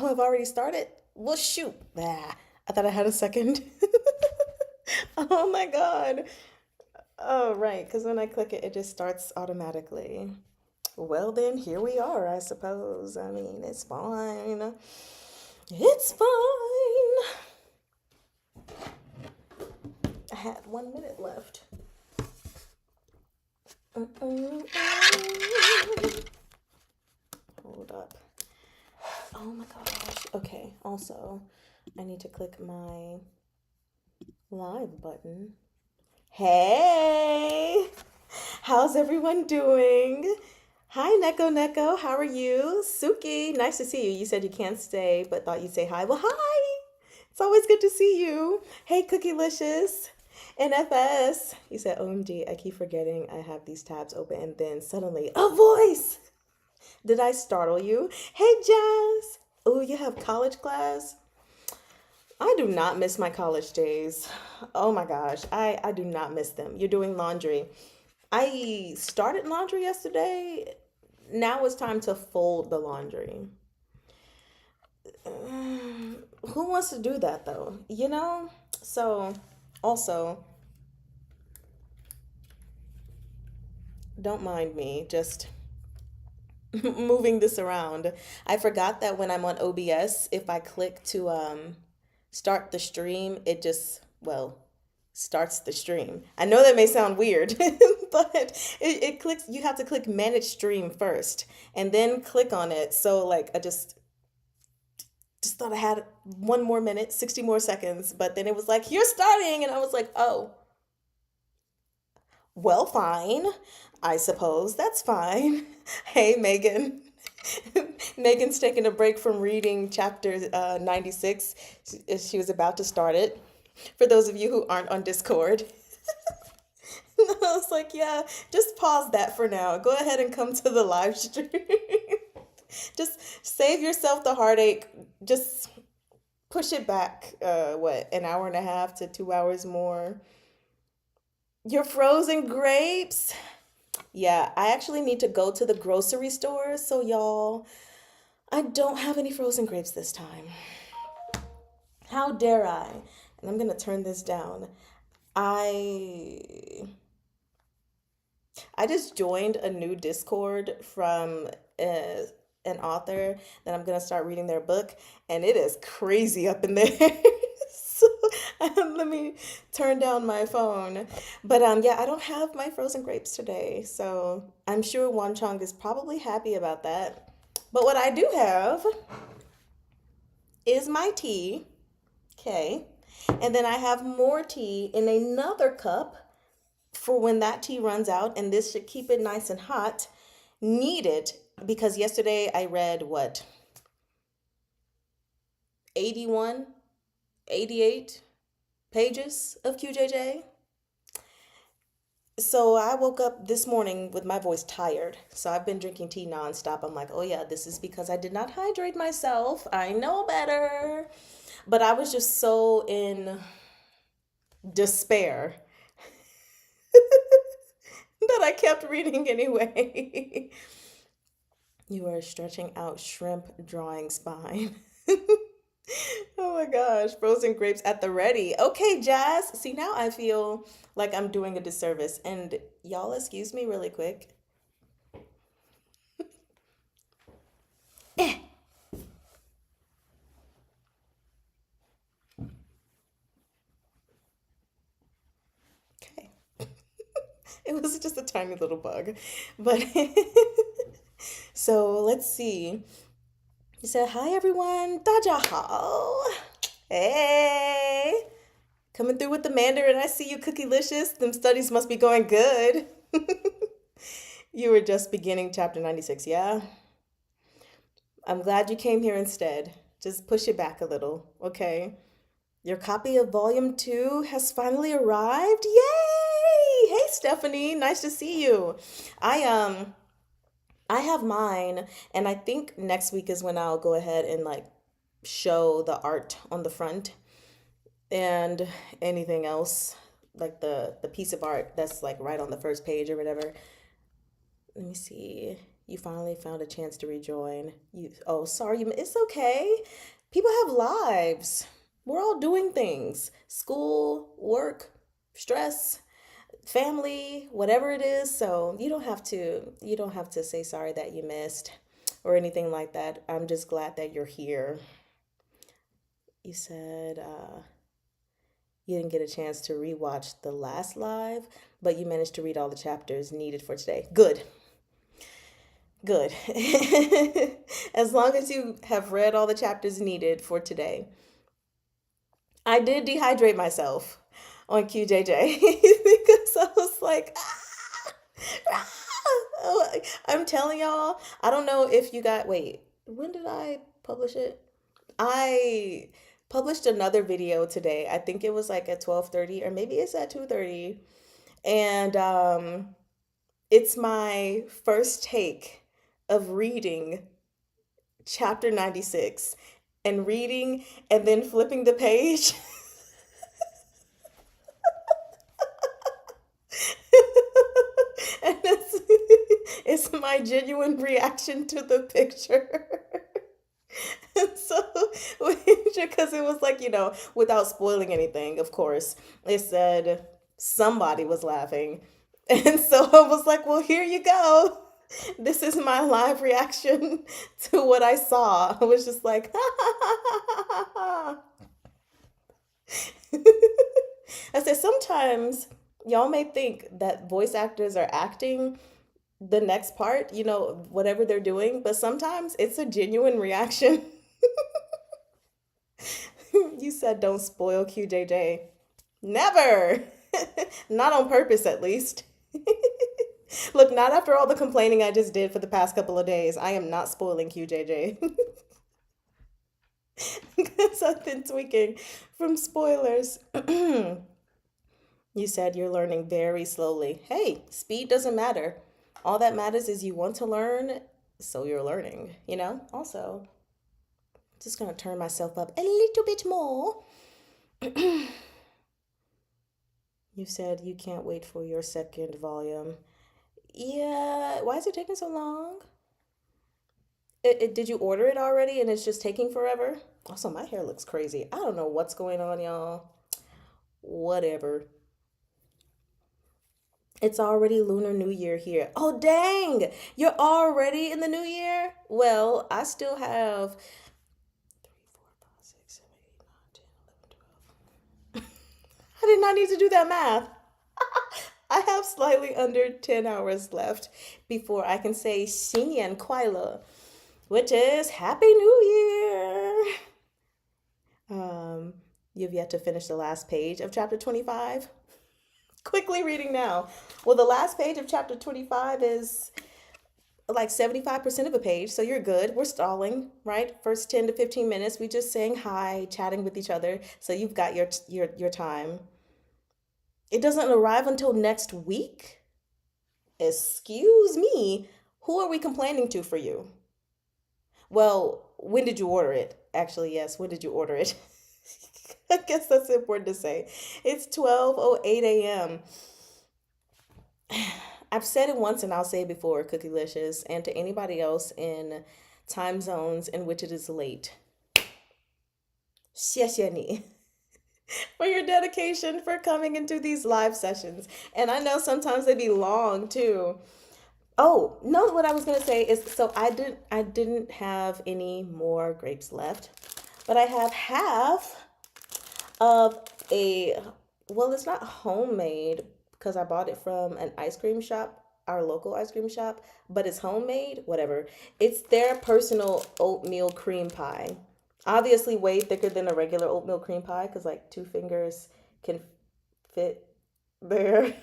Oh, I've already started? Well, shoot. Ah, I thought I had a second. Oh my God. Oh, right. Because when I click it, it just starts automatically. Well, then, here we are, I suppose. I mean, it's fine. It's fine. I had 1 minute left. Mm-mm-mm. Hold up. Oh my gosh. Okay, also, I need to click my live button. Hey! How's everyone doing? Hi, Neko Neko. How are you? Suki, nice to see you. You said you can't stay, but thought you'd say hi. Well, hi! It's always good to see you. Hey, Cookielicious. NFS. You said, OMG, I keep forgetting I have these tabs open, and then suddenly, a voice! Did I startle you? Hey, Jazz. Oh, you have college class? I do not miss my college days. Oh my gosh, I do not miss them. You're doing laundry. I started laundry yesterday. Now it's time to fold the laundry. Who wants to do that though? So, also, don't mind me just moving this around. I forgot that when I'm on OBS, if I click to start the stream, it just, well, starts the stream. I know that may sound weird, but it clicks, you have to click manage stream first and then click on it. So like I just thought I had 1 more minute, 60 more seconds, but then it was like, you're starting, and I was like, oh, well, fine. I suppose that's fine. Hey, Megan. Megan's taking a break from reading chapter 96. She was about to start it. For those of you who aren't on Discord, I was like, yeah, just pause that for now. Go ahead and come to the live stream. Just save yourself the heartache. Just push it back, what, an hour and a half to 2 hours more. Your frozen grapes? Yeah, I actually need to go to the grocery store. So, y'all, I don't have any frozen grapes this time. How dare I? And I'm going to turn this down. I I just joined a new Discord from uh, an author that I'm gonna start reading their book, and it is crazy up in there. So let me turn down my phone. But yeah, I don't have my frozen grapes today, so I'm sure Wanchong is probably happy about that. But what I do have is my tea. Okay. And then I have more tea in another cup for when that tea runs out, and this should keep it nice and hot. Needed because yesterday I read what, 81, 88 pages of QJJ. So I woke up this morning with my voice tired. So I've been drinking tea nonstop. I'm like, oh yeah, this is because I did not hydrate myself. I know better. But I was just so in despair that I kept reading anyway. You are stretching out shrimp drawing spine. Oh my gosh, frozen grapes at the ready. Okay, Jazz. See, now I feel like I'm doing a disservice. And y'all, excuse me really quick. Eh, okay. It was just a tiny little bug. But so let's see. He said, hi everyone. Dajaho. Hey. Coming through with the Mandarin. I see you, Cookielicious. Them studies must be going good. You were just beginning chapter 96, yeah? I'm glad you came here instead. Just push it back a little, okay? Your copy of volume 2 has finally arrived. Yay! Hey Stephanie, nice to see you. I I have mine, and I think next week is when I'll go ahead and like show the art on the front and anything else, like the piece of art that's like right on the first page or whatever. Let me see. You finally found a chance to rejoin. Oh, sorry, it's okay. People have lives. We're all doing things. School, work, stress, family, whatever it is. So you don't have to say sorry that you missed or anything like that. I'm just glad that you're here. You said you didn't get a chance to rewatch the last live, but you managed to read all the chapters needed for today. Good. Good. As long as you have read all the chapters needed for today. I did dehydrate myself on QJJ because I was like, ah, ah. I'm telling y'all, I don't know if you got, wait, when did I publish it? I published another video today. I think it was like at 12:30 or maybe it's at 2:30. And it's my first take of reading chapter 96 and reading and then flipping the page. And it's my genuine reaction to the picture. And so, because it was like, without spoiling anything, of course, it said somebody was laughing. And so I was like, well, here you go. This is my live reaction to what I saw. I was just like, I said, sometimes y'all may think that voice actors are acting the next part, whatever they're doing, but sometimes it's a genuine reaction. You said don't spoil QJJ. Never. Not on purpose, at least. Look, not after all the complaining I just did for the past couple of days. I am not spoiling QJJ. Because I've been tweaking from spoilers. You said you're learning very slowly. Hey, speed doesn't matter. All that matters is you want to learn, so you're learning. Also, just gonna turn myself up a little bit more. You said you can't wait for your second volume. Yeah, why is it taking so long? Did you order it already and it's just taking forever? Also, my hair looks crazy. I don't know what's going on, y'all. Whatever. It's already Lunar New Year here. Oh, dang! You're already in the new year? Well, I still have 3, 4, 5, 6, 7, 8, 9, 10, 11, 12. I did not need to do that math. I have slightly under 10 hours left before I can say Xinyan Kuaila, which is Happy New Year. Um, you've yet to finish the last page of chapter 25. Quickly reading now. Well, the last page of chapter 25 is like 75% of a page, so you're good. We're stalling, right? First 10 to 15 minutes, we just saying hi, chatting with each other. So you've got your time. It doesn't arrive until next week? Excuse me. Who are we complaining to for you? Well, when did you order it? Actually, yes, when did you order it? I guess that's important to say. It's 12:08 a.m. I've said it once and I'll say it before, Cookielicious, and to anybody else in time zones in which it is late. 谢谢你 for your dedication for coming into these live sessions. And I know sometimes they be long too. Oh, no, what I was gonna say is so I didn't have any more grapes left, but I have half of a, well, it's not homemade because I bought it from an ice cream shop, our local ice cream shop, but it's homemade, whatever. It's their personal oatmeal cream pie. Obviously way thicker than a regular oatmeal cream pie because like two fingers can fit there.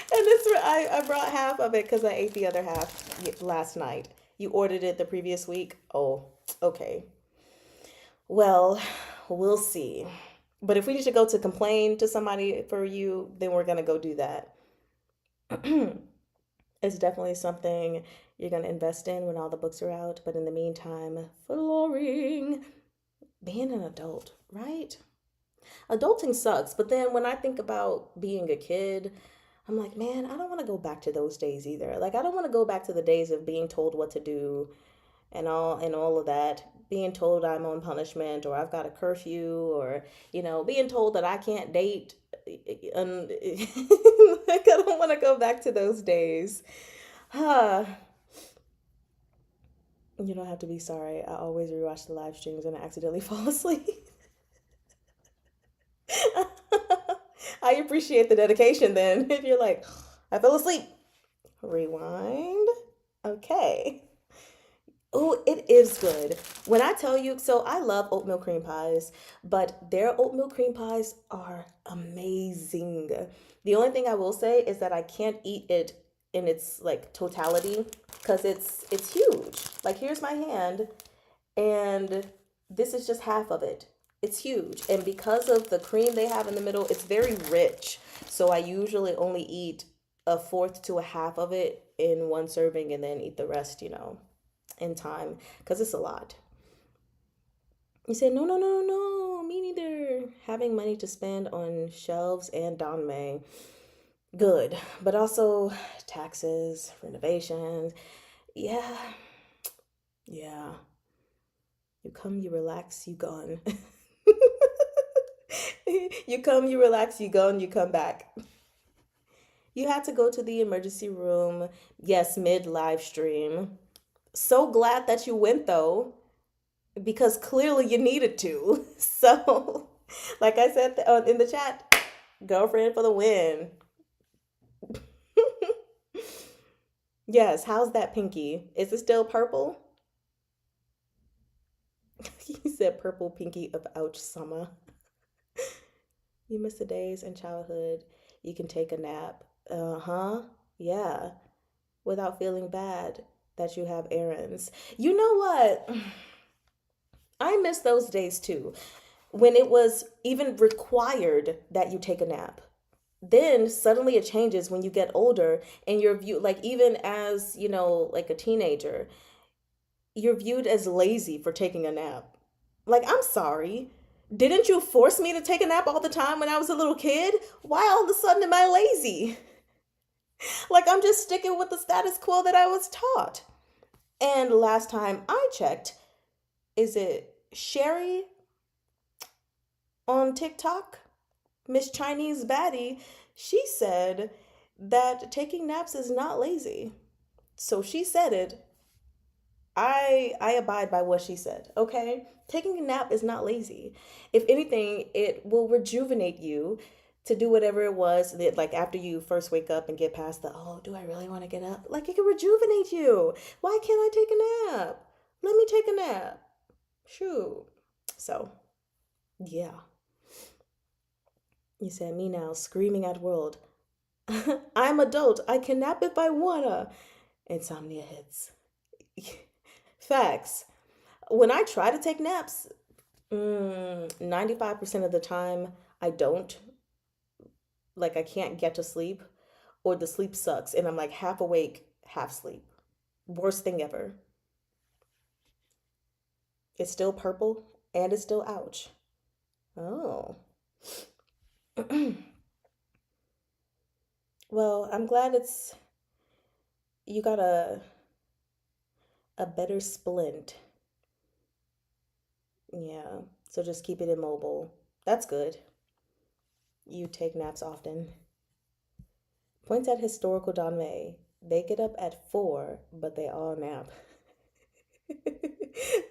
And I brought half of it because I ate the other half last night. You ordered it the previous week? Oh, okay. Well, we'll see. But if we need to go to complain to somebody for you, then we're going to go do that. It's definitely something you're going to invest in when all the books are out. But in the meantime, flooring, being an adult, right? Adulting sucks. But then when I think about being a kid, I'm like, man, I don't want to go back to those days either. Like, I don't want to go back to the days of being told what to do and all of that. Being told I'm on punishment or I've got a curfew or, being told that I can't date. And like, I don't want to go back to those days. Ah, you don't have to be sorry. I always rewatch the live streams and I accidentally fall asleep. I appreciate the dedication then. If you're like, I fell asleep, rewind. Okay. Oh, it is good. When I tell you, so I love oatmeal cream pies, but their oatmeal cream pies are amazing. The only thing I will say is that I can't eat it in its like totality because it's huge. Like here's my hand and this is just half of it. It's huge. And because of the cream they have in the middle, it's very rich. So I usually only eat a fourth to a half of it in one serving and then eat the rest, in time because it's a lot. You said, no, no, no, no, me neither. Having money to spend on shelves and Don. Good. But also taxes, renovations. Yeah, yeah. You come, you relax, you gone. You come, you relax, you gone, you come back. You had to go to the emergency room. Yes, mid live stream. So glad that you went though, because clearly you needed to. So, like I said in the chat, girlfriend for the win. Yes, how's that pinky? Is it still purple? He said purple pinky of ouch summer. You miss the days in childhood. You can take a nap. Uh-huh. Yeah. Without feeling bad that you have errands. You know what? I miss those days too. When it was even required that you take a nap. Then suddenly it changes when you get older and you're viewed like even as, like a teenager, you're viewed as lazy for taking a nap. Like, I'm sorry. Didn't you force me to take a nap all the time when I was a little kid? Why all of a sudden am I lazy? Like, I'm just sticking with the status quo that I was taught. And last time I checked, is it Sherry on TikTok? Miss Chinese Baddie, she said that taking naps is not lazy. So she said it. I abide by what she said, okay? Taking a nap is not lazy. If anything, it will rejuvenate you to do whatever it was that like after you first wake up and get past the, oh, do I really want to get up? Like it can rejuvenate you. Why can't I take a nap? Let me take a nap. Shoot. So, yeah. You said me now screaming at world. I'm adult. I can nap if I wanna. Insomnia hits. Facts. When I try to take naps, 95% of the time I don't. Like I can't get to sleep or the sleep sucks and I'm like half awake, half sleep. Worst thing ever. It's still purple and it's still ouch. Oh. Well, I'm glad you got a better splint. Yeah. So just keep it immobile. That's good. You take naps often. Points at historical Don May. They get up at 4, but they all nap.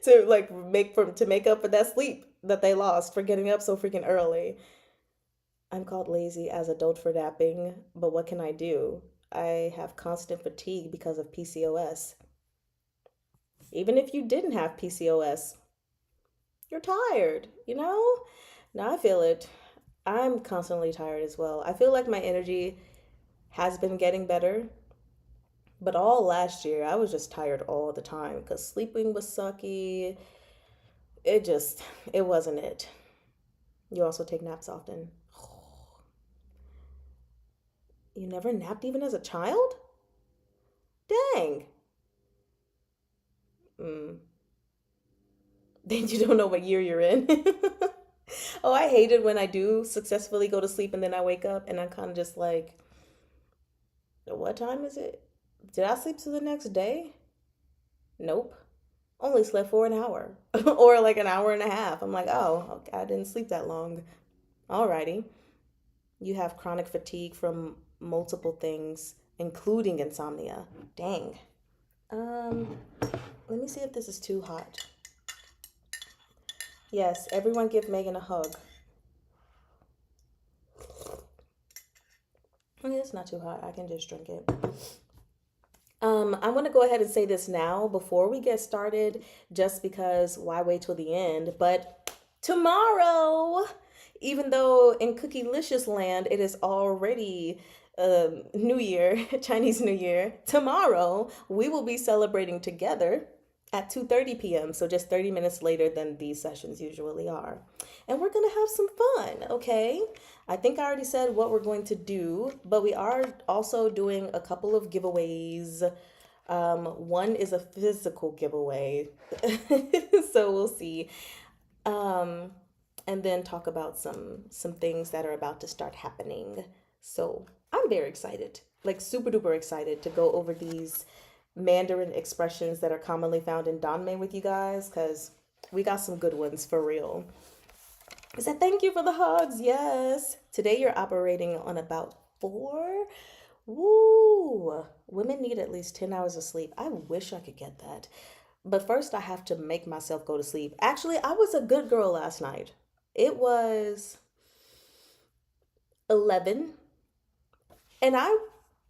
To make up for that sleep that they lost for getting up so freaking early. I'm called lazy as adult for napping, but what can I do? I have constant fatigue because of PCOS. Even if you didn't have PCOS, you're tired, Now I feel it. I'm constantly tired as well. I feel like my energy has been getting better, but all last year I was just tired all the time because sleeping was sucky. It wasn't it. You also take naps often. You never napped even as a child? Dang. Mm. Then you don't know what year you're in. Oh, I hate it when I do successfully go to sleep and then I wake up and I'm kind of just like, What time is it? Did I sleep to the next day? Nope. Only slept for an hour or like an hour and a half. I'm like, oh, okay, I didn't sleep that long. Alrighty. You have chronic fatigue from multiple things, including insomnia. Dang. Um, Let me see if this is too hot. Yes, everyone give Megan a hug. Okay, it's not too hot. I can just drink it. I'm going to go ahead and say this now before we get started, just because why wait till the end? But tomorrow, even though in Cookielicious land it is already New Year, Chinese New Year, tomorrow we will be celebrating together at 2:30 p.m. So just 30 minutes later than these sessions usually are. And we're going to have some fun, okay? I think I already said what we're going to do, but we are also doing a couple of giveaways. One is a physical giveaway, so we'll see. Um, and then talk about some things that are about to start happening. So I'm very excited, like super duper excited to go over these Mandarin expressions that are commonly found in Danmei with you guys, because we got some good ones for real. I said, thank you for the hugs. Yes. Today you're operating on about 4. Woo. Women need at least 10 hours of sleep. I wish I could get that. But first, I have to make myself go to sleep. Actually, I was a good girl last night. It was 11, and I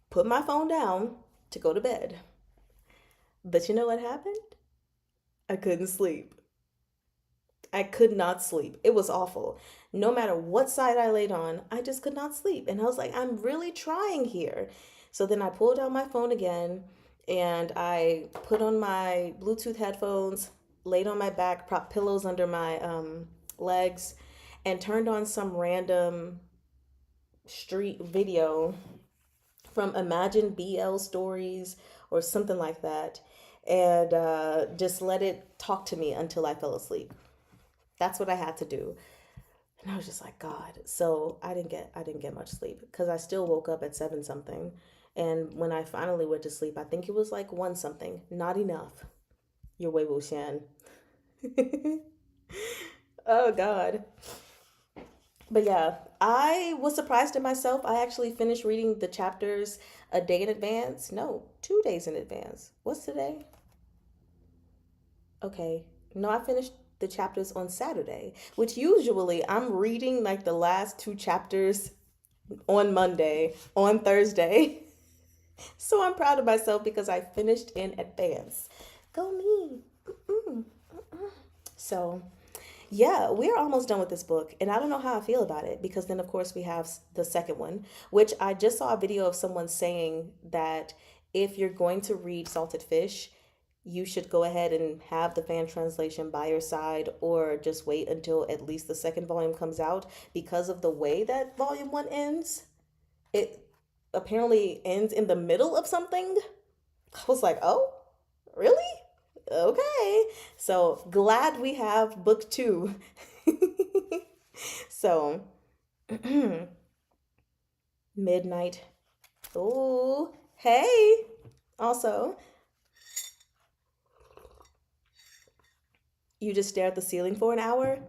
put my phone down to go to bed. But you know what happened? I couldn't sleep. I could not sleep. It was awful. No matter what side I laid on, I just could not sleep. And I was like, I'm really trying here. So then I pulled out my phone again and I put on my Bluetooth headphones, laid on my back, propped pillows under my legs, and turned on some random street video from Imagine BL Stories or something like that. And just let it talk to me until I fell asleep. That's what I had to do. And I was just like, God. So I didn't get much sleep because I still woke up at 7 something. And when I finally went to sleep, I think it was like 1 something. Not enough. Your Wei Wu Shan. Oh God. But yeah, I was surprised at myself. I actually finished reading the chapters a day in advance. No, 2 days in advance. What's today? Okay. No, I finished the chapters on Saturday, which usually I'm reading like the last 2 chapters on Monday, on Thursday. So I'm proud of myself because I finished in advance. Go me. Mm-mm. So, yeah, we're almost done with this book, and I don't know how I feel about it because then, of course, we have the second one, which I just saw a video of someone saying that if you're going to read Salted Fish, you should go ahead and have the fan translation by your side or just wait until at least the second volume comes out because of the way that volume 1 ends. It apparently ends in the middle of something. I was like, oh, really? Okay. So glad we have book 2. So, midnight. Oh, hey. Also, you just stare at the ceiling for an hour.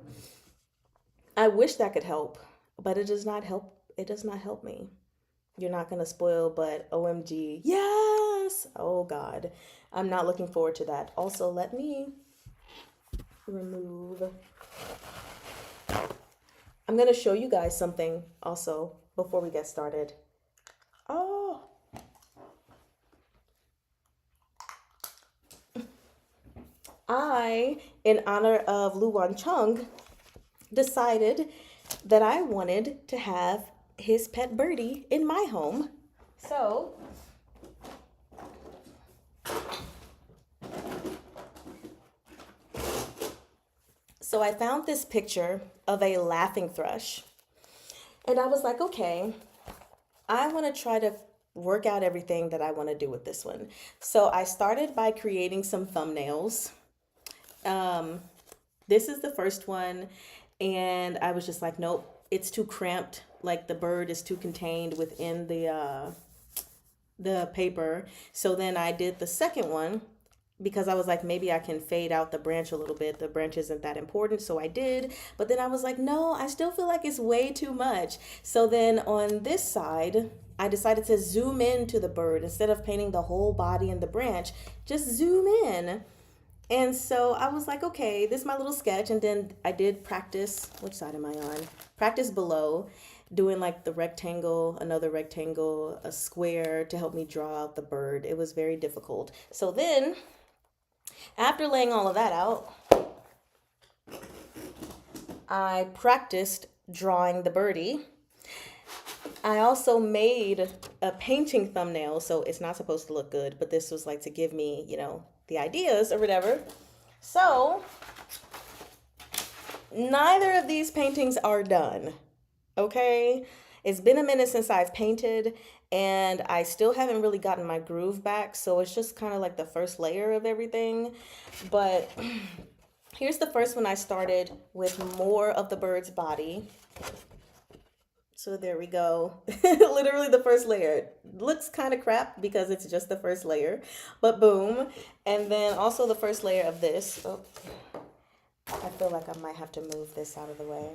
I wish that could help, but it does not help. It does not help me. You're not going to spoil, but OMG. Yes. Oh, God. I'm not looking forward to that. Also, let me remove. I'm going to show you guys something also before we get started. Oh, I, in honor of Luan Chung, decided that I wanted to have his pet birdie in my home. So I found this picture of a laughing thrush. And I was like, okay, I want to try to work out everything that I want to do with this one. So I started by creating some thumbnails. Um, this is the first one. And I was just like, nope, it's too cramped. Like the bird is too contained within the paper. So then I did the second one because I was like, maybe I can fade out the branch a little bit. The branch isn't that important. So I did. But then I was like, no, I still feel like it's way too much. So then on this side, I decided to zoom into the bird instead of painting the whole body and the branch, just zoom in. And so I was like, okay, this is my little sketch. And then I did practice. Which side am I on? Practice below, doing like the rectangle, another rectangle, a square to help me draw out the bird. It was very difficult. So then, after laying all of that out, I practiced drawing the birdie. I also made a painting thumbnail, so it's not supposed to look good, but this was like to give me, the ideas or whatever. So, neither of these paintings are done. Okay? It's been a minute since I've painted, and I still haven't really gotten my groove back, so it's just kind of like the first layer of everything. But here's the first one. I started with more of the bird's body. So there we go. Literally the first layer. Looks kind of crap because it's just the first layer, but boom. And then also the first layer of this. Oh, I feel like I might have to move this out of the way.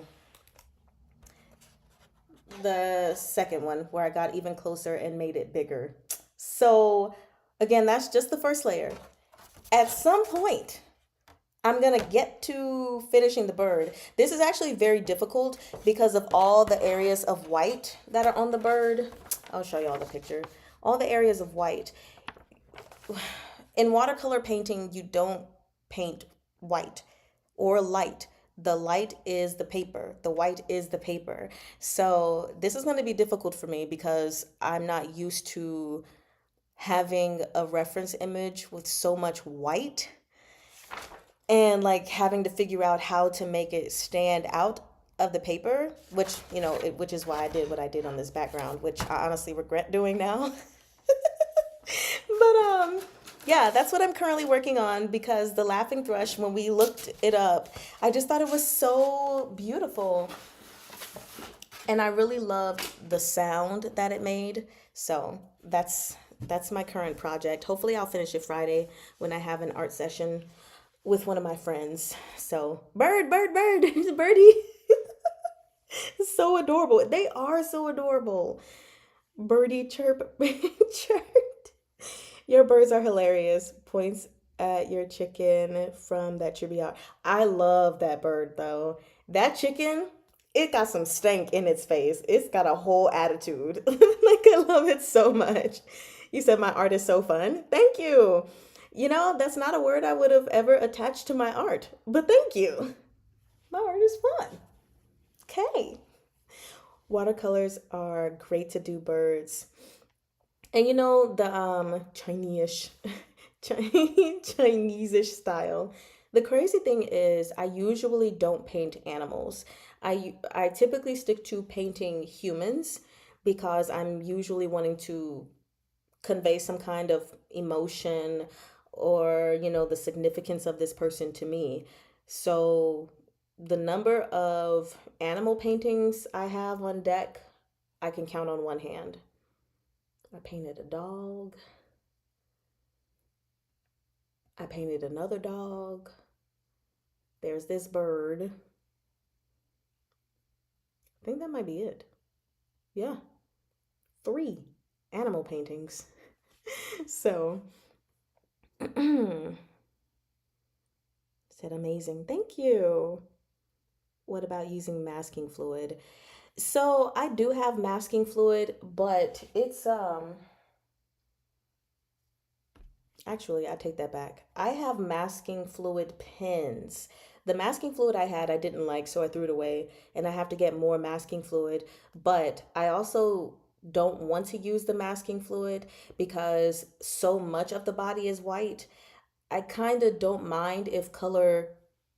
The second one where I got even closer and made it bigger. So again, that's just the first layer. At some point, I'm gonna get to finishing the bird. This is actually very difficult because of all the areas of white that are on the bird. I'll show you all the picture. All the areas of white. In watercolor painting, you don't paint white or light. The light is the paper. The white is the paper. So this is going to be difficult for me because I'm not used to having a reference image with so much white and like having to figure out how to make it stand out of the paper, which, which is why I did what I did on this background, which I honestly regret doing now. But yeah, that's what I'm currently working on because the laughing thrush, when we looked it up, I just thought it was so beautiful. And I really loved the sound that it made. So that's my current project. Hopefully I'll finish it Friday when I have an art session with one of my friends. So bird, it's a birdie. It's so adorable. They are so adorable. Birdie chirp, chirp. Your birds are hilarious. Points at your chicken from that tribute. I love that bird though. That chicken, it got some stank in its face. It's got a whole attitude. Like I love it so much. You said my art is so fun. Thank you. That's not a word I would have ever attached to my art, but thank you. My art is fun. Okay. Watercolors are great to do birds. And the Chinese-ish style. The crazy thing is I usually don't paint animals. I typically stick to painting humans because I'm usually wanting to convey some kind of emotion or, the significance of this person to me. So the number of animal paintings I have on deck, I can count on one hand. I painted a dog. I painted another dog. There's this bird. I think that might be it. Yeah. 3 animal paintings. So, said amazing. Thank you. What about using masking fluid? So I do have masking fluid, but it's actually I take that back. I have masking fluid pens. The masking fluid I had I didn't like, so I threw it away, and I have to get more masking fluid, but I also don't want to use the masking fluid because so much of the body is white. I kind of don't mind if color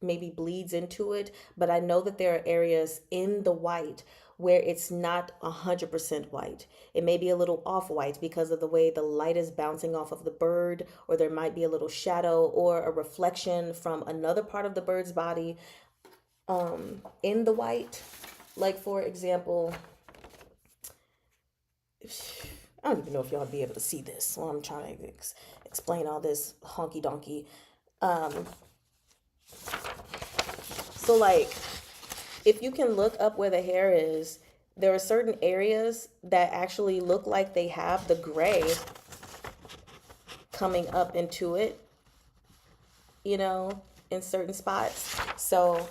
maybe bleeds into it, but I know that there are areas in the white where it's not 100% white. It may be a little off white because of the way the light is bouncing off of the bird, or there might be a little shadow or a reflection from another part of the bird's body in the white. Like, for example, I don't even know if y'all be able to see this while I'm trying to explain all this honky donkey. Um, so like, if you can look up where the hair is, there are certain areas that actually look like they have the gray coming up into it, you know, in certain spots. So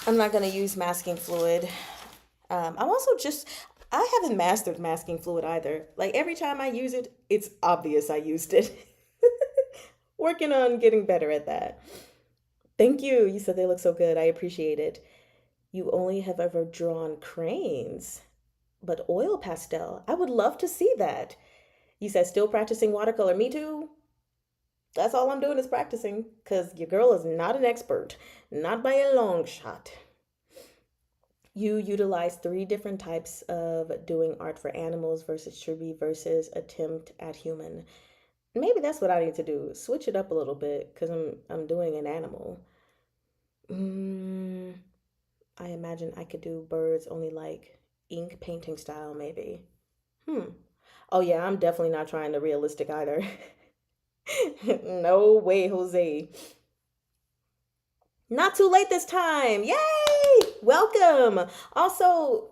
I'm not going to use masking fluid. I'm also just, I haven't mastered masking fluid either. Like every time I use it, it's obvious I used it. Working on getting better at that. Thank you. You said they look so good. I appreciate it. You only have ever drawn cranes, but oil pastel. I would love to see that. You said still practicing watercolor. Me too. That's all I'm doing is practicing because your girl is not an expert, not by a long shot. You utilize three different types of doing art for animals versus tree versus attempt at human. Maybe that's what I need to do. Switch it up a little bit because I'm doing an animal. Mm, I imagine I could do birds only like ink painting style, maybe. Hmm. Oh yeah, I'm definitely not trying the realistic either. No way, Jose. Not too late this time. Yay! Welcome. Also,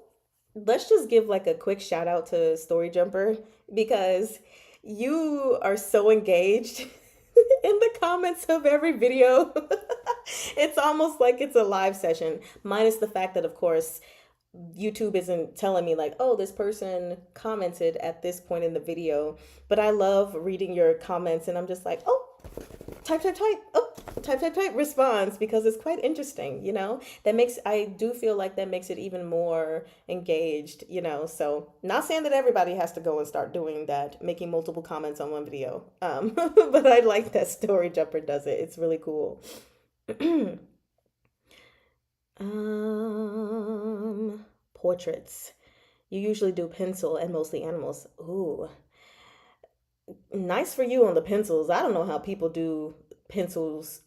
let's just give like a quick shout out to Story Jumper because you are so engaged in the comments of every video. It's almost like it's a live session, minus the fact that, of course, YouTube isn't telling me like, oh, this person commented at this point in the video. But I love reading your comments and I'm just like, oh, type, oh, type, response because it's quite interesting, you know? I do feel like that makes it even more engaged, you know? So, not saying that everybody has to go and start doing that, making multiple comments on one video. But I like that Story Jumper does it. It's really cool. Portraits. You usually do pencil and mostly animals. Ooh, nice for you on the pencils. I don't know how people do pencils,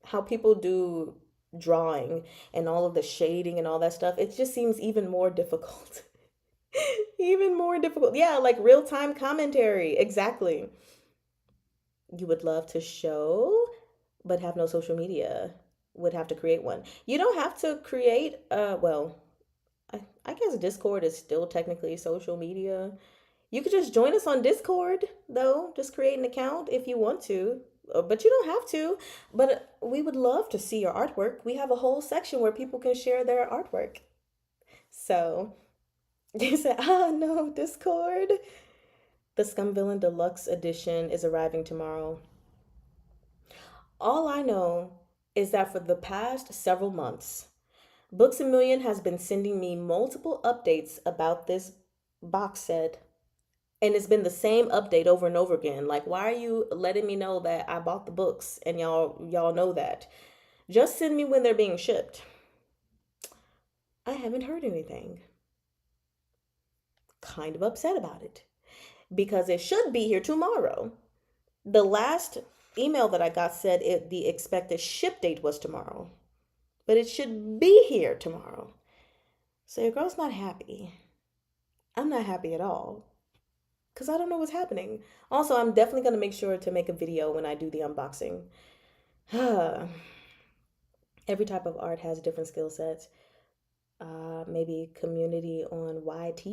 how people do drawing and all of the shading and all that stuff. It just seems even more difficult. Even more difficult. Yeah, like real-time commentary. Exactly. You would love to show, but have no social media. Would have to create one. You don't have to create, well, I guess Discord is still technically social media. You could just join us on Discord, though. Just create an account if you want to, but you don't have to. But we would love to see your artwork. We have a whole section where people can share their artwork. So you said, ah, no, Discord. The Scum Villain Deluxe Edition is arriving tomorrow. All I know is that for the past several months, Books a Million has been sending me multiple updates about this box set. And it's been the same update over and over again. Like, why are you letting me know that I bought the books and y'all know that? Just send me when they're being shipped. I haven't heard anything. Kind of upset about it because it should be here tomorrow. The last email that I got said the expected ship date was tomorrow, but it should be here tomorrow. So your girl's not happy. I'm not happy at all because I don't know what's happening. Also, I'm definitely going to make sure to make a video when I do the unboxing. Every type of art has different skill sets. Maybe community on YT.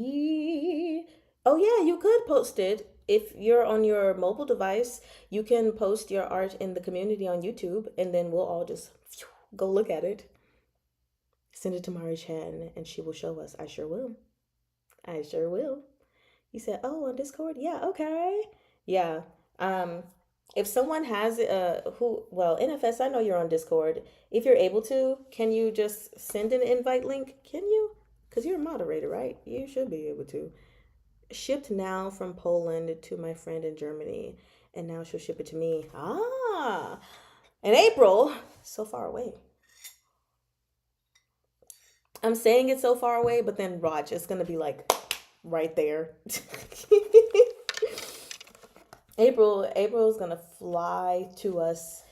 Oh yeah, you could post it. If you're on your mobile device, you can post your art in the community on YouTube and then we'll all just go look at it. Send it to Mari Chan and she will show us. I sure will. I sure will. You said, oh, on Discord? Yeah, okay. Yeah. If someone has NFS, I know you're on Discord. If you're able to, can you just send an invite link? Can you? Because you're a moderator, right? You should be able to. Shipped now from Poland to my friend in Germany, and now she'll ship it to me. Ah, in April. So far away. I'm saying it's so far away, but then watch, it's gonna be like right there. April's gonna fly to us.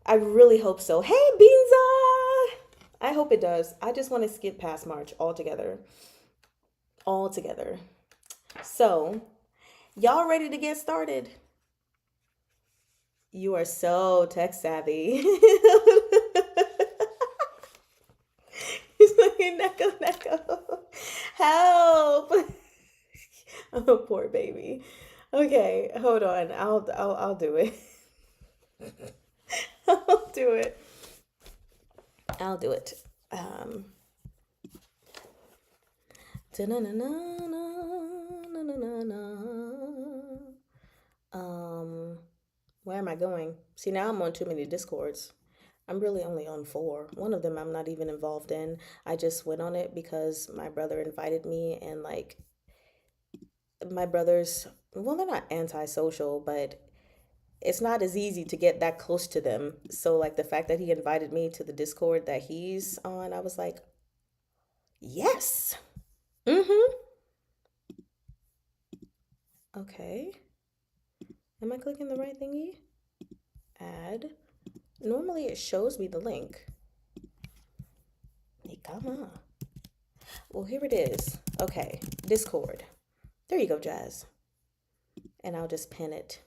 I really hope so. Hey, Beanza! I hope it does. I just want to skip past March altogether. Altogether. So, y'all ready to get started? You are so tech savvy. He's like, Neko, Neko. Help. Oh, poor baby. Okay, hold on. I'll do it. I'll do it. I'll do it. Um, um, where am I going? See, now I'm on too many Discords. I'm really only on four. One of them I'm not even involved in. I just went on it because my brother invited me, and like my brothers, well, they're not antisocial, but it's not as easy to get that close to them. So, like, the fact that he invited me to the Discord that he's on, I was like, yes. Mm-hmm. Okay. Am I clicking the right thingy? Add. Normally it shows me the link. Hey, come on. Well, here it is. Okay. Discord. There you go, Jazz. And I'll just pin it.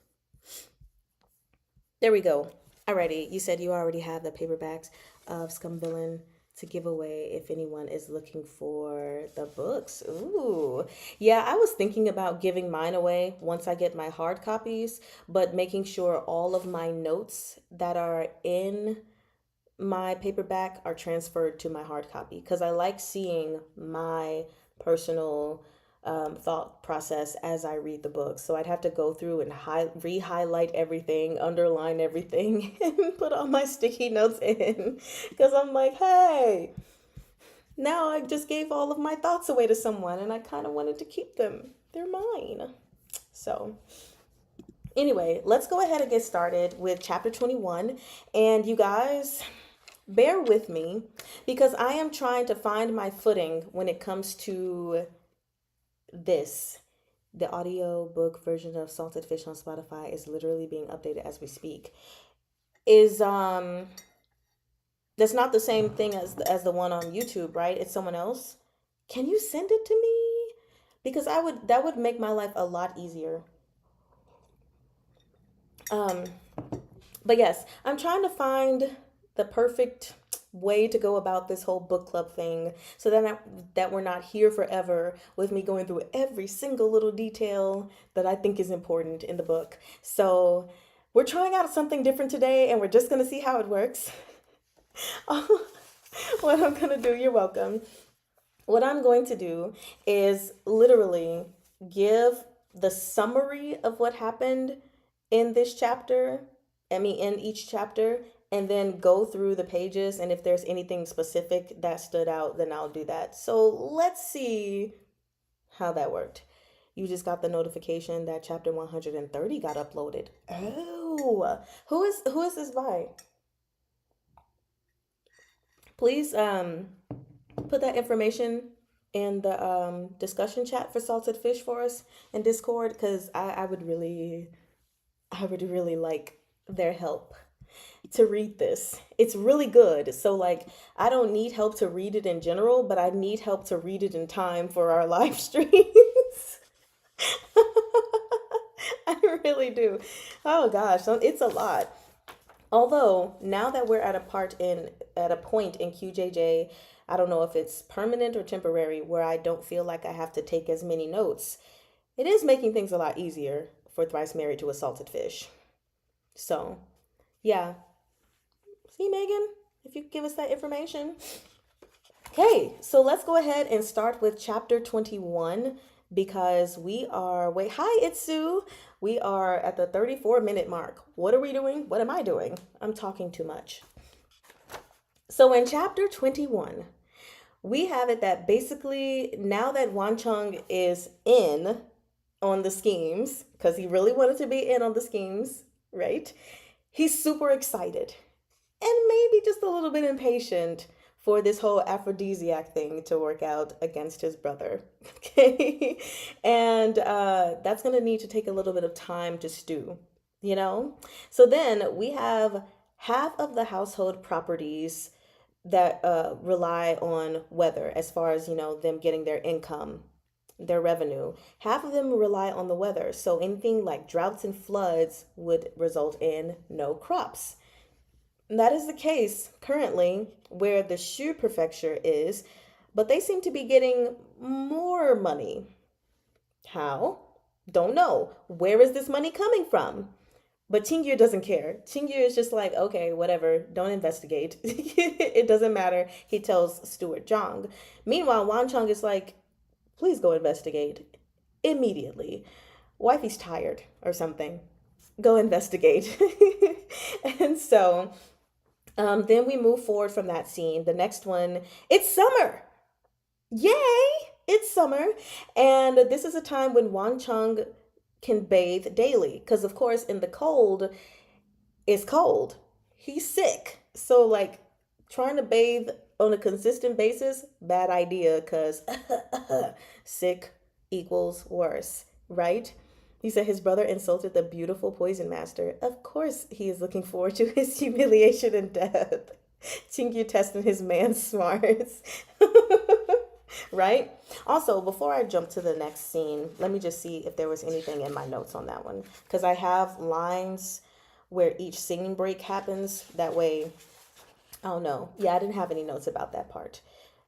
There we go. Alrighty. You said you already have the paperbacks of Scum Villain to give away if anyone is looking for the books. Ooh. Yeah, I was thinking about giving mine away once I get my hard copies, but making sure all of my notes that are in my paperback are transferred to my hard copy because I like seeing my personal thought process as I read the book. So I'd have to go through and re-highlight everything, underline everything, and put all my sticky notes in because I'm like, hey, now I just gave all of my thoughts away to someone and I kind of wanted to keep them. They're mine. So anyway, let's go ahead and get started with chapter 21. And you guys, bear with me because I am trying to find my footing when it comes to this. The audio book version of Salted Fish on Spotify is literally being updated as we speak. Is That's not the same thing as the one on YouTube, right? It's someone else. Can you send it to me? Because I would that would make my life a lot easier. Um but yes, I'm trying to find the perfect way to go about this whole book club thing so that we're not here forever with me going through every single little detail that I think is important in the book. So we're trying out something different today and we're just going to see how it works. What I'm going to do, you're welcome. What I'm going to do is literally give the summary of what happened in this chapter, I mean, in each chapter, and then go through the pages. And if there's anything specific that stood out, then I'll do that. So let's see how that worked. You just got the notification that chapter 130 got uploaded. Oh, who is this by? Please put that information in the discussion chat for Salted Fish for us in Discord because I would really like their help to read this. It's really good. So like I don't need help to read it in general, but I need help to read it in time for our live streams. I really do. Oh gosh, so it's a lot. Although now that we're at a point in QJJ, I don't know if it's permanent or temporary where I don't feel like I have to take as many notes. It is making things a lot easier for Thrice Married to a Salted Fish. So, yeah. See, Megan, if you could give us that information. Okay, so let's go ahead and start with chapter 21 because we are, wait, hi, it's Sue. We are at the 34-minute mark. What are we doing? What am I doing? I'm talking too much. So in chapter 21, we have it that basically now that Wan Chung is in on the schemes, because he really wanted to be in on the schemes, right? He's super excited and maybe just a little bit impatient for this whole aphrodisiac thing to work out against his brother. Okay. And that's going to need to take a little bit of time to stew, you know? So then we have half of the household properties that rely on weather as far as, you know, them getting their income their revenue. Half of them rely on the weather. So anything like droughts and floods would result in no crops. And that is the case currently where the Shu prefecture is, but they seem to be getting more money. How? Don't know. Where is this money coming from? But Qingyu doesn't care. Qingyu is just like, okay, whatever, don't investigate. It doesn't matter. He tells Steward Zhang. Meanwhile, Wan Cheng is like, please go investigate immediately. Wifey's tired or something. Go investigate. And so then we move forward from that scene. The next one, it's summer. Yay! It's summer. And this is a time when Wan Cheng can bathe daily. Because, of course, in the cold, it's cold. He's sick. So, like, trying to bathe on a consistent basis, bad idea. Because sick equals worse, right? He said his brother insulted the beautiful poison master. Of course, he is looking forward to his humiliation and death. Chingyu testing his man smarts. Right? Also, before I jump to the next scene, let me just see if there was anything in my notes on that one. Because I have lines where each singing break happens. That way, I don't know. Yeah, I didn't have any notes about that part.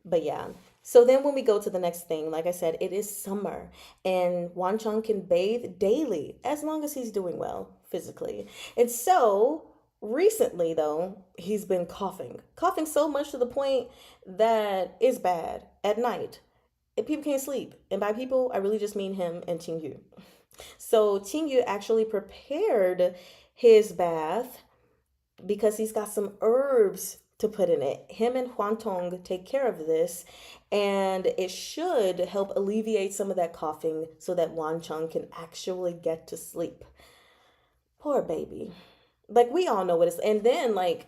But yeah. So then when we go to the next thing, like I said, it is summer. And Wan Cheng can bathe daily as long as he's doing well physically. And so recently, though, he's been coughing. Coughing so much to the point that it's bad at night. And people can't sleep. And by people, I really just mean him and Qingyu. So Qingyu actually prepared his bath because he's got some herbs to put in it. Him and Huantong take care of this, and it should help alleviate some of that coughing so that Wan Cheng can actually get to sleep. Poor baby. Like, we all know what it's, and then, like,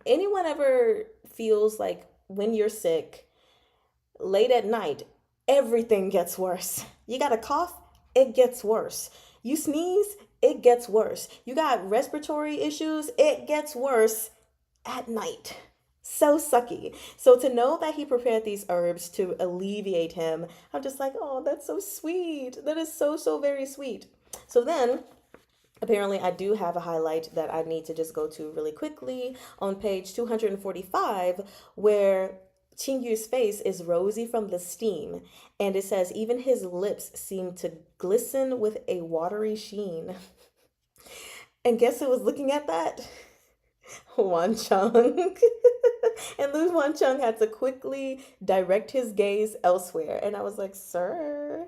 anyone ever feels like when you're sick, late at night, everything gets worse. You got a cough, it gets worse. You sneeze, it gets worse. You got respiratory issues, it gets worse at night. So sucky. So to know that he prepared these herbs to alleviate him, I'm just like, oh, that's so sweet. That is so, so very sweet. So then, apparently, I do have a highlight that I need to just go to really quickly on page 245, where Qingyu's face is rosy from the steam, and it says even his lips seem to glisten with a watery sheen. And guess who was looking at that? Wan Cheng. And Lu Wan Cheng had to quickly direct his gaze elsewhere. And I was like, sir,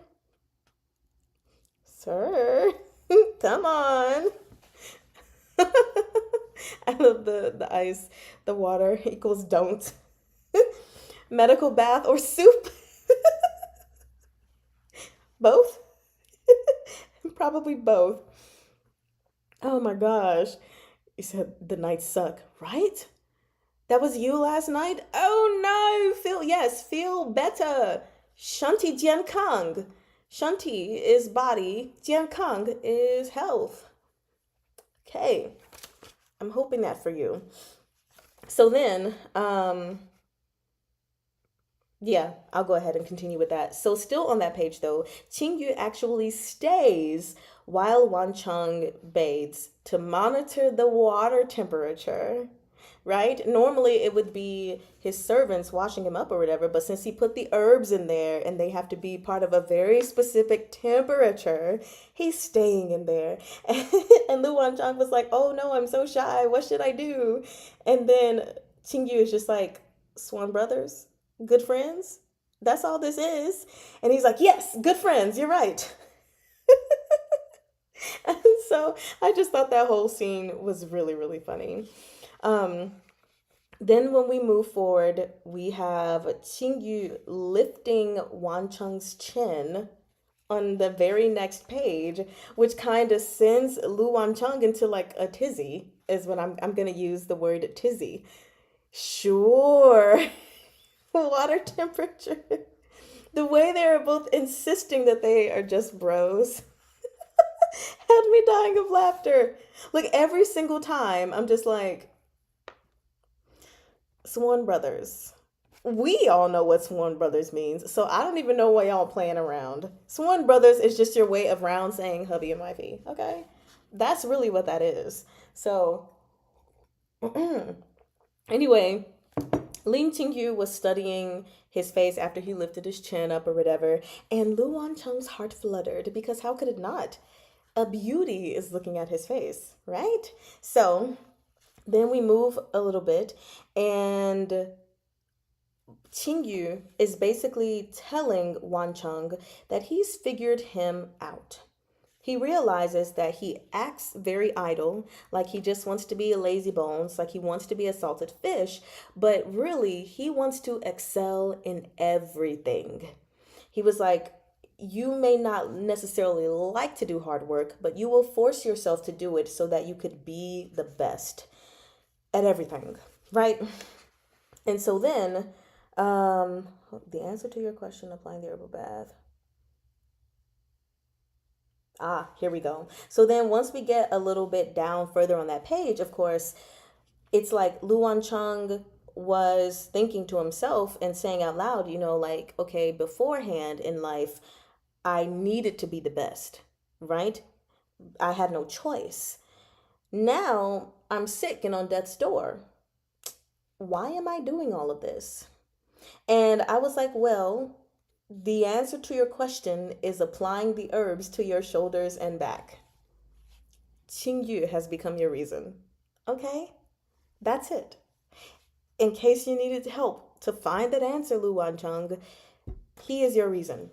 come on. I love the ice, the water equals don't. Medical bath or soup? Both? Probably both. Oh my gosh. He said the nights suck, right? That was you last night? Oh no, feel better. Shanti Jian Kang. Shanti is body, Jian Kang is health. Okay, I'm hoping that for you. So then, yeah, I'll go ahead and continue with that. So still on that page though, Qingyu actually stays while Wan Cheng bathes to monitor the water temperature. Right? Normally it would be his servants washing him up or whatever, but since he put the herbs in there and they have to be part of a very specific temperature, he's staying in there. And Lu Wanchang was like, oh no, I'm so shy. What should I do? And then Qingyu is just like, Swan Brothers, good friends? That's all this is. And he's like, yes, good friends, you're right. And so I just thought that whole scene was really, really funny. Um, then when we move forward, we have Qingyu lifting Wan Cheng's chin on the very next page, which kind of sends Lu Wancheng into like a tizzy, is what I'm gonna use the word tizzy. Sure. Water temperature. The way they're both insisting that they are just bros had me dying of laughter. Like every single time, I'm just like, Swan Brothers, We all know what Swan Brothers means, so I don't even know why y'all playing around. Swan Brothers is just your way of round saying hubby and wifey, okay? That's really what that is. So, anyway, Lin Qingyu was studying his face after he lifted his chin up or whatever, and Lu Wancheng's heart fluttered because how could it not? A beauty is looking at his face, right? So then we move a little bit, and Qingyu is basically telling Wancheng that he's figured him out. He realizes that he acts very idle, like he just wants to be a lazy bones, like he wants to be a salted fish, but really he wants to excel in everything. He was like, you may not necessarily like to do hard work, but you will force yourself to do it so that you could be the best at everything, right? And so then, the answer to your question, applying the herbal bath. Ah, here we go. So then once we get a little bit down further on that page, of course, it's like Luan Chung was thinking to himself and saying out loud, like, okay, beforehand in life, I needed to be the best, right? I had no choice. Now I'm sick and on death's door. Why am I doing all of this? And I was like, well, the answer to your question is applying the herbs to your shoulders and back. Qingyu has become your reason. Okay? That's it. In case you needed help to find that answer, Lu Wancheng, he is your reason.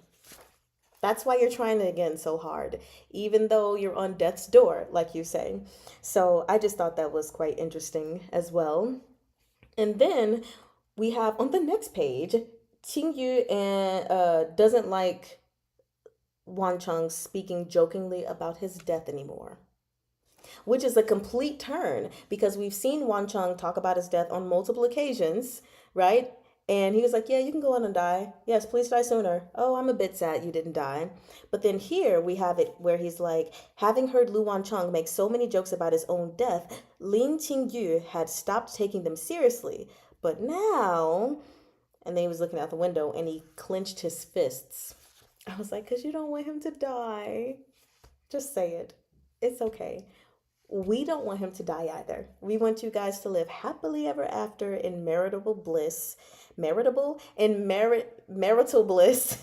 That's why you're trying it again so hard, even though you're on death's door, like you say. So I just thought that was quite interesting as well. And then we have on the next page, Qingyu and doesn't like Wancheng speaking jokingly about his death anymore, which is a complete turn because we've seen Wancheng talk about his death on multiple occasions, right? And he was like, yeah, you can go on and die. Yes, please die sooner. Oh, I'm a bit sad you didn't die. But then here we have it where he's like, having heard Lu Wancheng make so many jokes about his own death, Lin Qingyu had stopped taking them seriously. But now, and then he was looking out the window and he clenched his fists. I was like, because you don't want him to die. Just say it. It's okay. We don't want him to die either. We want you guys to live happily ever after in marital bliss. Marital bliss.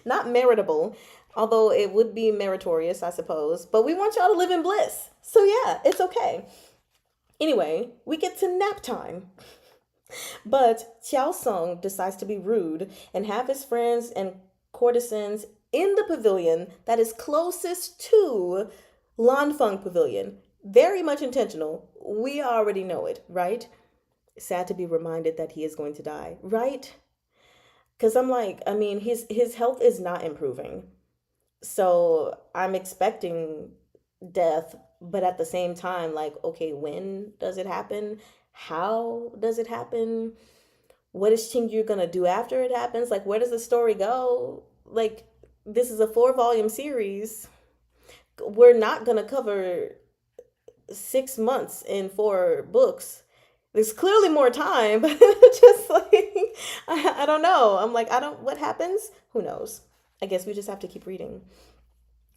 Not meritable, although it would be meritorious, I suppose. But we want y'all to live in bliss. So yeah, it's okay. Anyway, we get to nap time. But Qiao Song decides to be rude and have his friends and courtesans in the pavilion that is closest to Lan Feng Pavilion. Very much intentional. We already know it, right? Sad to be reminded that he is going to die, right? Because I'm like, I mean, his health is not improving. So I'm expecting death, but at the same time, like, okay, when does it happen? How does it happen? What is Qingyu gonna do after it happens? Like, where does the story go? Like, this is a 4-volume series. We're not gonna cover 6 months in 4 books. There's clearly more time, but just like, I don't know. I'm like, what happens? Who knows? I guess we just have to keep reading.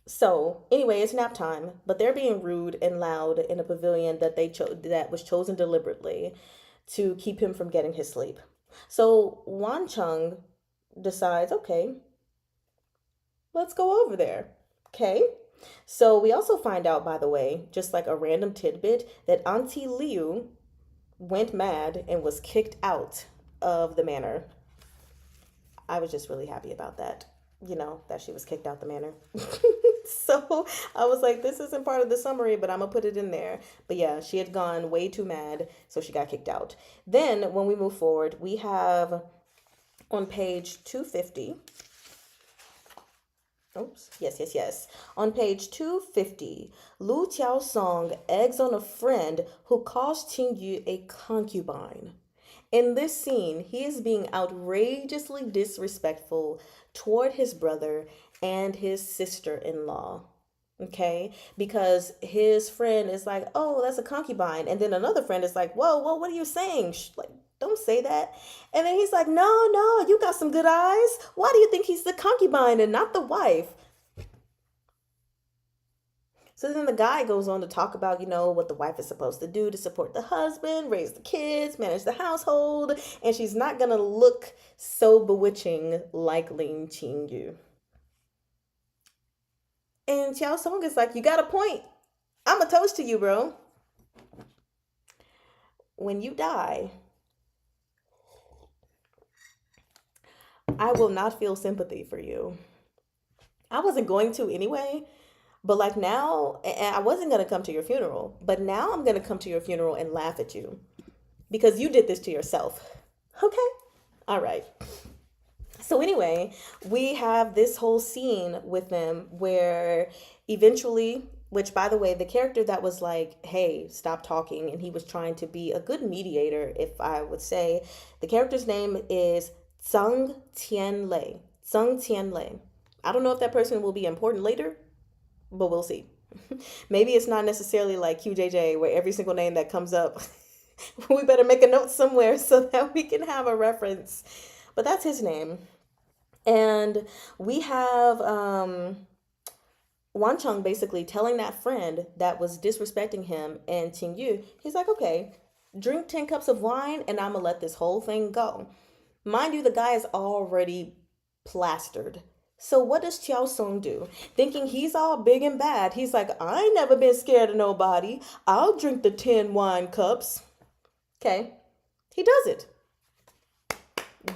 So anyway, it's nap time, but they're being rude and loud in a pavilion that was chosen deliberately to keep him from getting his sleep. So Wancheng decides, okay, let's go over there. Okay. So we also find out, by the way, just like a random tidbit, that Auntie Liu went mad and was kicked out of the manor. I was just really happy about that, that she was kicked out the manor. So I was like, this isn't part of the summary, but I'm going to put it in there. But yeah, she had gone way too mad, so she got kicked out. Then when we move forward, we have on page 250. Oops. Yes. On page 250, Lu Qiao Song eggs on a friend who calls Qingyu a concubine. In this scene, he is being outrageously disrespectful toward his brother and his sister-in-law. Okay, because his friend is like, "Oh, that's a concubine," and then another friend is like, "Whoa, whoa, what are you saying? Like, don't say that." And then he's like, "No, no, you got some good eyes. Why do you think he's the concubine and not the wife?" So then the guy goes on to talk about, what the wife is supposed to do to support the husband, raise the kids, manage the household, and she's not gonna look so bewitching like Lin Qingyu. And Xiao Song is like, "You got a point. I'm a toast to you, bro. When you die, I will not feel sympathy for you." I wasn't going to anyway, but like now, and I wasn't going to come to your funeral, but now I'm going to come to your funeral and laugh at you because you did this to yourself. Okay. All right. So anyway, we have this whole scene with them where eventually, which by the way, the character that was like, "Hey, stop talking," and he was trying to be a good mediator, if I would say, the character's name is Tsung Tianlei. Tsung Tianlei. I don't know if that person will be important later, but we'll see. Maybe it's not necessarily like QJJ where every single name that comes up, we better make a note somewhere so that we can have a reference. But that's his name. And we have Wan Chung basically telling that friend that was disrespecting him and Qing Yu, he's like, "Okay, drink 10 cups of wine and I'm going to let this whole thing go." Mind you, the guy is already plastered. So what does Chiao Sung do? Thinking he's all big and bad, he's like, "I ain't never been scared of nobody. I'll drink the 10 wine cups." Okay, he does it.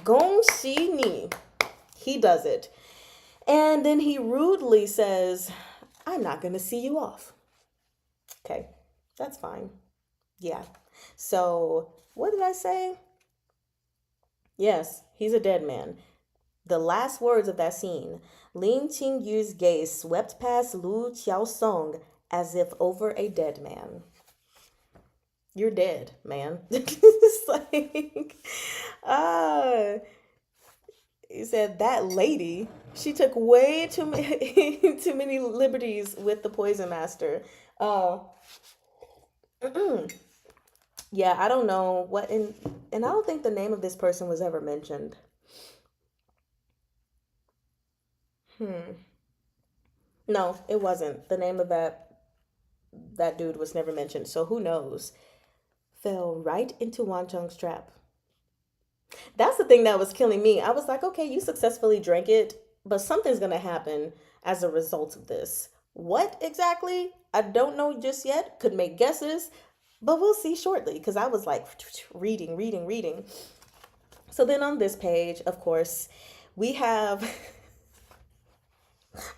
Gong Xi Ni. He does it. And then he rudely says, "I'm not going to see you off." Okay, that's fine. Yeah. So, what did I say? Yes, he's a dead man. The last words of that scene, Lin Qingyu's gaze swept past Lu Qiaosong as if over a dead man. You're dead, man. It's like, ah, he said that lady, she took way too many, too many liberties with the poison master. Uh, yeah, I don't know what, and I don't think the name of this person was ever mentioned. Hmm. No, it wasn't. The name of that dude was never mentioned. So who knows? Fell right into Wan Chung's trap. That's the thing that was killing me. I was like, okay, you successfully drank it, but something's gonna happen as a result of this. What exactly? I don't know just yet. Could make guesses, but we'll see shortly. Because I was like reading, reading, reading. So then on this page, of course, we have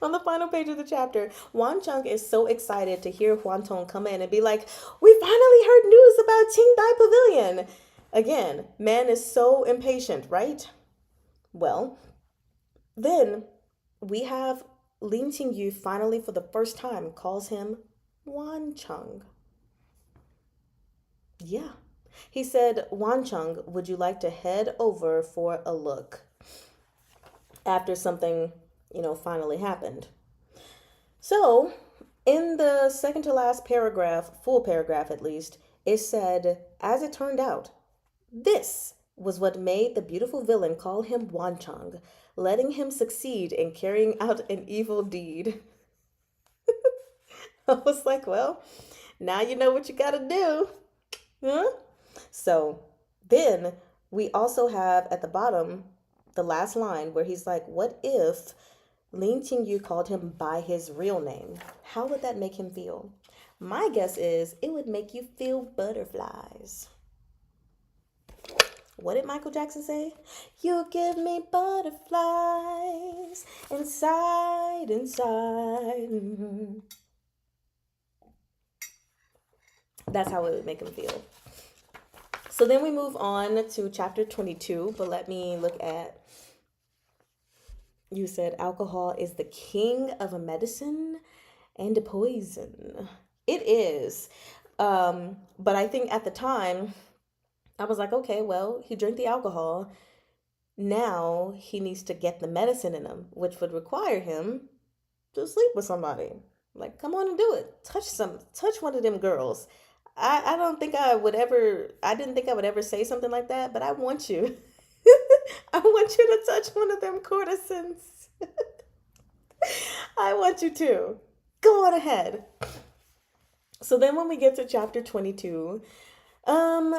on the final page of the chapter, Wan Chung is so excited to hear Huan Tong come in and be like, "We finally heard news about Qingdai Pavilion." Again, man is so impatient, right? Well, then we have Lin Qingyu finally, for the first time, calls him Wan Chung. Yeah. He said, "Wan Chung, would you like to head over for a look?" After something, finally happened. So, in the second to last paragraph, full paragraph at least, it said, "As it turned out, this was what made the beautiful villain call him Wanchang, letting him succeed in carrying out an evil deed." I was like, well, now you know what you gotta do. Huh? So then we also have at the bottom the last line where he's like, "What if Lin Qingyu called him by his real name? How would that make him feel?" My guess is it would make you feel butterflies. What did Michael Jackson say? "You give me butterflies inside, inside." That's how it would make him feel. So then we move on to chapter 22, but let me look at. You said alcohol is the king of a medicine and a poison. It is. But I think at the time, I was like, okay, well, he drank the alcohol. Now he needs to get the medicine in him, which would require him to sleep with somebody. Like, come on and do it. Touch one of them girls. I don't think I would ever, I didn't think I would ever say something like that, but I want you. I want you to touch one of them courtesans. I want you to. Go on ahead. So then when we get to chapter 22, um,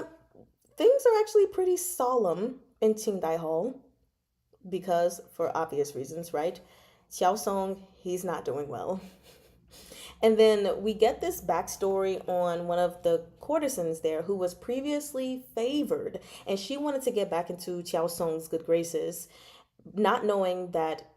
things are actually pretty solemn in Qingdai Hall because, for obvious reasons, right? Xiao Song, he's not doing well. And then we get this backstory on one of the courtesans there who was previously favored, and she wanted to get back into Qiao Song's good graces, not knowing that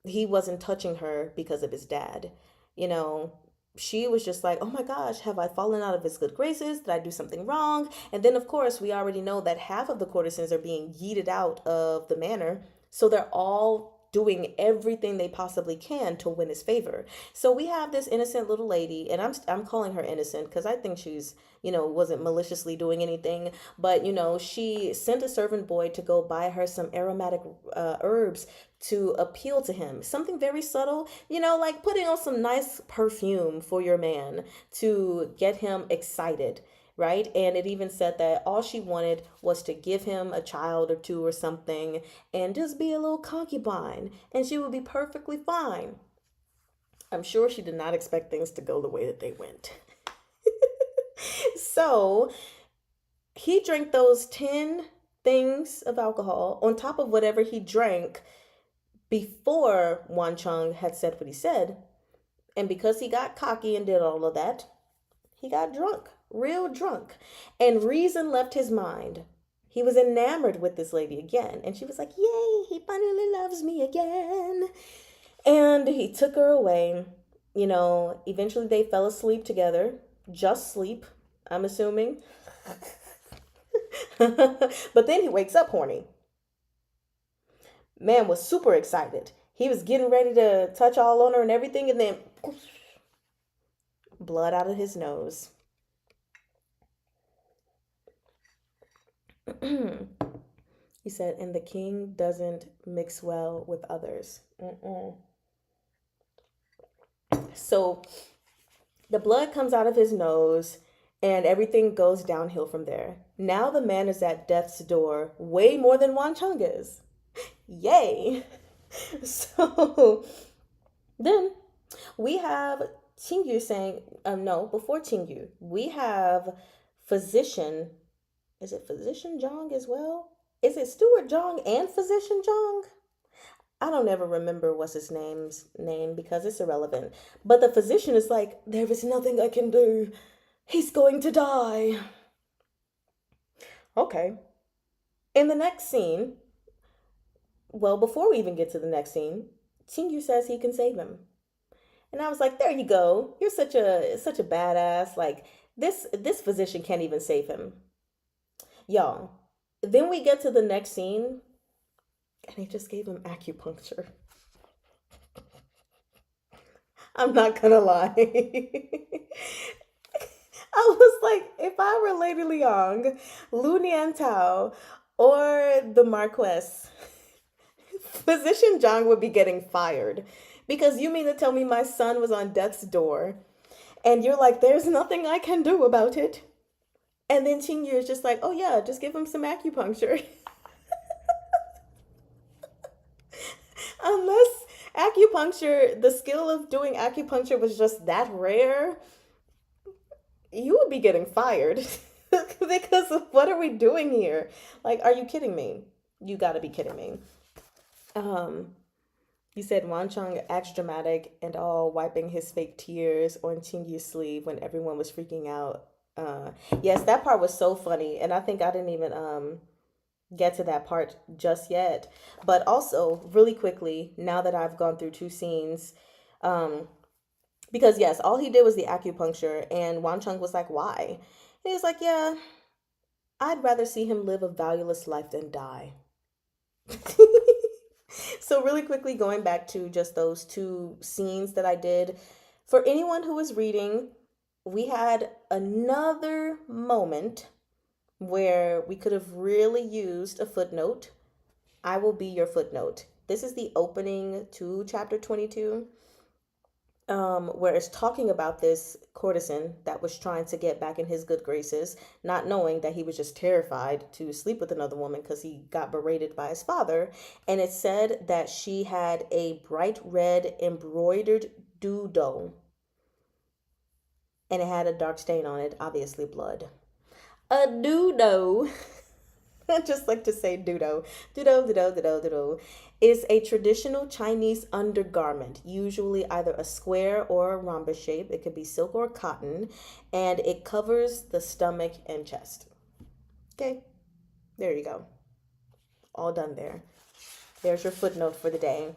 he wasn't touching her because of his dad. You know, she was just like, oh my gosh, have I fallen out of his good graces? Did I do something wrong? And then, of course, we already know that half of the courtesans are being yeeted out of the manor. So they're all doing everything they possibly can to win his favor. So we have this innocent little lady, and I'm calling her innocent because I think she's, wasn't maliciously doing anything, but she sent a servant boy to go buy her some aromatic herbs to appeal to him. Something very subtle, like putting on some nice perfume for your man to get him excited, right? And it even said that all she wanted was to give him a child or two or something and just be a little concubine, and she would be perfectly fine. I'm sure she did not expect things to go the way that they went. So he drank those 10 things of alcohol on top of whatever he drank before Wan Chung had said what he said. And because he got cocky and did all of that, he got drunk, real drunk. And reason left his mind. He was enamored with this lady again. And she was like, yay, he finally loves me again. And he took her away. Eventually they fell asleep together. Just sleep, I'm assuming. But then he wakes up horny. Man was super excited. He was getting ready to touch all on her and everything, and then blood out of his nose. He said, and the king doesn't mix well with others. So the blood comes out of his nose and everything goes downhill from there. Now the man is at death's door way more than Wan Chung is. Yay! So then we have Qingyu saying, no, before Qingyu, we have physician. Is it physician Zhang as well? Is it Stewart Zhang and physician Zhang? I don't ever remember what's his name because it's irrelevant. But the physician is like, there is nothing I can do. He's going to die. Okay. In the next scene, well, before we even get to the next scene, Qingyu says he can save him. And I was like, there you go. You're such a badass. Like, this physician can't even save him. Y'all. Then we get to the next scene, and he just gave him acupuncture. I'm not gonna lie. I was like, if I were Lady Liang, Lu Niantao, or the Marquess, Physician Zhang would be getting fired. Because you mean to tell me my son was on death's door, and you're like, there's nothing I can do about it? And then Qingyu is just like, oh yeah, just give him some acupuncture. Unless acupuncture, the skill of doing acupuncture was just that rare, you would be getting fired. Because of what are we doing here? Like, are you kidding me? You gotta be kidding me. You said Wan Chung acts dramatic and all, wiping his fake tears on Qingyu's sleeve when everyone was freaking out. Yes, that part was so funny, and I think I didn't even get to that part just yet. But also, really quickly, now that I've gone through two scenes, because yes, all he did was the acupuncture, and Wan Chung was like, "Why?" And he was like, "Yeah, I'd rather see him live a valueless life than die." So really quickly, going back to just those two scenes that I did, for anyone who was reading, we had another moment where we could have really used a footnote. I will be your footnote. This is the opening to chapter 22. where it's talking about this courtesan that was trying to get back in his good graces, not knowing that he was just terrified to sleep with another woman because he got berated by his father. And it said that she had a bright red embroidered doodle and it had a dark stain on it, obviously blood. A doodle. I just like to say dodo. Dodo, dodo, dodo, dodo. Is a traditional Chinese undergarment, usually either a square or a rhombus shape. It could be silk or cotton, and it covers the stomach and chest. Okay, there you go. All done there. There's your footnote for the day.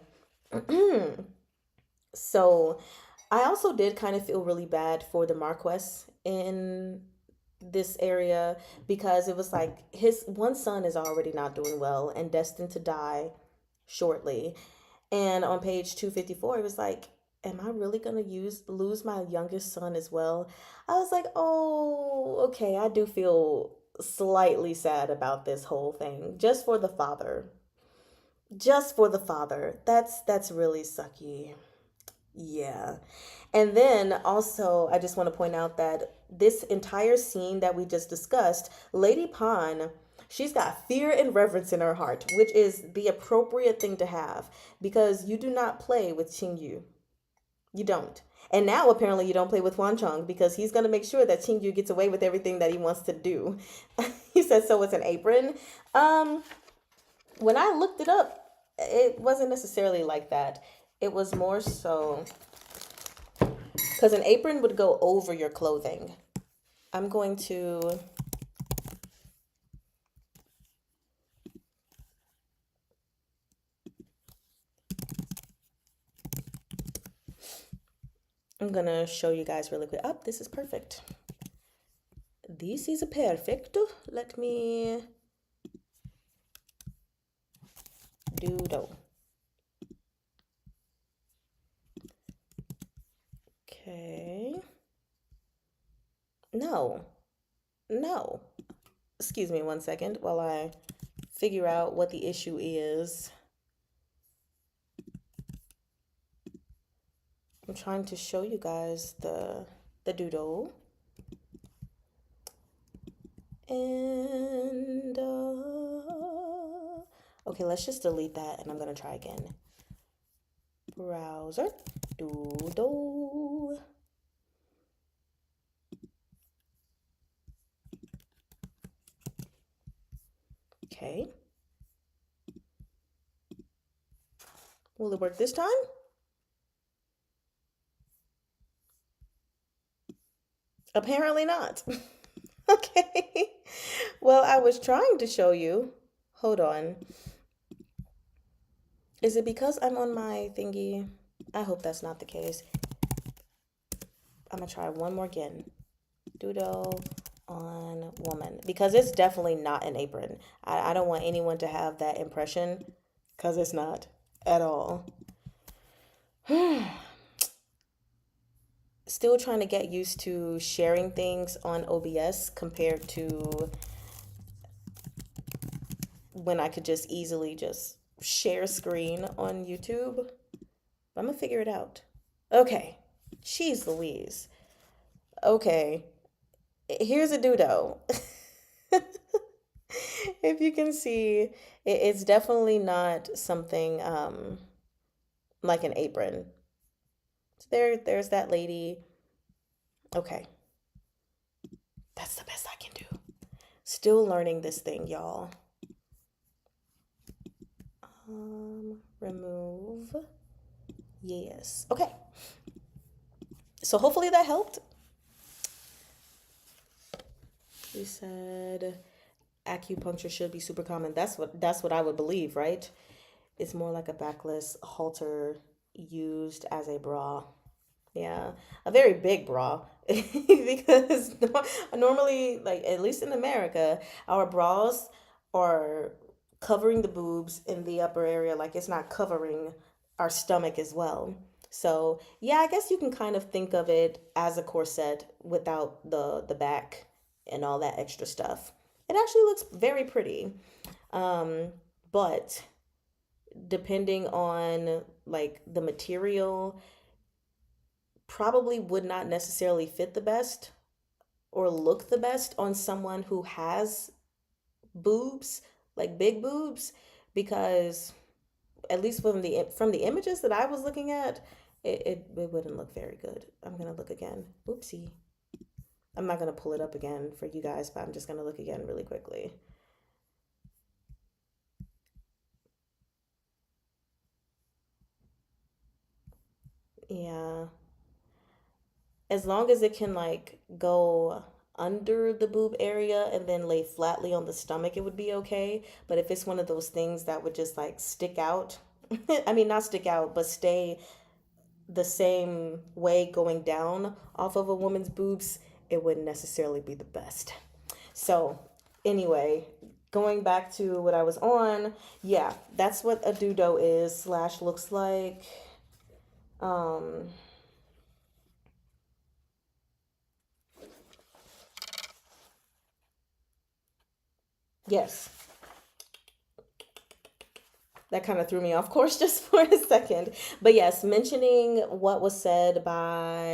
So, I also did kind of feel really bad for the Marquess in this area because it was like his one son is already not doing well and destined to die shortly. And on page 254, it was like, am I really gonna use lose my youngest son as well? I was like, oh, okay, I do feel slightly sad about this whole thing. Just for the father. Just for the father. That's really sucky. Yeah. And then also, I just want to point out that this entire scene that we just discussed, Lady Pan, she's got fear and reverence in her heart, which is the appropriate thing to have because you do not play with Qing Yu. You don't. And now apparently you don't play with Huan Chong because he's going to make sure that Qing Yu gets away with everything that he wants to do. He says, so it's an apron. Um, when I looked it up, it wasn't necessarily like that. It was more so because an apron would go over your clothing. I'm going to, I'm gonna show you guys really quick. Oh, this is perfect. This is perfect. Let me doodle. Okay. No, no. Excuse me 1 second while I figure out what the issue is. I'm trying to show you guys the doodle. And okay, let's just delete that and I'm gonna try again. Browser, doodle. Okay. Will it work this time? Apparently not. Okay. Well, I was trying to show you. Hold on. Is it because I'm on my thingy? I hope that's not the case. I'm gonna try one more again. Doodle on woman. Because it's definitely not an apron. I don't want anyone to have that impression. Because it's not at all. Still trying to get used to sharing things on OBS compared to when I could just easily just share screen on YouTube. I'm gonna figure it out. Okay. Jeez Louise. Okay. Here's a doodle. If you can see, it's definitely not something like an apron. So there's that lady. Okay. That's the best I can do. Still learning this thing, y'all. Remove. Yes. Okay. So hopefully that helped. You said acupuncture should be super common. That's what I would believe, right? It's more like a backless halter used as a bra. Yeah, a very big bra because normally, like at least in America, our bras are covering the boobs in the upper area, like it's not covering our stomach as well. So yeah, I guess you can kind of think of it as a corset without the back and all that extra stuff. It actually looks very pretty. Um, but depending on like the material probably would not necessarily fit the best or look the best on someone who has boobs, like big boobs, because at least from the images that I was looking at, it wouldn't look very good. I'm gonna look again. Oopsie. I'm not gonna pull it up again for you guys, but I'm just gonna look again really quickly. Yeah. As long as it can like go under the boob area and then lay flatly on the stomach, it would be okay. But if it's one of those things that would just like stick out, I mean, not stick out, but stay the same way going down off of a woman's boobs, it wouldn't necessarily be the best. So, anyway, going back to what I was on, yeah, that's what a dudo is slash looks like. Um, yes, that kind of threw me off course just for a second. But yes, mentioning what was said by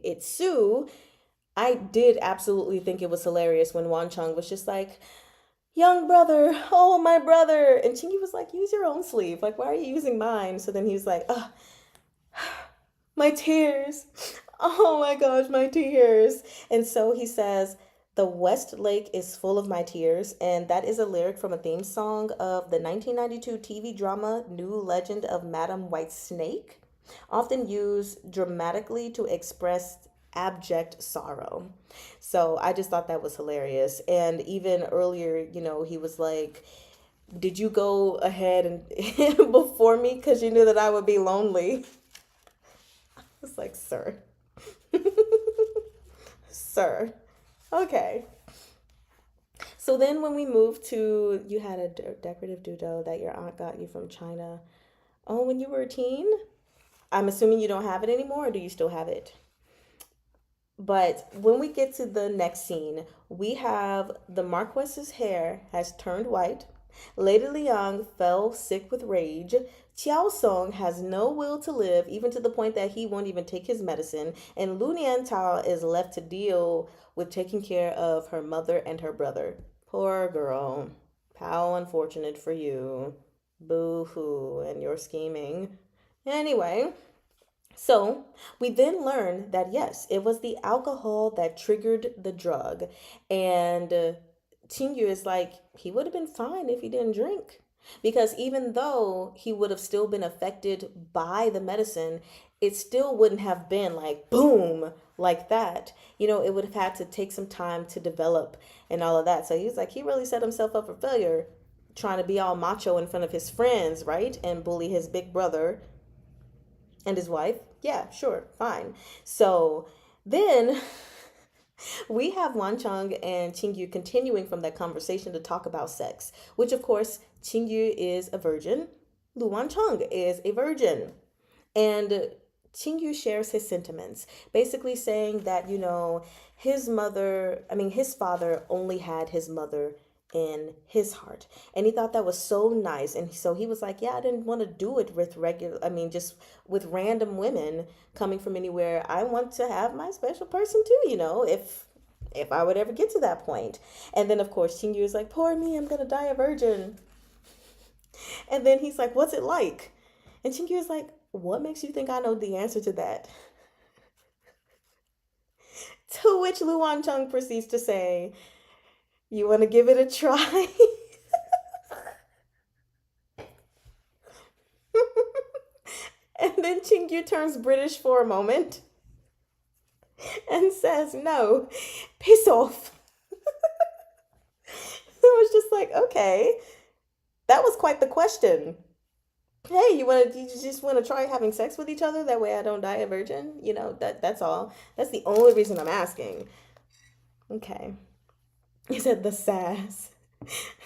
Itsu, I did absolutely think it was hilarious when Wan Chung was just like, young brother, oh my brother. And Chingy was like, use your own sleeve. Like, why are you using mine? So then he was like, oh, my tears. Oh my gosh, my tears. And so he says, the West Lake is full of my tears. And that is a lyric from a theme song of the 1992 TV drama New Legend of Madam White Snake, often used dramatically to express abject sorrow. So I just thought that was hilarious. And even earlier, he was like, did you go ahead and before me because you knew that I would be lonely? It's like, sir, sir. Okay. So then when we moved to, you had a decorative doodle that your aunt got you from China. Oh, when you were a teen? I'm assuming you don't have it anymore, or do you still have it? But when we get to the next scene, we have the Marquis's hair has turned white. Lady Liang fell sick with rage. Qiao Song has no will to live, even to the point that he won't even take his medicine. And Lu Nian Tao is left to deal with taking care of her mother and her brother. Poor girl. How unfortunate for you. Boo hoo, and your scheming. Anyway, so we then learned that yes, it was the alcohol that triggered the drug. And Yu is like, he would have been fine if he didn't drink. Because even though he would have still been affected by the medicine, it still wouldn't have been like boom, like that. It would have had to take some time to develop and all of that. So he's like, he really set himself up for failure trying to be all macho in front of his friends, right? And bully his big brother and his wife. Yeah, sure, fine. So then we have Wan Chang and Qingyu continuing from that conversation to talk about sex, which of course Qingyu is a virgin, Lu Wan Chang is a virgin. And Qingyu shares his sentiments, basically saying that, his father only had his mother in his heart. And he thought that was so nice. And so he was like, yeah, I didn't want to do it with just with random women coming from anywhere. I want to have my special person too, if I would ever get to that point. And then of course Qingyu is like, poor me, I'm gonna die a virgin. And then he's like, what's it like? And Qingyu is like, what makes you think I know the answer to that? To which Lu Wan Chung proceeds to say, you want to give it a try? And then Chingyu turns British for a moment and says, no, piss off. I was just like, okay, that was quite the question. Hey, you just want to try having sex with each other? That way I don't die a virgin? That's all. That's the only reason I'm asking. Okay. He said the sass.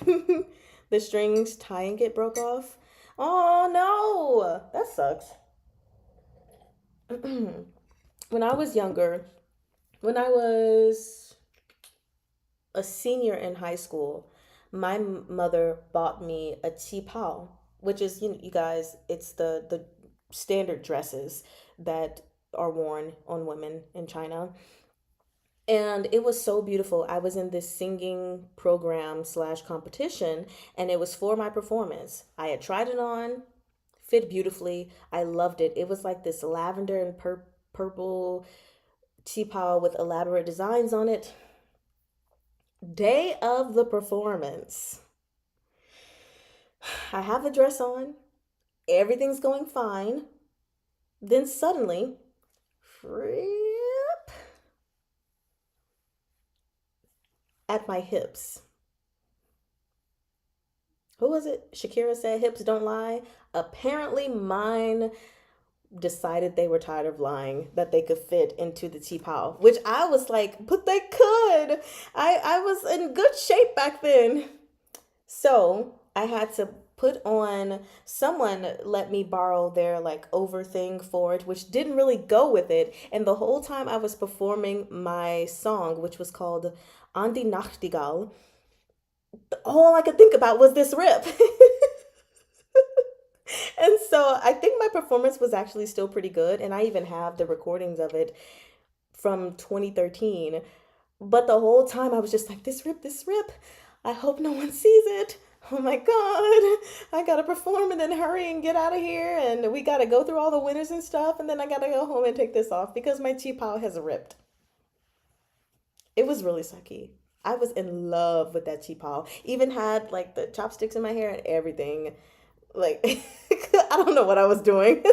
The strings tying it broke off. Oh no, that sucks. When I was younger, when I was a senior in high school, my mother bought me a qipao, which is, you guys, it's the standard dresses that are worn on women in China. And it was so beautiful. I was in this singing program slash competition, and it was for my performance. I had tried it on, fit beautifully. I loved it. It was like this lavender and purple qipao with elaborate designs on it. Day of the performance, I have the dress on, everything's going fine. Then suddenly, fripp, at my hips. Who was it? Shakira said hips don't lie. Apparently, mine decided they were tired of lying that they could fit into the qipao, which I was like, but they could. I was in good shape back then. So I had to put on, someone let me borrow their like over thing for it, which didn't really go with it. And the whole time I was performing my song, which was called Andi Nachtigall, all I could think about was this rip. And so I think my performance was actually still pretty good. And I even have the recordings of it from 2013. But the whole time I was just like, this rip, this rip. I hope no one sees it. Oh my God, I gotta perform and then hurry and get out of here. And we gotta go through all the winners and stuff. And then I gotta go home and take this off because my chi pao has ripped. It was really sucky. I was in love with that chi pao. Even had like the chopsticks in my hair and everything. Like, I don't know what I was doing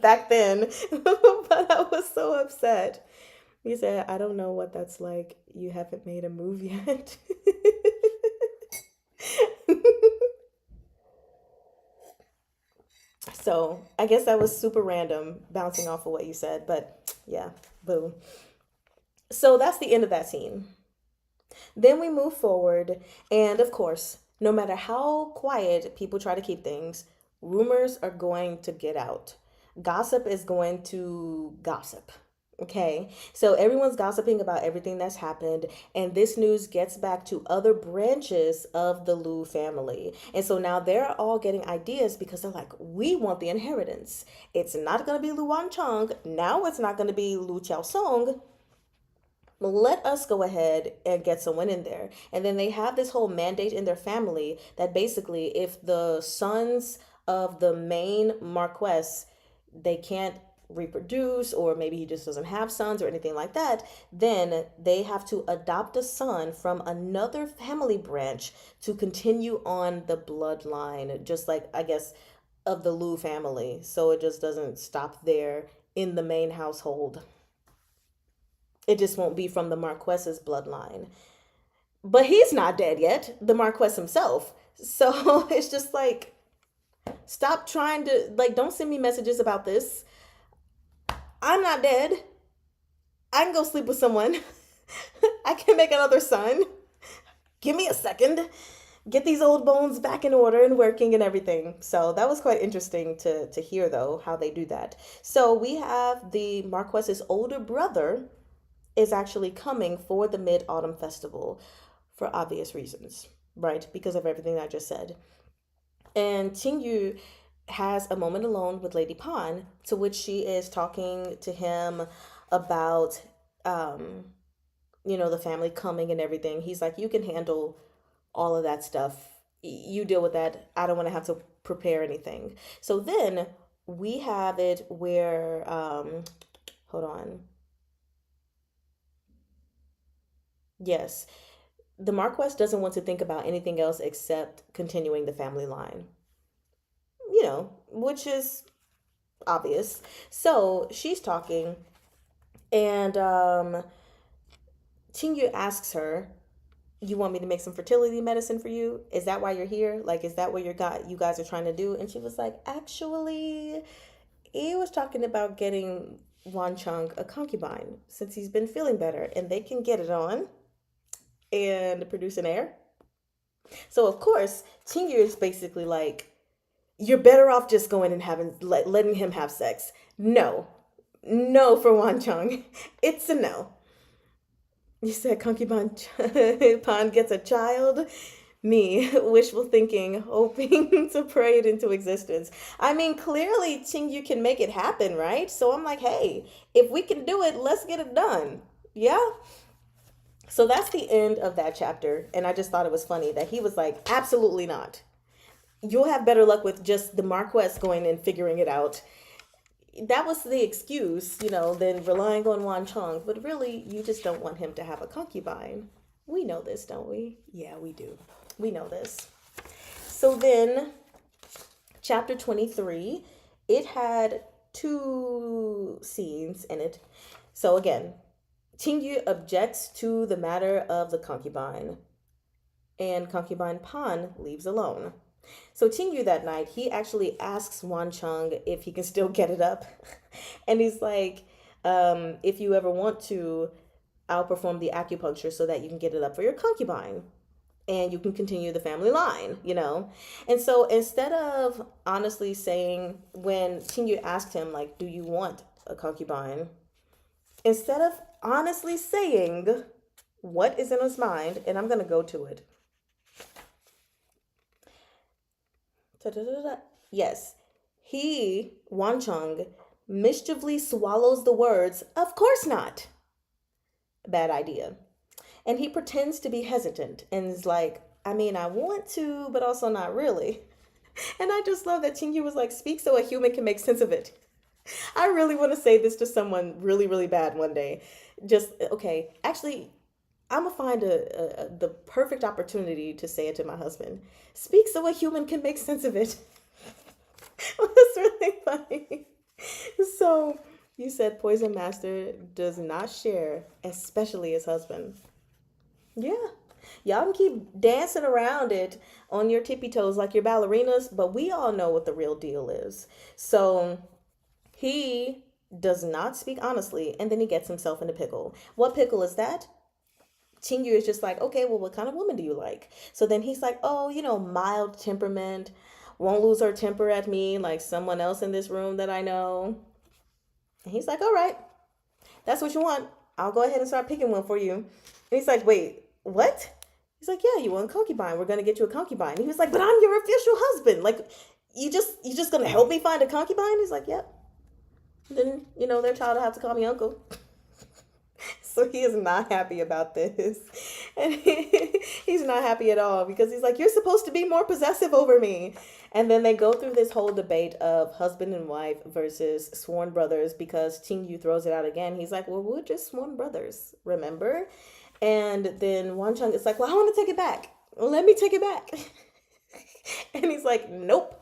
back then, but I was so upset. He said, I don't know what that's like. You haven't made a move yet. So I guess that was super random, bouncing off of what you said, but yeah, boom. So that's the end of that scene. Then we move forward, and of course, no matter how quiet people try to keep things, rumors are going to get out. Gossip is going to gossip. Okay, so everyone's gossiping about everything that's happened, and this news gets back to other branches of the Lu family. And so now they're all getting ideas because they're like, we want the inheritance. It's not going to be Lu Wancheng. Now it's not going to be Lu Qiaosong. Let us go ahead and get someone in there. And then they have this whole mandate in their family that basically if the sons of the main Marquess, they can't reproduce, or maybe he just doesn't have sons or anything like that, then they have to adopt a son from another family branch to continue on the bloodline, just like, I guess, of the Lu family. So it just doesn't stop there in the main household. It just won't be from the Marquess's bloodline. But he's not dead yet, the Marquess himself. So it's just like, stop trying to, like, don't send me messages about this. I'm not dead. I can go sleep with someone. I can make another son. Give me a second. Get these old bones back in order and working and everything. So that was quite interesting to hear, though, how they do that. So we have the Marquess's older brother is actually coming for the Mid-Autumn Festival for obvious reasons, right? Because of everything I just said. And Qingyu has a moment alone with Lady Pan, to which she is talking to him about, the family coming and everything. He's like, you can handle all of that stuff. You deal with that. I don't want to have to prepare anything. So then we have it where, hold on. Yes, the Marquess doesn't want to think about anything else except continuing the family line, which is obvious. So she's talking, and Qingyu asks her, you want me to make some fertility medicine for you? Is that why you're here? Like, is that what you guys are trying to do? And she was like, actually, he was talking about getting Wan Chung a concubine since he's been feeling better, and they can get it on and produce an heir. So of course, Qingyu is basically like, you're better off just going and letting him have sex. No, no for Wan Chung. It's a no. You said concubine Pan gets a child. Me, wishful thinking, hoping to pray it into existence. I mean, clearly, Ting can make it happen, right? So I'm like, hey, if we can do it, let's get it done. Yeah. So that's the end of that chapter. And I just thought it was funny that he was like, absolutely not. You'll have better luck with just the Marquess going and figuring it out. That was the excuse, than relying on Wan Chong. But really, you just don't want him to have a concubine. We know this, don't we? Yeah, we do. We know this. So then, chapter 23, it had two scenes in it. So again, Tingyu objects to the matter of the concubine, and concubine Pan leaves alone. So Tingyu that night, he actually asks Wan Chong if he can still get it up. And he's like, if you ever want to, I'll perform the acupuncture so that you can get it up for your concubine and you can continue the family line. And so instead of honestly saying, when Tingyu asked him, like, do you want a concubine? Instead of honestly saying what is in his mind, and I'm going to go to it. Yes, Wan Chong, mischievously swallows the words, of course not. Bad idea. And he pretends to be hesitant and is like, I mean, I want to, but also not really. And I just love that Tingyu was like, speak so a human can make sense of it. I really want to say this to someone really, really bad one day. Just, okay, actually, I'm going to find the perfect opportunity to say it to my husband. Speak so a human can make sense of it. That's really funny. So, you said Poison Master does not share, especially his husband. Yeah. Y'all can keep dancing around it on your tippy toes like your ballerinas, but we all know what the real deal is. So, he does not speak honestly, and then he gets himself in a pickle. What pickle is that? Chingu is just like, okay, well, what kind of woman do you like? So then he's like, oh, mild temperament, won't lose her temper at me like someone else in this room that I know. And he's like, all right, that's what you want. I'll go ahead and start picking one for you. And he's like, wait, what? He's like, yeah, you want a concubine. We're going to get you a concubine. And he was like, but I'm your official husband. Like, you just going to help me find a concubine? He's like, yep. Then, their child will have to call me uncle. So he is not happy about this. And he's not happy at all because he's like, you're supposed to be more possessive over me. And then they go through this whole debate of husband and wife versus sworn brothers because Tingyu throws it out again. He's like, well, we're just sworn brothers, remember? And then Wan Chung is like, well, I want to take it back. Let me take it back. And he's like, nope.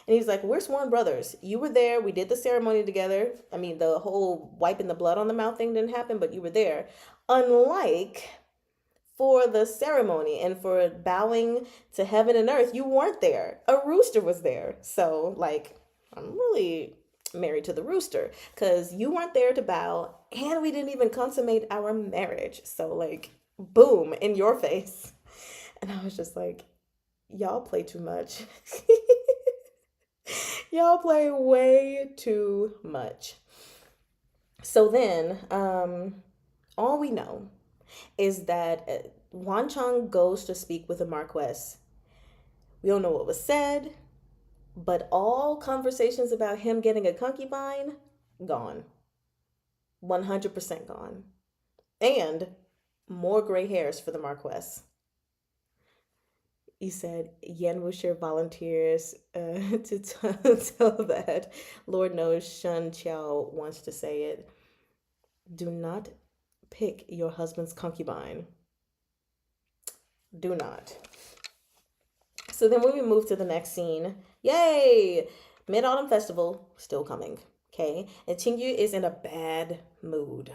And he's like, we're sworn brothers. You were there. We did the ceremony together. I mean, the whole wiping the blood on the mouth thing didn't happen, but you were there. Unlike for the ceremony and for bowing to heaven and earth, you weren't there. A rooster was there. So, like, I'm really married to the rooster because you weren't there to bow and we didn't even consummate our marriage. So, like, boom, in your face. And I was just like, y'all play too much. Y'all play way too much. So then, all we know is that Wan Chong goes to speak with the Marquess. We don't know what was said, but all conversations about him getting a concubine, gone. 100% gone. And more gray hairs for the Marquess. He said, Yen Wuxia volunteers to tell that. Lord knows Shun Qiao wants to say it. Do not pick your husband's concubine. Do not. So then when we move to the next scene, yay! Mid-Autumn Festival, still coming, okay? And Qingyu is in a bad mood.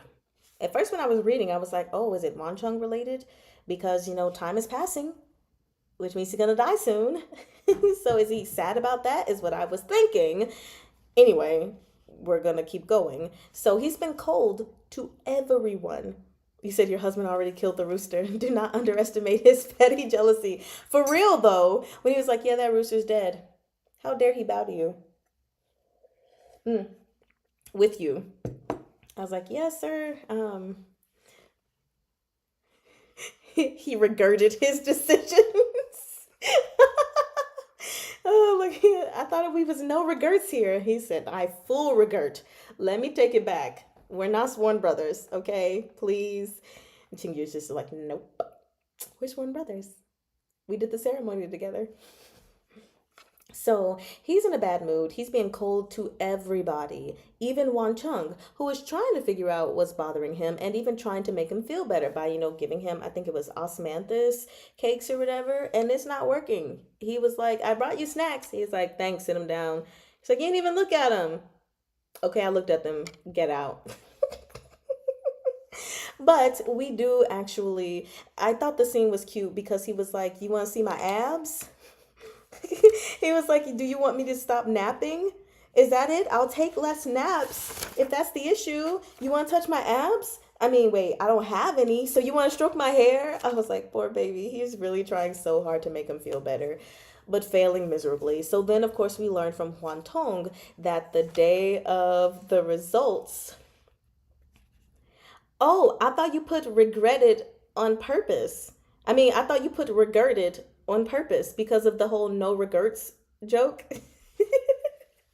At first when I was reading, I was like, oh, is it Wan Chong related? Because, time is passing, which means he's going to die soon. So is he sad about that? Is what I was thinking. Anyway, we're going to keep going. So he's been cold to everyone. You said your husband already killed the rooster. Do not underestimate his petty jealousy. For real, though, when he was like, yeah, that rooster's dead. How dare he bow to you? With you. I was like, yes, sir. He regurgitated his decisions. like, I thought we was no regrets here. He said, I full regret. Let me take it back. We're not sworn brothers, okay? Please. And Chingyu's just like, nope. We're sworn brothers. We did the ceremony together. So he's in a bad mood. He's being cold to everybody, even Wan Chung, who is trying to figure out what's bothering him and even trying to make him feel better by, giving him, I think it was osmanthus cakes or whatever, and it's not working. He was like, I brought you snacks. He's like, thanks, sit him down. He's like, you didn't even look at him. Okay, I looked at them. Get out. But we do actually, I thought the scene was cute because he was like, you want to see my abs? He was like, do you want me to stop napping? Is that it? I'll take less naps if that's the issue. You want to touch my abs? I mean, wait, I don't have any. So you want to stroke my hair? I was like, poor baby. He's really trying so hard to make him feel better, but failing miserably. So then, of course, we learned from Huan Tong that the day of the results. Oh, I thought you put regretted on purpose. I mean, I thought you put regretted on purpose because of the whole no regrets joke.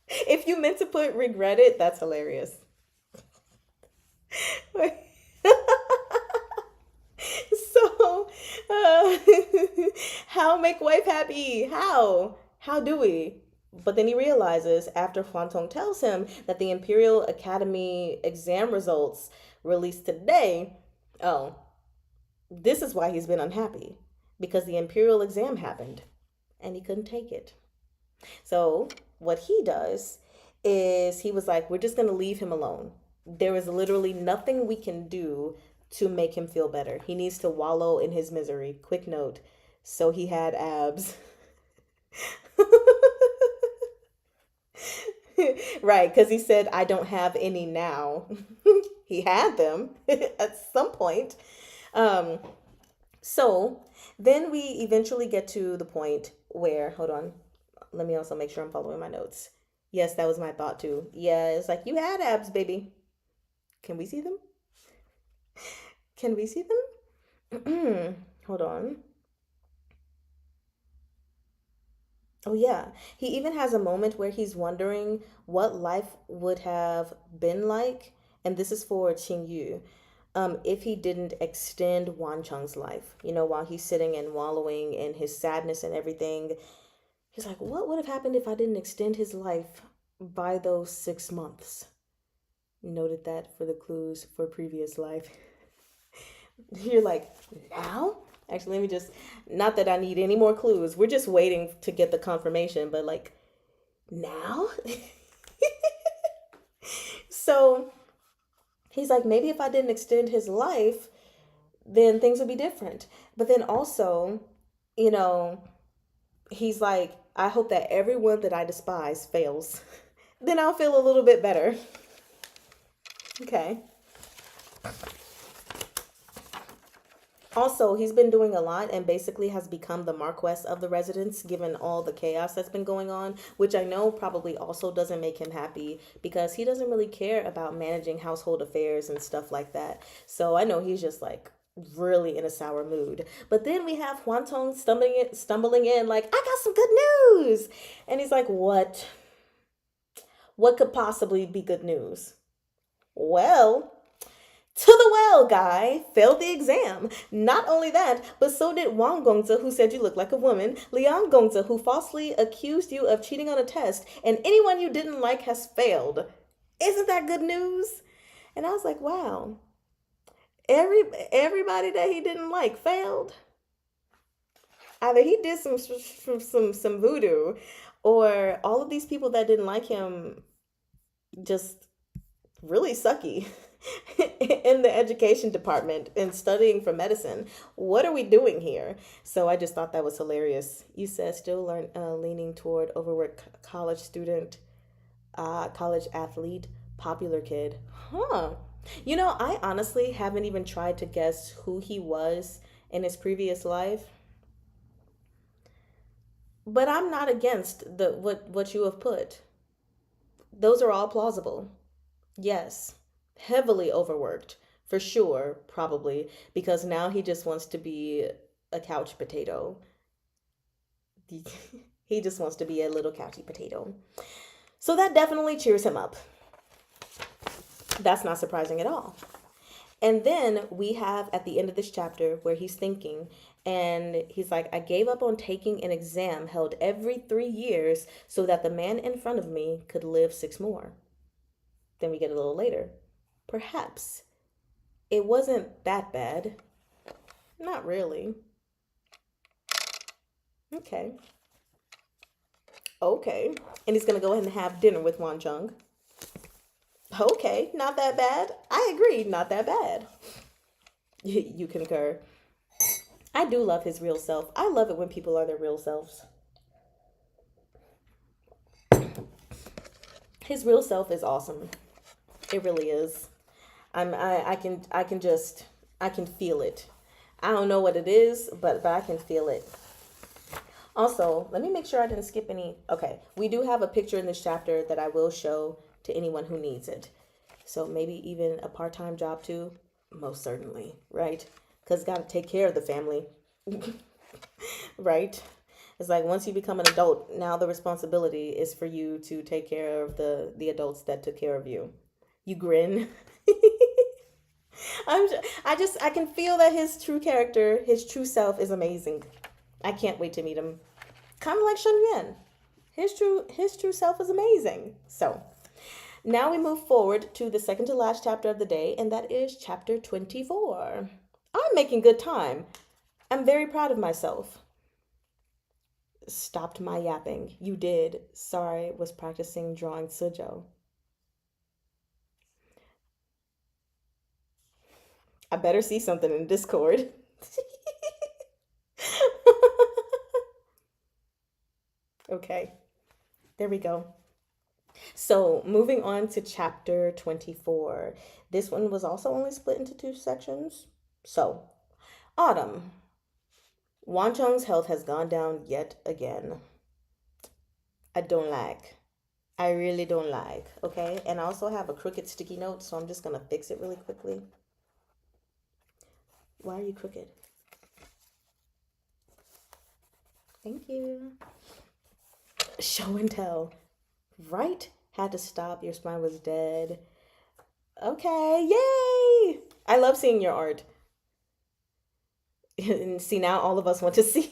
If you meant to put regretted, that's hilarious. So, uh, how make wife happy? How? How do we? But then he realizes after Huantong tells him that the Imperial Academy exam results released today, oh, this is why he's been unhappy. Because the Imperial exam happened and he couldn't take it. So, what he does is he was like, we're just going to leave him alone. There is literally nothing we can do to make him feel better. He needs to wallow in his misery. Quick note. So he had abs. Right, because he said, I don't have any now. He had them at some point. Um, so then we eventually get to the point where, hold on, let me also make sure I'm following my notes. Yes, that was my thought too. Yeah, it's like, you had abs, baby. Can we see them? Can we see them? Hold on. Oh, yeah. He even has a moment where he's wondering what life would have been like. And this is for Qing Yu. If he didn't extend Wan Cheng's life, while he's sitting and wallowing in his sadness and everything, he's like, what would have happened if I didn't extend his life by those 6 months? Noted that for the clues for previous life. You're like, now? Actually, let me just, not that I need any more clues. We're just waiting to get the confirmation, but like, now? So he's like, maybe if I didn't extend his life, then things would be different. But then also, you know, he's like, I hope that everyone that I despise fails. Then I'll feel a little bit better. Okay. Also, he's been doing a lot and basically has become the Marquess of the residence, given all the chaos that's been going on, which I know probably also doesn't make him happy because he doesn't really care about managing household affairs and stuff like that. So I know he's just like really in a sour mood. But then we have Huan Tong stumbling in like, I got some good news. And he's like, what? What could possibly be good news? Well, to the well, guy. Failed the exam. Not only that, but so did Wang Gongzi, who said you look like a woman, Liang Gongzi, who falsely accused you of cheating on a test, and anyone you didn't like has failed. Isn't that good news? And I was like, wow. Everybody that he didn't like failed. Either he did some voodoo, or all of these people that didn't like him just really sucky in the education department and studying for medicine. What are we doing here? So I just thought that was hilarious. You said still leaning toward overworked college student, college athlete, popular kid. Huh. I honestly haven't even tried to guess who he was in his previous life, but I'm not against the what you have put. Those are all plausible. Yes, heavily overworked for sure, probably because now he just wants to be a couch potato. He He just wants to be a little couchy potato. So that definitely cheers him up. That's not surprising at all. And then we have at the end of this chapter where he's thinking, and he's like, I gave up on taking an exam held every 3 years so that the man in front of me could live 6 more. Then we get a little later. Perhaps it wasn't that bad. Not really. Okay. Okay. And he's going to go ahead and have dinner with Wan Chung. Okay, not that bad. I agree, not that bad. You concur. I do love his real self. I love it when people are their real selves. His real self is awesome. It really is. I can feel it. I don't know what it is, but I can feel it. Also, let me make sure I didn't skip any. Okay, we do have a picture in this chapter that I will show to anyone who needs it. So maybe even a part-time job too. Most certainly, right? Because got to take care of the family, right? It's like once you become an adult, now the responsibility is for you to take care of the adults that took care of you. You grin. I can feel that his true character, his true self is amazing. I can't wait to meet him. Kind of like Shun Yuan. His true self is amazing. So now we move forward to the second to last chapter of the day, and that is chapter 24. I'm making good time. I'm very proud of myself. Stopped my yapping. You did. Sorry, was practicing drawing Suzhou. I better see something in Discord. Okay, there we go. So moving on to chapter 24. This one was also only split into 2 sections. So, autumn. Wan Chung's health has gone down yet again. I don't like. I really don't like. Okay, and I also have a crooked sticky note, so I'm just gonna fix it really quickly. Why are you crooked? Thank you. Show and tell. Right? Had to stop. Your spine was dead. Okay, yay! I love seeing your art. And see, now all of us want to see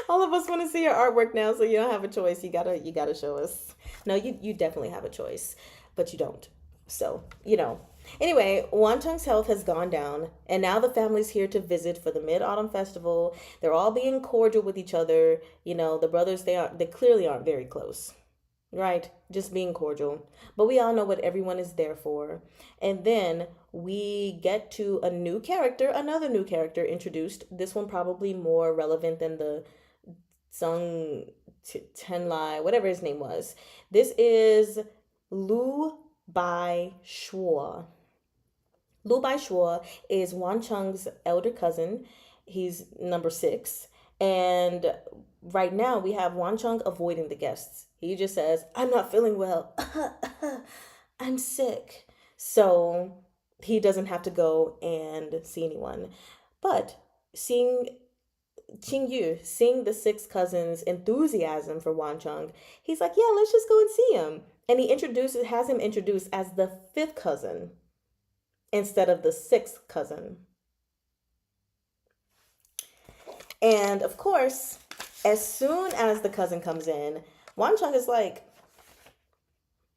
all of us want to see your artwork now, so you don't have a choice. You gotta show us. No, you definitely have a choice, but you don't. So, Anyway, Wan Chung's health has gone down, and now the family's here to visit for the Mid-Autumn Festival. They're all being cordial with each other. The brothers, they clearly aren't very close. Right? Just being cordial. But we all know what everyone is there for. And then we get to another new character introduced. This one probably more relevant than the Sung Tenlai, whatever his name was. This is Lu Bai Shuo. Lu Bai Shuo is Wan Chung's elder cousin. He's number 6. And right now we have Wan Chung avoiding the guests. He just says, I'm not feeling well. I'm sick. So he doesn't have to go and see anyone. But seeing the 6 cousins' enthusiasm for Wan Chung, he's like, yeah, let's just go and see him. And he has him introduced as the 5th cousin instead of the 6th cousin. And of course, as soon as the cousin comes in, Wan Chung is like,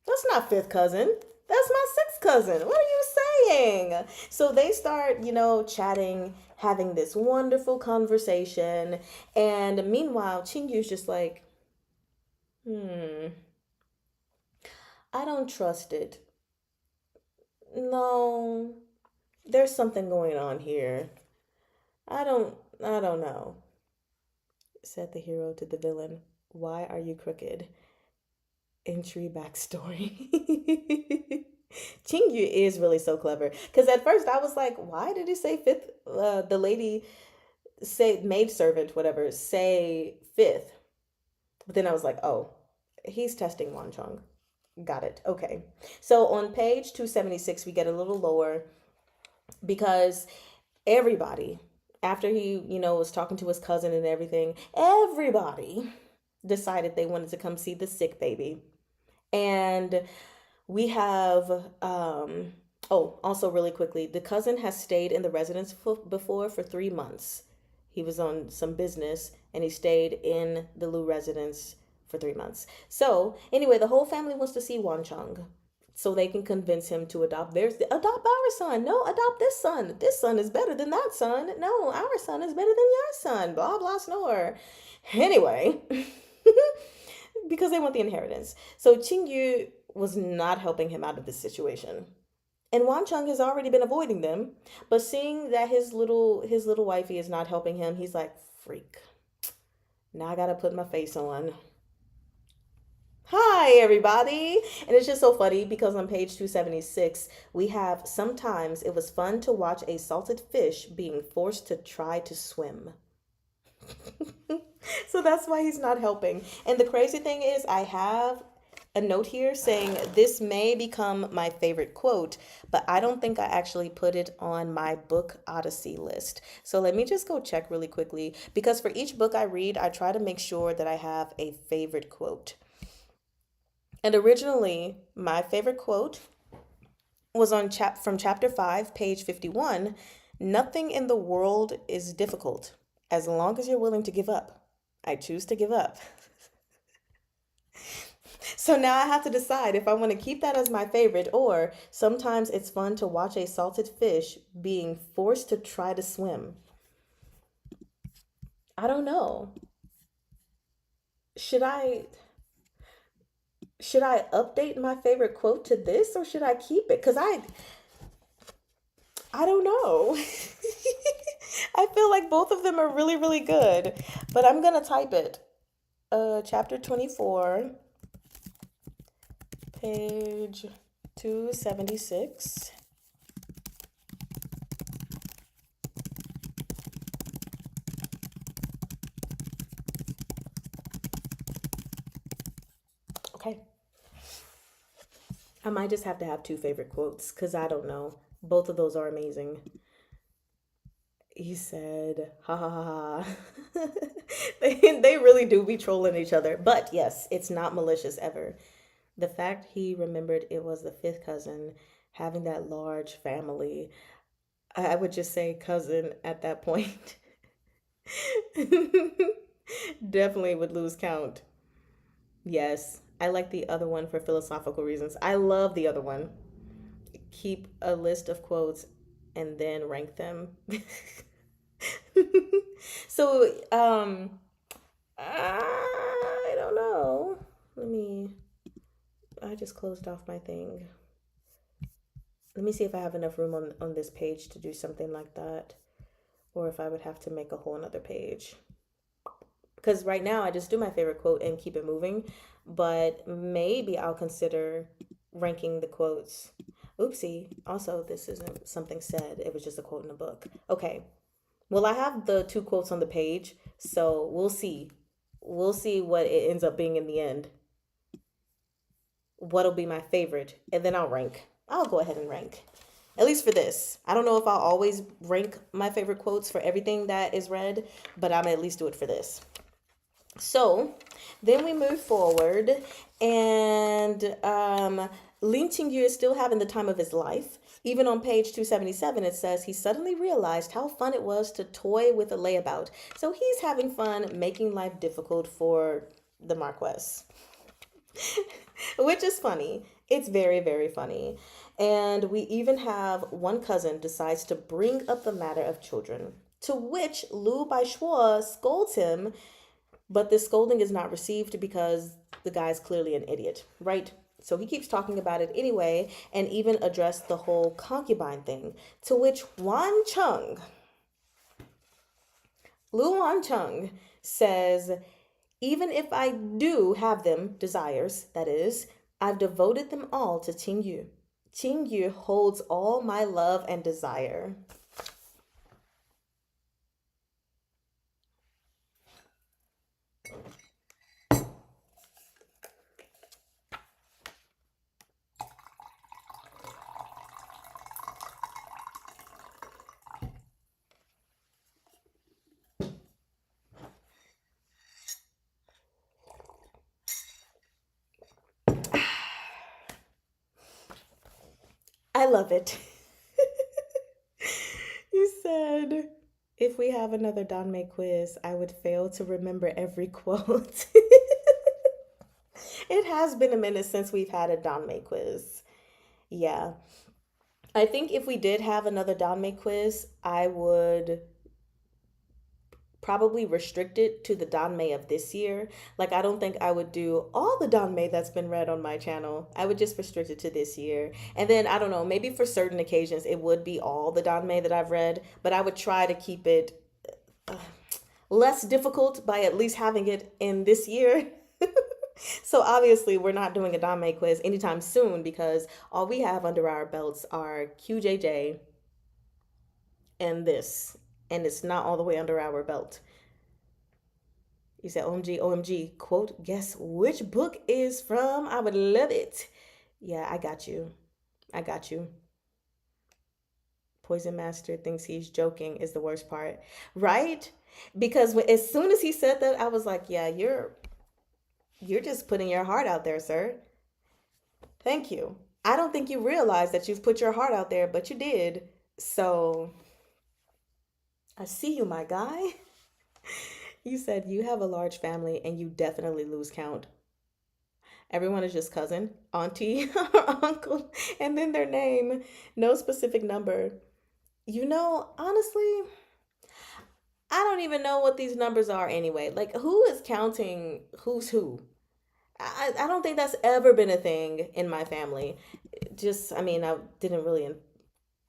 that's not 5th cousin. That's my 6th cousin. What are you saying? So they start, chatting, having this wonderful conversation. And meanwhile, Qingyu's just like, I don't trust it. No, there's something going on here. I don't know, said the hero to the villain. Why are you crooked? Entry backstory. Qingyu is really so clever. Because at first I was like, why did he say 5th? The lady say maidservant, whatever, say 5th. But then I was like, oh, he's testing Wan Chung. Got it. Okay. So on page 276, we get a little lower because everybody, after he, was talking to his cousin and everything, everybody decided they wanted to come see the sick baby. And we have, oh, also really quickly, the cousin has stayed in the residence before for 3 months. He was on some business and he stayed in the Lu residence for 3 months. So, anyway, the whole family wants to see Wan Chung so they can convince him to adopt our son. No, adopt this son. This son is better than that son. No, our son is better than your son. Blah blah snore. Anyway, because they want the inheritance. So Qing Yu was not helping him out of this situation. And Wan Chung has already been avoiding them, but seeing that his little wifey is not helping him, he's like, freak. Now I gotta put my face on. Hi, everybody. And it's just so funny because on page 276, we have sometimes it was fun to watch a salted fish being forced to try to swim. So that's why he's not helping. And the crazy thing is, I have a note here saying this may become my favorite quote, but I don't think I actually put it on my book Odyssey list. So let me just go check really quickly because for each book I read, I try to make sure that I have a favorite quote. And originally, my favorite quote was on from chapter 5, page 51. Nothing in the world is difficult as long as you're willing to give up. I choose to give up. So now I have to decide if I want to keep that as my favorite, or sometimes it's fun to watch a salted fish being forced to try to swim. I don't know. Should I should I update my favorite quote to this or should I keep it? Cuz I don't know. I feel like both of them are really really good, but I'm going to type it. Chapter 24, page 276. Okay. I might just have to have two favorite quotes because I don't know. Both of those are amazing. He said, ha ha ha ha. They really do be trolling each other. But yes, it's not malicious ever. The fact he remembered it was the fifth cousin, having that large family, I would just say cousin at that point. Definitely would lose count. Yes, I like the other one for philosophical reasons. I love the other one. Keep a list of quotes and then rank them. So, I don't know. Let me, I just closed off my thing. Let me see if I have enough room on this page to do something like that, or if I would have to make a whole nother page. Because right now I just do my favorite quote and keep it moving, but maybe I'll consider ranking the quotes. Oopsie. Also, this isn't something said, it was just a quote in a book. Okay. Well, I have the two quotes on the page, so we'll see. We'll see what it ends up being in the end. What'll be my favorite, and then I'll rank. I'll go ahead and rank. At least for this. I don't know if I'll always rank my favorite quotes for everything that is read, but I'm at least do it for this. So then we move forward, and Lin Qingyu is still having the time of his life. Even on page 277, it says he suddenly realized how fun it was to toy with a layabout. So he's having fun making life difficult for the Marquess, which is funny. It's very, very funny. And we even have one cousin decides to bring up the matter of children, to which Lu Baishuo scolds him, but this scolding is not received because the guy's clearly an idiot, right? So he keeps talking about it anyway and even addressed the whole concubine thing, to which Lu Wancheng says, even if I do have them, desires, that is, I've devoted them all to Qingyu. Qingyu holds all my love and desire. I love it. You said, if we have another Danme quiz, I would fail to remember every quote. It has been a minute since we've had a Danme quiz. Yeah. I think if we did have another Danme quiz, I would probably restrict it to the Danme of this year. Like, I don't think I would do all the Danme that's been read on my channel. I would just restrict it to this year. And then, I don't know, maybe for certain occasions, it would be all the Danme that I've read, but I would try to keep it less difficult by at least having it in this year. So obviously, we're not doing a Danme quiz anytime soon because all we have under our belts are QJJ and this, and it's not all the way under our belt. You said OMG, OMG, quote, guess which book is from? I would love it. Yeah, I got you. I got you. Poison Master thinks he's joking is the worst part, right? Because as soon as he said that, I was like, yeah, you're just putting your heart out there, sir. Thank you. I don't think you realize that you've put your heart out there, but you did. So I see you, my guy. You said you have a large family and you definitely lose count. Everyone is just cousin, auntie, or uncle, and then their name, no specific number. Honestly, I don't even know what these numbers are anyway. Like, who is counting who's who? I don't think that's ever been a thing in my family. Just, I mean, I didn't really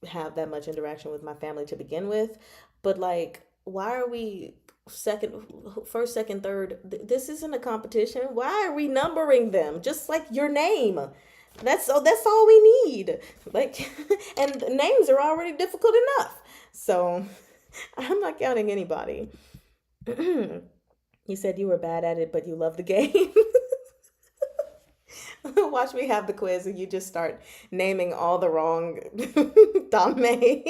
have that much interaction with my family to begin with, but like, why are we second, first, second, third? This isn't a competition. Why are we numbering them? Just like your name. That's all we need. Like, and names are already difficult enough. So I'm not counting anybody. You said you were bad at it, but you love the game. Watch me have the quiz and you just start naming all the wrong Dame.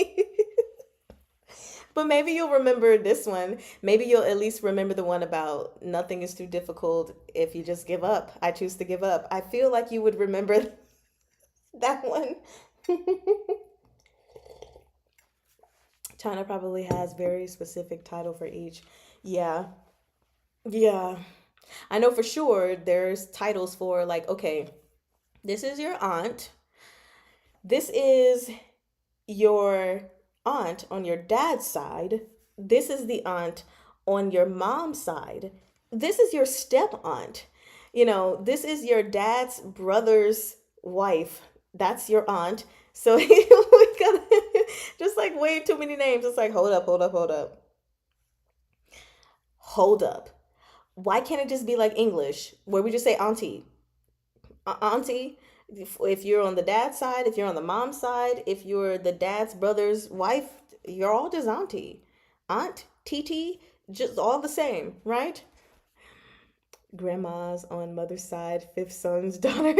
But maybe you'll remember this one. Maybe you'll at least remember the one about nothing is too difficult if you just give up. I choose to give up. I feel like you would remember that one. China probably has very specific title for each. Yeah. Yeah. I know for sure there's titles for like, okay, this is your aunt. This is your aunt on your dad's side. This is the aunt on your mom's side. This is your step aunt. This is your dad's brother's wife. That's your aunt. So we got just like way too many names. It's like, hold up, hold up, hold up. Hold up. Why can't it just be like English where we just say auntie? Auntie, if you're on the dad's side, if you're on the mom's side, if you're the dad's brother's wife, you're all just auntie. Aunt, TT, just all the same, right? Grandma's on mother's side, fifth son's daughters.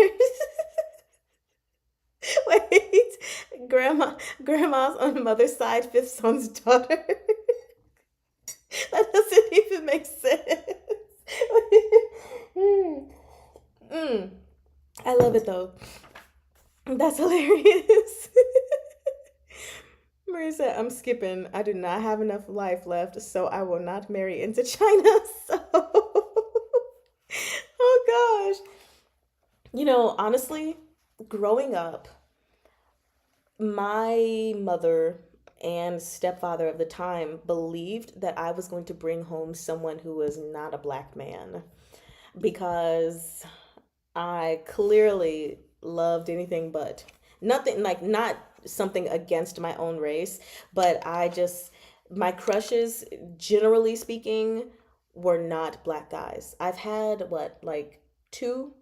Wait, grandma's on mother's side, fifth son's daughter. That doesn't even make sense. mm, mm. I love it though. That's hilarious. Marie said, I'm skipping. I do not have enough life left, so I will not marry into China. So, oh gosh. Honestly, growing up, my mother and stepfather of the time believed that I was going to bring home someone who was not a black man because I clearly loved anything but nothing, like not something against my own race, but my crushes, generally speaking, were not black guys. I've had what, like two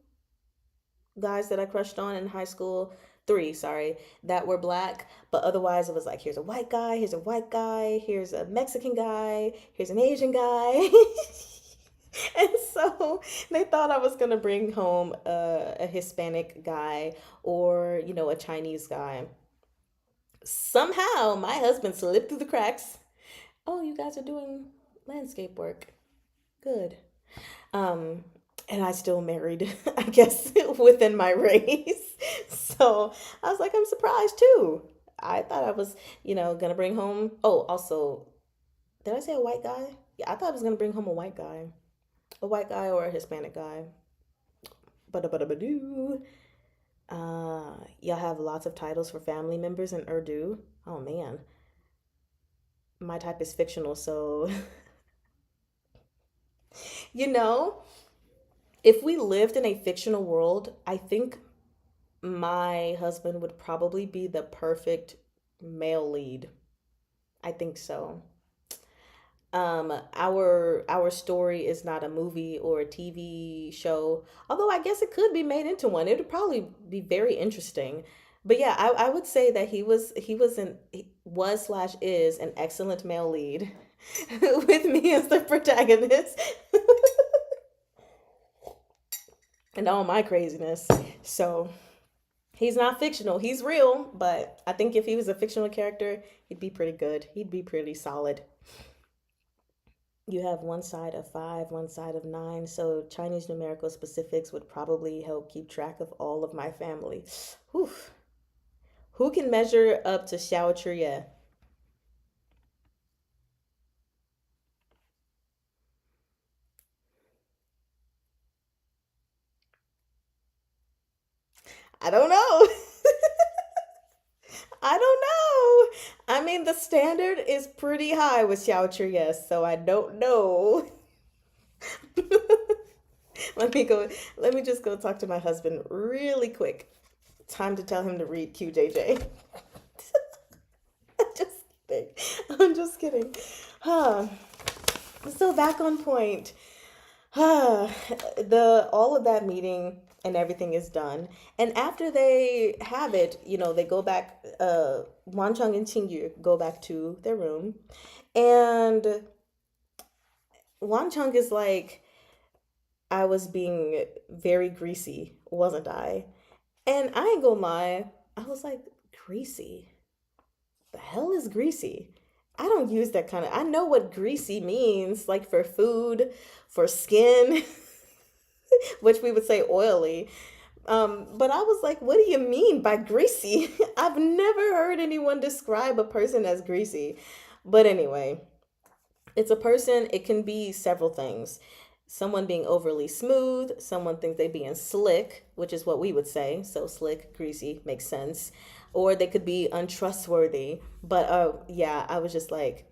guys that I crushed on in high school, three, sorry, that were black, but otherwise it was like, here's a white guy, here's a white guy, here's a Mexican guy, here's an Asian guy. And so they thought I was gonna bring home a Hispanic guy or, a Chinese guy. Somehow my husband slipped through the cracks. Oh, you guys are doing landscape work. Good. Um, And I still married, I guess, within my race. So I was like, I'm surprised too. I thought I was, gonna bring home. Oh, also, did I say a white guy? Yeah, I thought I was gonna bring home a white guy or a Hispanic guy. Ba-da-ba-da-ba-doo. Y'all have lots of titles for family members in Urdu. Oh man, my type is fictional, so you know, if we lived in a fictional world, I think my husband would probably be the perfect male lead. I think so. Our story is not a movie or a TV show, although I guess it could be made into one. It would probably be very interesting. But yeah, I would say that he was slash is an excellent male lead with me as the protagonist and all my craziness. So he's not fictional. He's real, but I think if he was a fictional character, he'd be pretty good. He'd be pretty solid. You have one side of five, one side of nine. So Chinese numerical specifics would probably help keep track of all of my family. Whew. Who can measure up to Xiao Chuye? I don't know. I don't know. I mean, the standard is pretty high with Xiao Chuye, so I don't know. let me go. Let me just go talk to my husband really quick. Time to tell him to read QJJ. Just kidding. I'm just kidding. Huh. So back on point. The all of that meeting and everything is done. And after they have it, they go back, Wan Cheng and Qingyu go back to their room. And Wan Cheng is like, I was being very greasy, wasn't I? And I ain't gonna lie, I was like, greasy? The hell is greasy? I don't use that kind of. I know what greasy means, like for food, for skin, which we would say oily. But I was like, what do you mean by greasy? I've never heard anyone describe a person as greasy. But anyway, it's a person, it can be several things. Someone being overly smooth, someone thinks they being slick, which is what we would say. So slick, greasy makes sense. Or they could be untrustworthy. But yeah, I was just like,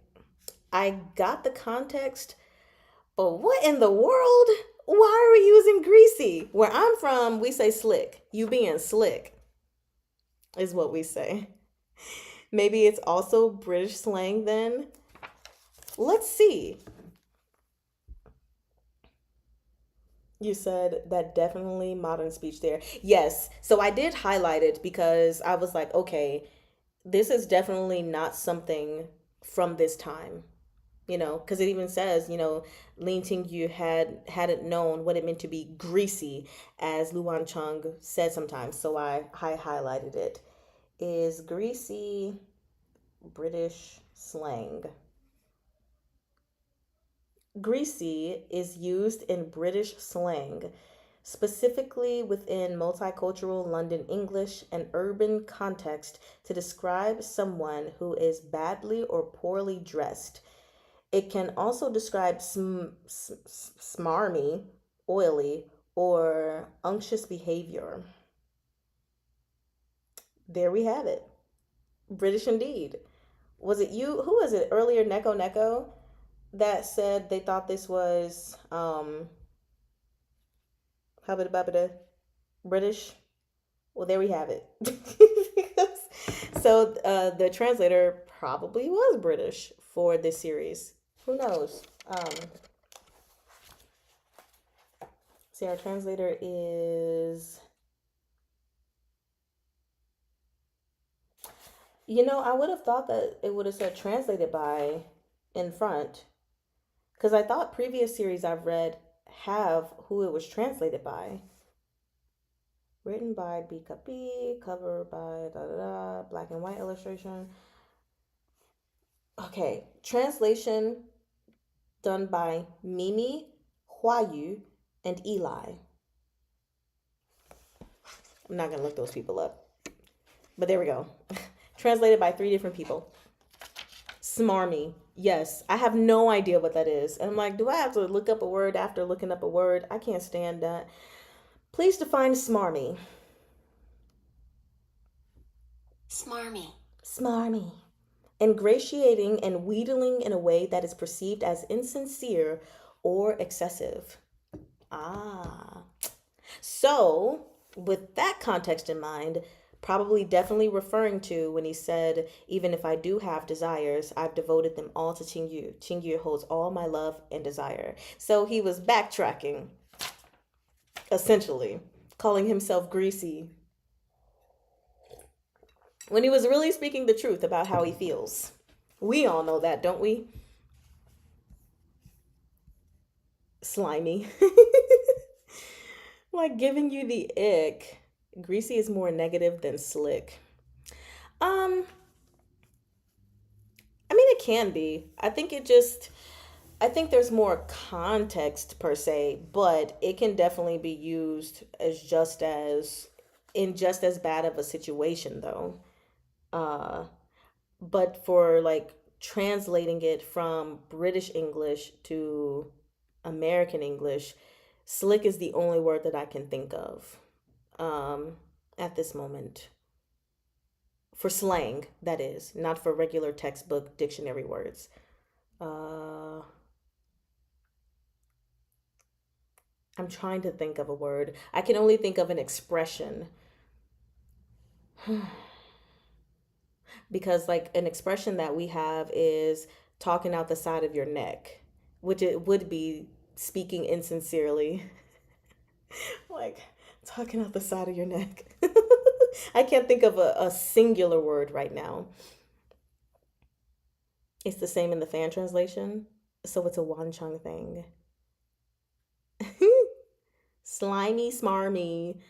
I got the context, but what in the world? Why are we using greasy? Where I'm from, we say slick. You being slick is what we say. Maybe it's also British slang then. Let's see. You said that definitely modern speech there. Yes. So I did highlight it because I was like, okay, this is definitely not something from this time. Because it even says, Lin Tingyu hadn't known what it meant to be greasy, as Luan Chung said sometimes. So I highlighted it. Is greasy British slang? Greasy is used in British slang, specifically within multicultural London English and urban context, to describe someone who is badly or poorly dressed. It can also describe smarmy, oily, or unctuous behavior. There we have it. British indeed. Was it you? Who was it earlier? Neko Neko that said they thought this was habita babita British. Well, there we have it. So the translator probably was British for this series. Who knows? See, our translator is. I would have thought that it would have said translated by in front, because I thought previous series I've read have who it was translated by. Written by Bika B, cover by da da da, black and white illustration. Okay, translation done by Mimi Huayu and Eli. I'm not going to look those people up. But there we go. Translated by 3 different people. Smarmy. Yes, I have no idea what that is. And I'm like, do I have to look up a word after looking up a word? I can't stand that. Please define smarmy. Smarmy. Smarmy. Ingratiating and wheedling in a way that is perceived as insincere or excessive. Ah. So, with that context in mind, probably definitely referring to when he said, even if I do have desires, I've devoted them all to Qingyu. Qingyu holds all my love and desire. So he was backtracking, essentially, calling himself greasy, when he was really speaking the truth about how he feels. We all know that, don't we? Slimy. Like giving you the ick. Greasy is more negative than slick. I mean, it can be. I think there's more context per se, but it can definitely be used as in just as bad of a situation though. Uh, but for like translating it from British English to American English, slick is the only word that I can think of um, at this moment. For slang, that is, not for regular textbook dictionary words. Uh, I'm trying to think of a word. I can only think of an expression. Because, like, an expression that we have is talking out the side of your neck, which it would be speaking insincerely. Like, talking out the side of your neck. I can't think of a singular word right now. It's the same in the fan translation. So it's a Wanchang thing. Slimy, smarmy.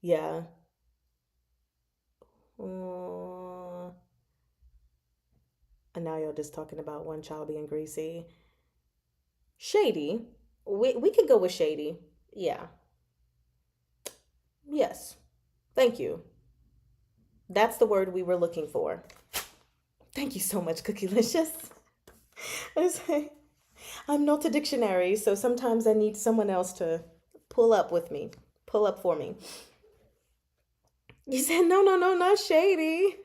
Yeah. And now you're just talking about one child being greasy. Shady. We could go with shady. Yeah. Yes. Thank you. That's the word we were looking for. Thank you so much, Cookielicious. I'm not a dictionary, so sometimes I need someone else to pull up with me, pull up for me. You said no, no, no, not shady.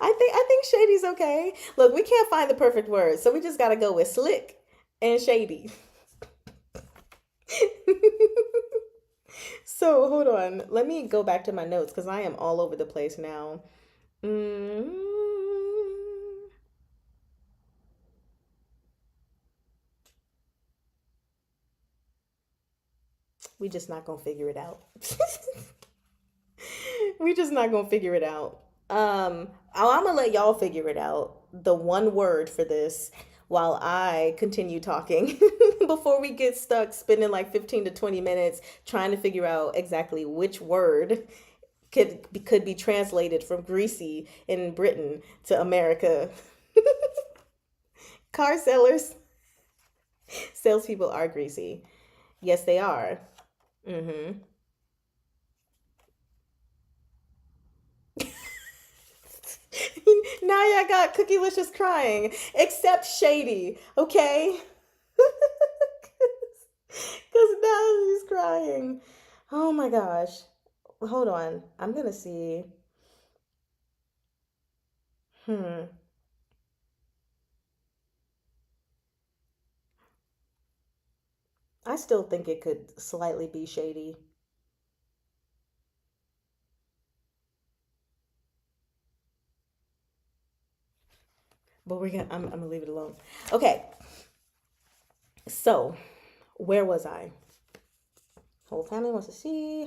I think shady's okay. Look, we can't find the perfect word, so we just gotta go with slick and shady. So hold on, let me go back to my notes because I am all over the place now. Mm, we just not gonna figure it out. We just not gonna figure it out. I'm gonna let y'all figure it out. The one word for this while I continue talking before we get stuck spending like 15 to 20 minutes trying to figure out exactly which word could be translated from greasy in Britain to America. Car sellers, salespeople are greasy. Yes, they are. Mm-hmm. Now I got Cookielicious crying, except Shady, okay? Because now he's crying. Oh my gosh. Hold on. I'm gonna see. Hmm. I still think it could slightly be shady. But I'm gonna leave it alone. Okay. So, where was I? Whole family wants to see.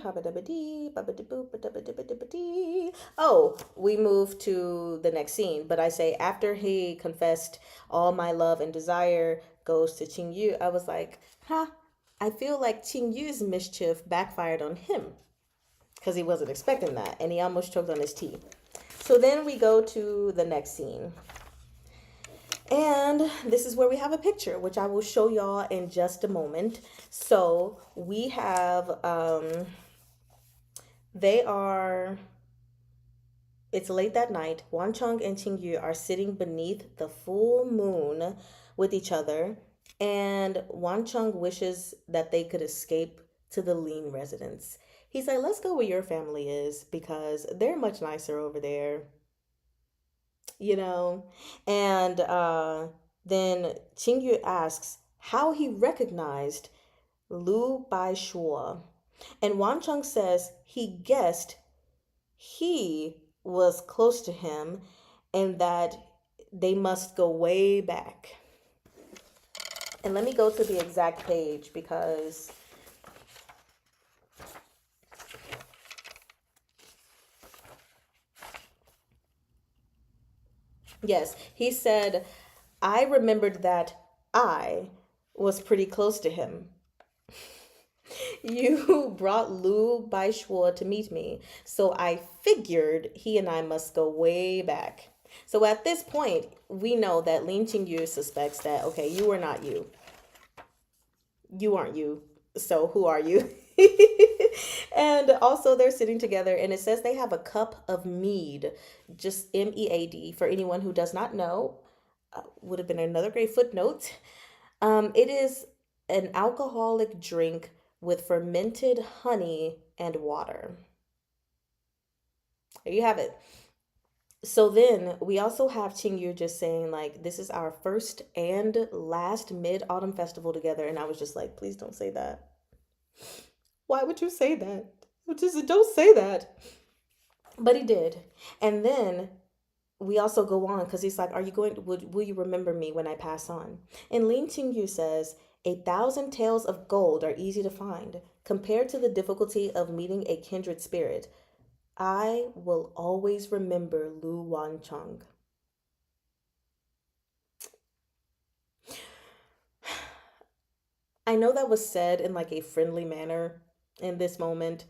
Oh, we move to the next scene. But I say after he confessed, all my love and desire goes to Qing Yu. I was like, huh. I feel like Qing Yu's mischief backfired on him because he wasn't expecting that, and he almost choked on his tea. So then we go to the next scene. And this is where we have a picture, which I will show y'all in just a moment. So we have, they are, it's late that night. Wan Chong and Qing Yu are sitting beneath the full moon with each other. And Wan Chong wishes that they could escape to the Lean residence. He's like, let's go where your family is because they're much nicer over there, you know? And then Qingyu asks how he recognized Lu Bai Shuo. And Wan Cheng says he guessed he was close to him and that they must go way back. And let me go to the exact page because yes, he said, I remembered that I was pretty close to him. You brought Lu Baishua to meet me, so I figured he and I must go way back. So at this point, we know that Lin Qingyu suspects that, okay, you are not you. You aren't you. So who are you? And also, they're sitting together, and it says they have a cup of mead, just MEAD, for anyone who does not know. Would have been another great footnote. It is an alcoholic drink with fermented honey and water. There you have it. So then we also have Qingyu just saying, like, this is our first and last Mid Autumn Festival together. And I was just like, please don't say that. Why would you say that? Just don't say that. But he did. And then we also go on because he's like, are you going to, will you remember me when I pass on? And Lin Qingyu says, 1,000 taels of gold are easy to find. Compared to the difficulty of meeting a kindred spirit, I will always remember Lu Wancheng. I know that was said in like a friendly manner in this moment,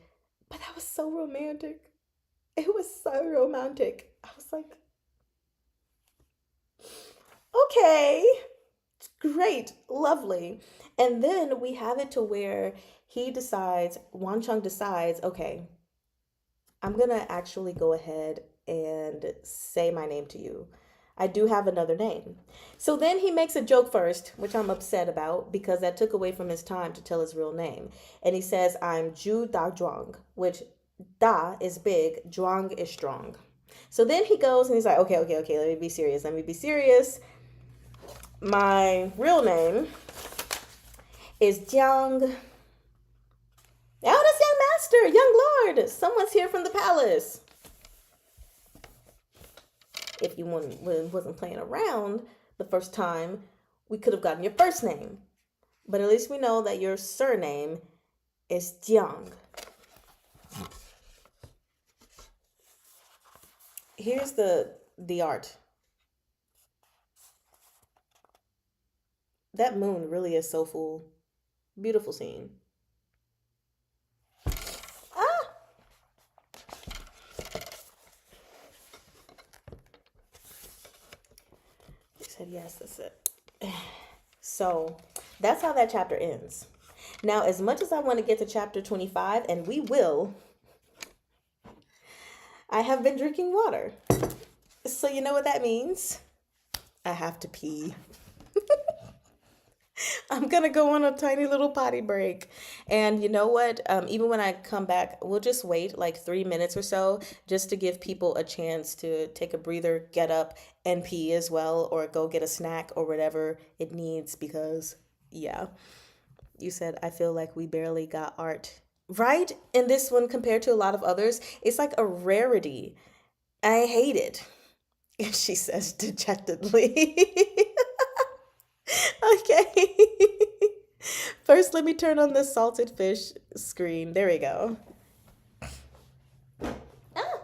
but that was so romantic. It was so romantic. I was like, okay, great, lovely. And then we have it to where he decides, Wan Chung decides, okay, I'm gonna actually go ahead and say my name to you. I do have another name. So then he makes a joke first, which I'm upset about because that took away from his time to tell his real name. And he says, I'm Ju Da Zhuang, which Da is big, Zhuang is strong. So then he goes and he's like, okay, let me be serious. Let me be serious. My real name is Jiang. Oh, that's young master, young lord. Someone's here from the palace. If you wasn't playing around the first time, we could have gotten your first name. But at least we know that your surname is Jiang. Here's the art. That moon really is so full. Beautiful scene. Ah! He said, yes, that's it. So that's how that chapter ends. Now, as much as I want to get to chapter 25, and we will, I have been drinking water. So you know what that means? I have to pee. I'm gonna go on a tiny little potty break. And you know what? Even when I come back, we'll just wait like 3 minutes or so just to give people a chance to take a breather, get up, and pee as well, or go get a snack or whatever it needs because, yeah, you said I feel like we barely got art. Right? In this one, compared to a lot of others, it's like a rarity. I hate it, she says dejectedly. Okay. First, let me turn on the salted fish screen. There we go. Ah.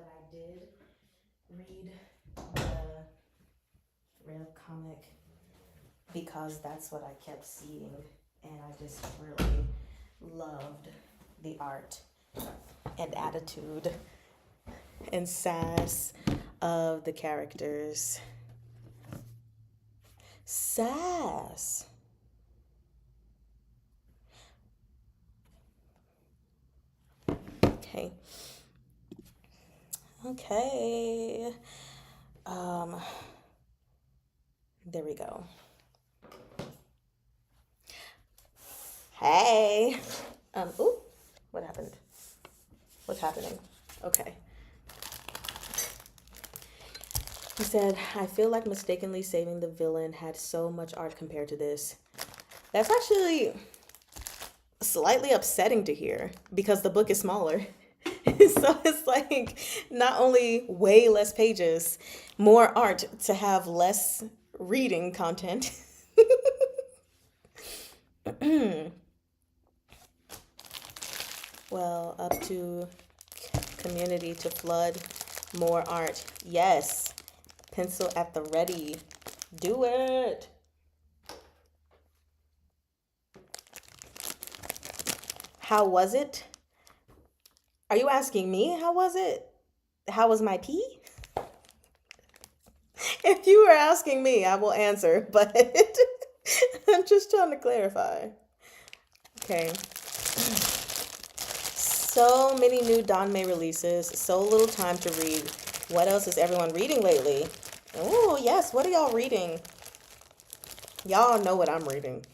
but I did read the Rev comic because that's what I kept seeing, and I just really loved the art and attitude and sass of the characters. Sass. Okay. Okay. There we go. Hey. Ooh, what happened? What's happening? Okay. He said, I feel like mistakenly saving the villain had so much art compared to this. That's actually slightly upsetting to hear because the book is smaller. So it's like not only way less pages, more art to have less reading content. Well, up to community to flood more art. Yes. Pencil at the ready. Do it. How was it? Are you asking me how was it? How was my pee? If you were asking me, I will answer, but I'm just trying to clarify. Okay. So many new Don May releases, so little time to read. What else is everyone reading lately? Oh, yes. What are y'all reading? Y'all know what I'm reading.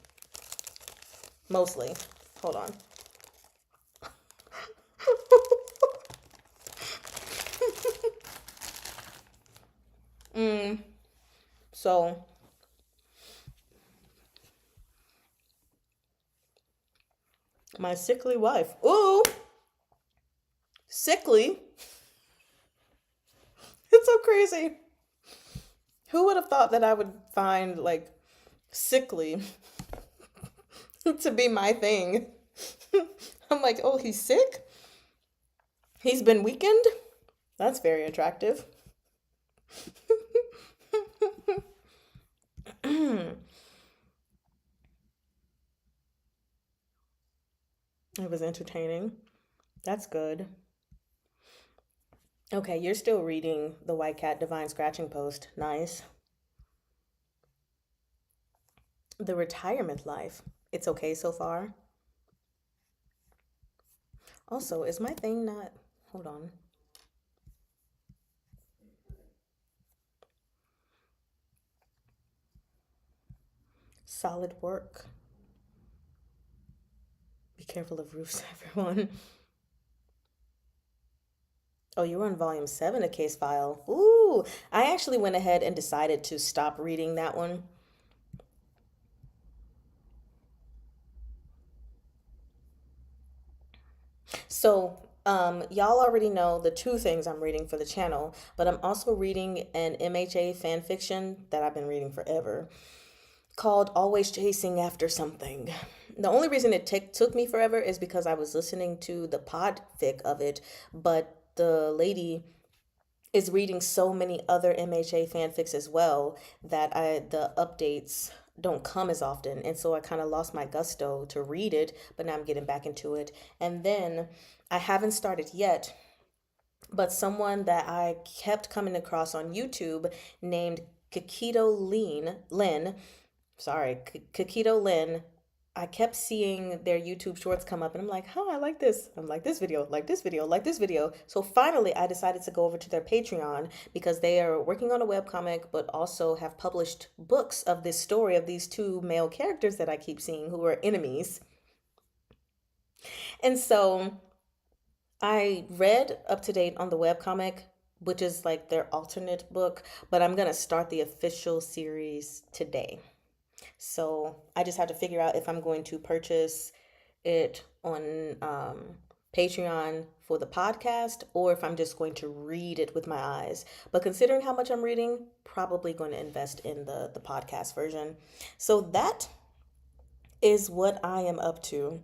Mostly. Hold on. So, my sickly wife. Ooh, sickly. It's so crazy. Who would have thought that I would find like sickly to be my thing? I'm like, oh, he's sick? He's been weakened? That's very attractive. It was entertaining. That's good. Okay, you're still reading The White Cat Divine Scratching Post. Nice. The Retirement Life. It's okay so far. Also, is my thing not. Hold on. Solid work. Be careful of roofs, everyone. Oh, you were on volume 7 of Case File. Ooh, I actually went ahead and decided to stop reading that one. So, y'all already know the two things I'm reading for the channel, but I'm also reading an MHA fan fiction that I've been reading forever called Always Chasing After Something. The only reason it took me forever is because I was listening to the podfic of it, but the lady is reading so many other MHA fanfics as well that the updates don't come as often, and so I kind of lost my gusto to read it, but now I'm getting back into it. And then I haven't started yet, but someone that I kept coming across on YouTube named Lin, sorry, Kakito Lin. I kept seeing their YouTube shorts come up and I'm like, oh, I like this. I'm like this video, like this video, like this video. So finally, I decided to go over to their Patreon because they are working on a webcomic, but also have published books of this story of these two male characters that I keep seeing who are enemies. And so I read up to date on the webcomic, which is like their alternate book, but I'm going to start the official series today. So I just have to figure out if I'm going to purchase it on Patreon for the podcast or if I'm just going to read it with my eyes. But considering how much I'm reading, probably going to invest in the podcast version. So that is what I am up to.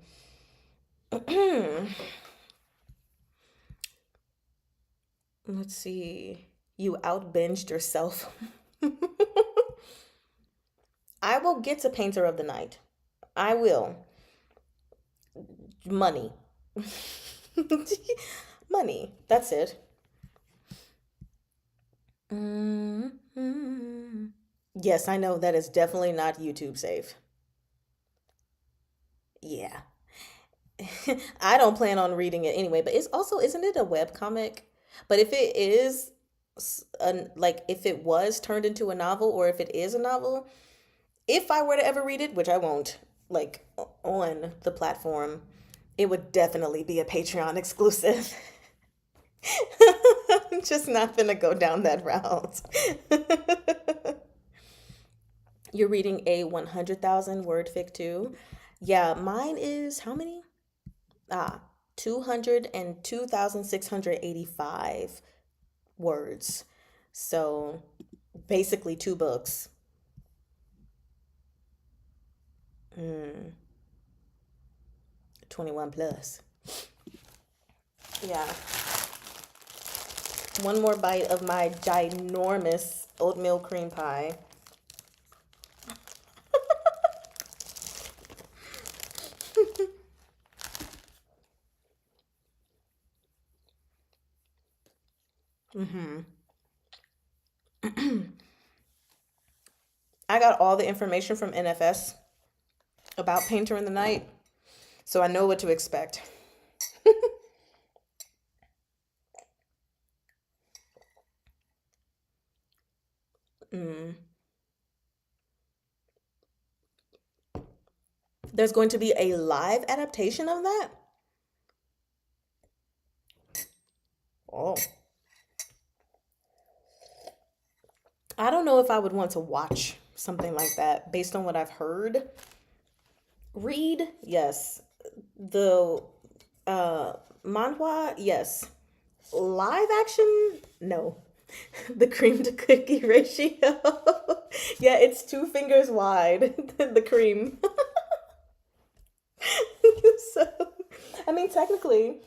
Let's see. You out binged yourself. I will get to Painter of the Night. I will. Money. Money. That's it. Mhm. Yes, I know that is definitely not YouTube safe. Yeah. I don't plan on reading it anyway, but it's also, isn't it a web comic? But if it is, like, if it was turned into a novel, or if it is a novel, if I were to ever read it, which I won't, like, on the platform, it would definitely be a Patreon exclusive. I'm just not gonna go down that route. You're reading a 100,000 word fic too? Yeah, mine is how many? Ah, 202,685 words. So basically two books. Mm, 21 plus. Yeah. One more bite of my ginormous oatmeal cream pie. I got all the information from NFS about Painter in the Night, so I know what to expect. Mm. There's going to be a live adaptation of that? Oh. I don't know if I would want to watch something like that based on what I've heard. Read, yes. The uh manhwa, yes. Live action, no. The cream to cookie ratio. Yeah, it's two fingers wide. The cream. So, I mean, technically,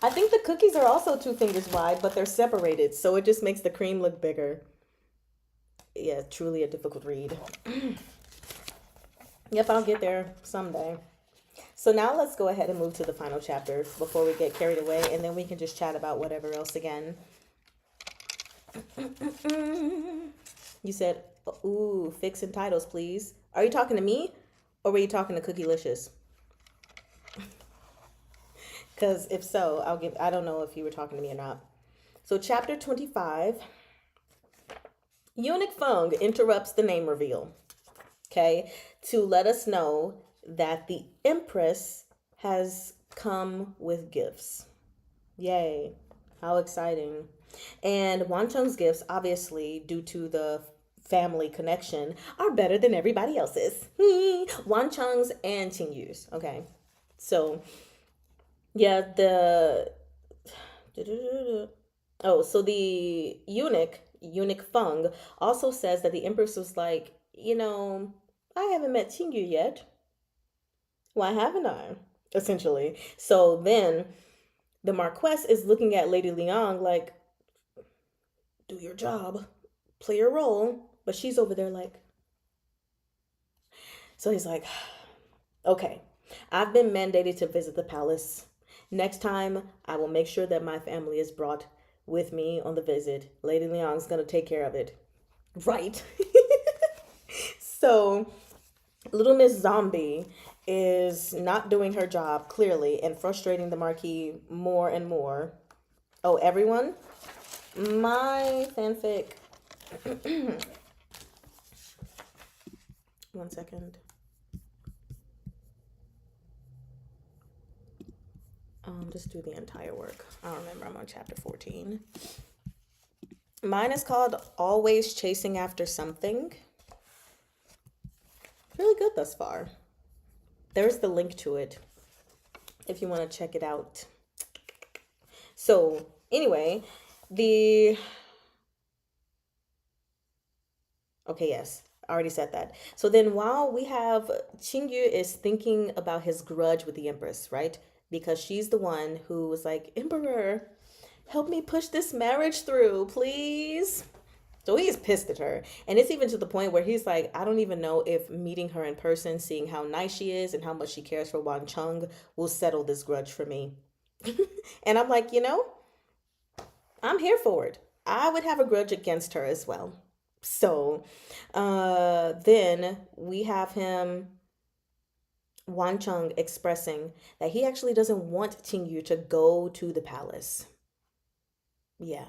I think the cookies are also two fingers wide, but they're separated, so it just makes the cream look bigger. Yeah, truly a difficult read. Yep, I'll get there someday. So now let's go ahead and move to the final chapter before we get carried away, and then we can just chat about whatever else again. You said, ooh, fixing titles, please. Are you talking to me, or were you talking to Cookielicious? Because if so, I don't know if you were talking to me or not. So, chapter 25, Eunuch Fung interrupts the name reveal, okay, to let us know that the Empress has come with gifts. Yay. How exciting. And Wanchung's gifts, obviously, due to the family connection, are better than everybody else's. Wanchung's and Qingyu's. Okay. So, yeah, the. Oh, so the eunuch Feng, also says that the Empress was like, I haven't met Qingyu yet. Why haven't I? Essentially. So then the Marquess is looking at Lady Liang like, do your job, play your role. But she's over there like, so he's like, okay, I've been mandated to visit the palace. Next time, I will make sure that my family is brought with me on the visit. Lady Liang's gonna take care of it. Right. So, Little Miss Zombie is not doing her job clearly and frustrating the Marquis more and more. Oh, everyone? My fanfic. One second. Just do the entire work. I don't remember. I'm on chapter 14. Mine is called Always Chasing After Something. Really good thus far. There's the link to it if you want to check it out. So, anyway, the. Okay, yes. I already said that. So then while we have Qingyu is thinking about his grudge with the Empress, right? Because she's the one who was like, Emperor, Help me push this marriage through, please. So he's pissed at her. And it's even to the point where he's like, I don't even know if meeting her in person, seeing how nice she is and how much she cares for Wan Chung will settle this grudge for me. And I'm like, I'm here for it. I would have a grudge against her as well. So then we have him, Wan Chung, expressing that he actually doesn't want Ting Yu to go to the palace. Yeah.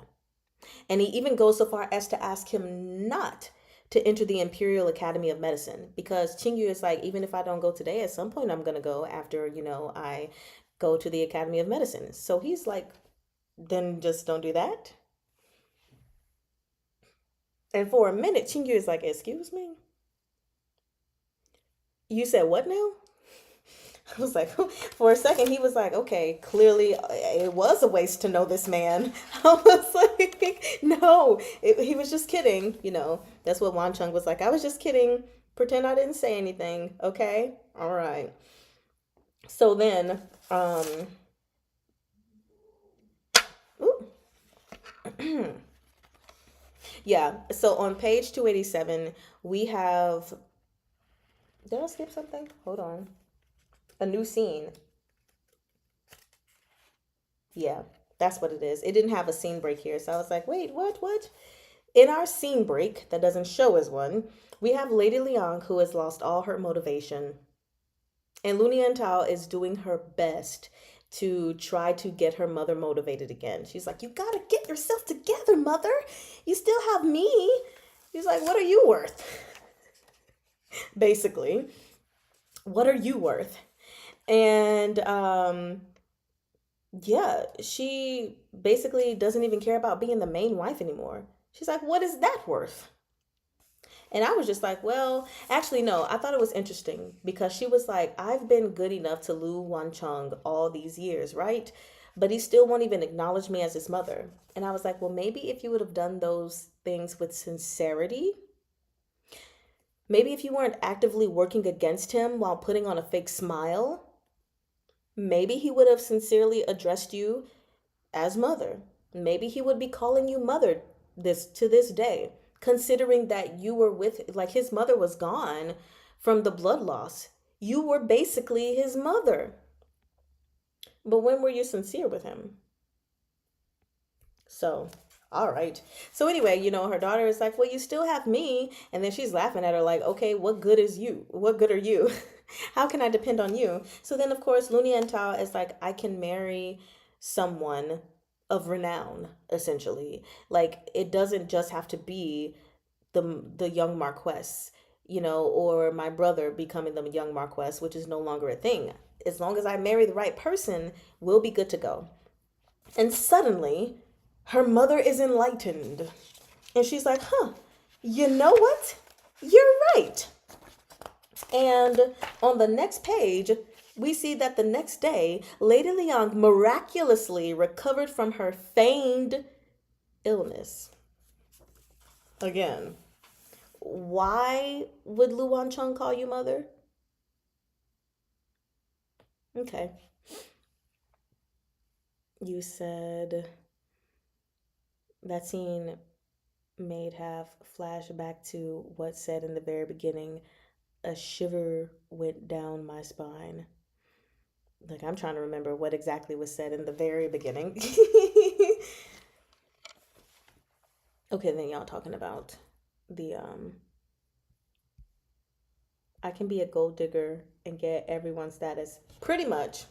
And he even goes so far as to ask him not to enter the Imperial Academy of Medicine because Qingyu is like, even if I don't go today, at some point I'm going to go after, I go to the Academy of Medicine. So he's like, then just don't do that. And for a minute, Qingyu is like, excuse me? You said what now? I was like, for a second, he was like, okay, clearly it was a waste to know this man. I was like, no, he was just kidding. That's what Wan Chung was like. I was just kidding. Pretend I didn't say anything. Okay. All right. So then, yeah. So on page 287, we have, did I skip something? Hold on. A new scene. Yeah, that's what it is. It didn't have a scene break here. So I was like, wait, what? In our scene break, that doesn't show as one, we have Lady Liang who has lost all her motivation. And Lunian Tao is doing her best to try to get her mother motivated again. She's like, you gotta get yourself together, mother. You still have me. He's like, what are you worth? Basically, what are you worth? And yeah, she basically doesn't even care about being the main wife anymore. She's like, what is that worth? And I was just like, well, actually, no, I thought it was interesting because she was like, I've been good enough to Lu Wancheng all these years, right? But he still won't even acknowledge me as his mother. And I was like, well, maybe if you would have done those things with sincerity, maybe if you weren't actively working against him while putting on a fake smile, maybe he would have sincerely addressed you as mother. Maybe he would be calling you mother this day, considering that you were with, like, his mother was gone from the blood loss. You were basically his mother. But when were you sincere with him? So, all right. So anyway, her daughter is like, well, you still have me. And then she's laughing at her like, okay, what good is you? What good are you? How can I depend on you? So then, of course, Lunian Tao is like, I can marry someone of renown, essentially. Like, it doesn't just have to be the young Marquess, or my brother becoming the young Marquess, which is no longer a thing. As long as I marry the right person, we'll be good to go. And suddenly, her mother is enlightened. And she's like, you know what? You're right. And on the next page, we see that the next day, Lady Liang miraculously recovered from her feigned illness. Again, why would Lu Wancheng call you mother? Okay. You said that scene made have flashback to what's said in the very beginning. A shiver went down my spine. Like, I'm trying to remember what exactly was said in the very beginning. Okay, then y'all talking about the I can be a gold digger and get everyone's status. Pretty much.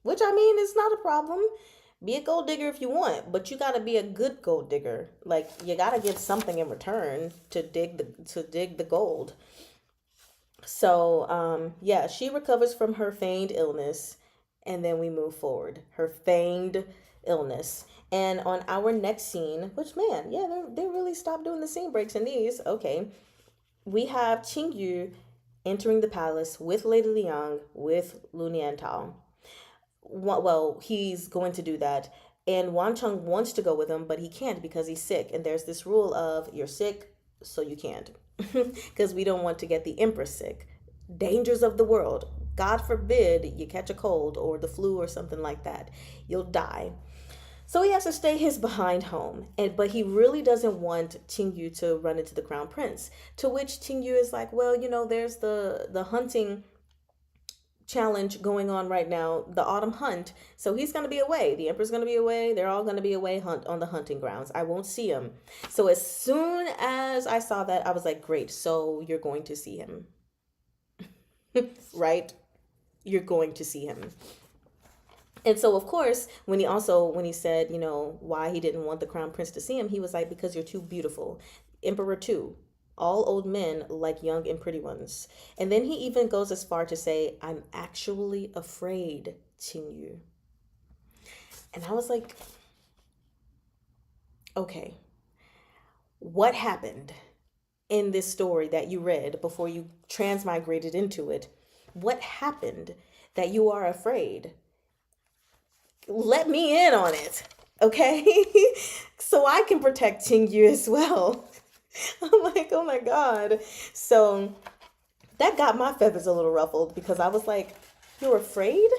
Which, I mean, is not a problem. Be a gold digger if you want, but you gotta be a good gold digger. Like, you gotta give something in return to dig the gold. So, yeah, she recovers from her feigned illness, and then we move forward. Her feigned illness. And on our next scene, which, man, yeah, they really stopped doing the scene breaks in these. Okay. We have Qing Yu entering the palace with Lady Liang, with Lu Niantao. Well, he's going to do that. And Wan Chung wants to go with him, but he can't because he's sick. And there's this rule of you're sick, so you can't. Because we don't want to get the Empress sick. Dangers of the world. God forbid you catch a cold or the flu or something like that. You'll die. So he has to stay his behind home, but he really doesn't want Tingyu to run into the crown prince. To which Tingyu is like, well, there's the hunting challenge going on right now, the autumn hunt. So he's going to be away. The emperor's going to be away. They're all going to be away hunt on the hunting grounds. I won't see him. So as soon as I saw that, I was like, great. So you're going to see him, right? You're going to see him. And so, of course, when he said, why he didn't want the crown prince to see him, he was like, because you're too beautiful. Emperor too. All old men like young and pretty ones. And then he even goes as far to say, I'm actually afraid, Qingyu. And I was like, okay, what happened in this story that you read before you transmigrated into it? What happened that you are afraid? Let me in on it, okay? So I can protect Qingyu as well. I'm like, oh my God. So that got my feathers a little ruffled because I was like, you're afraid?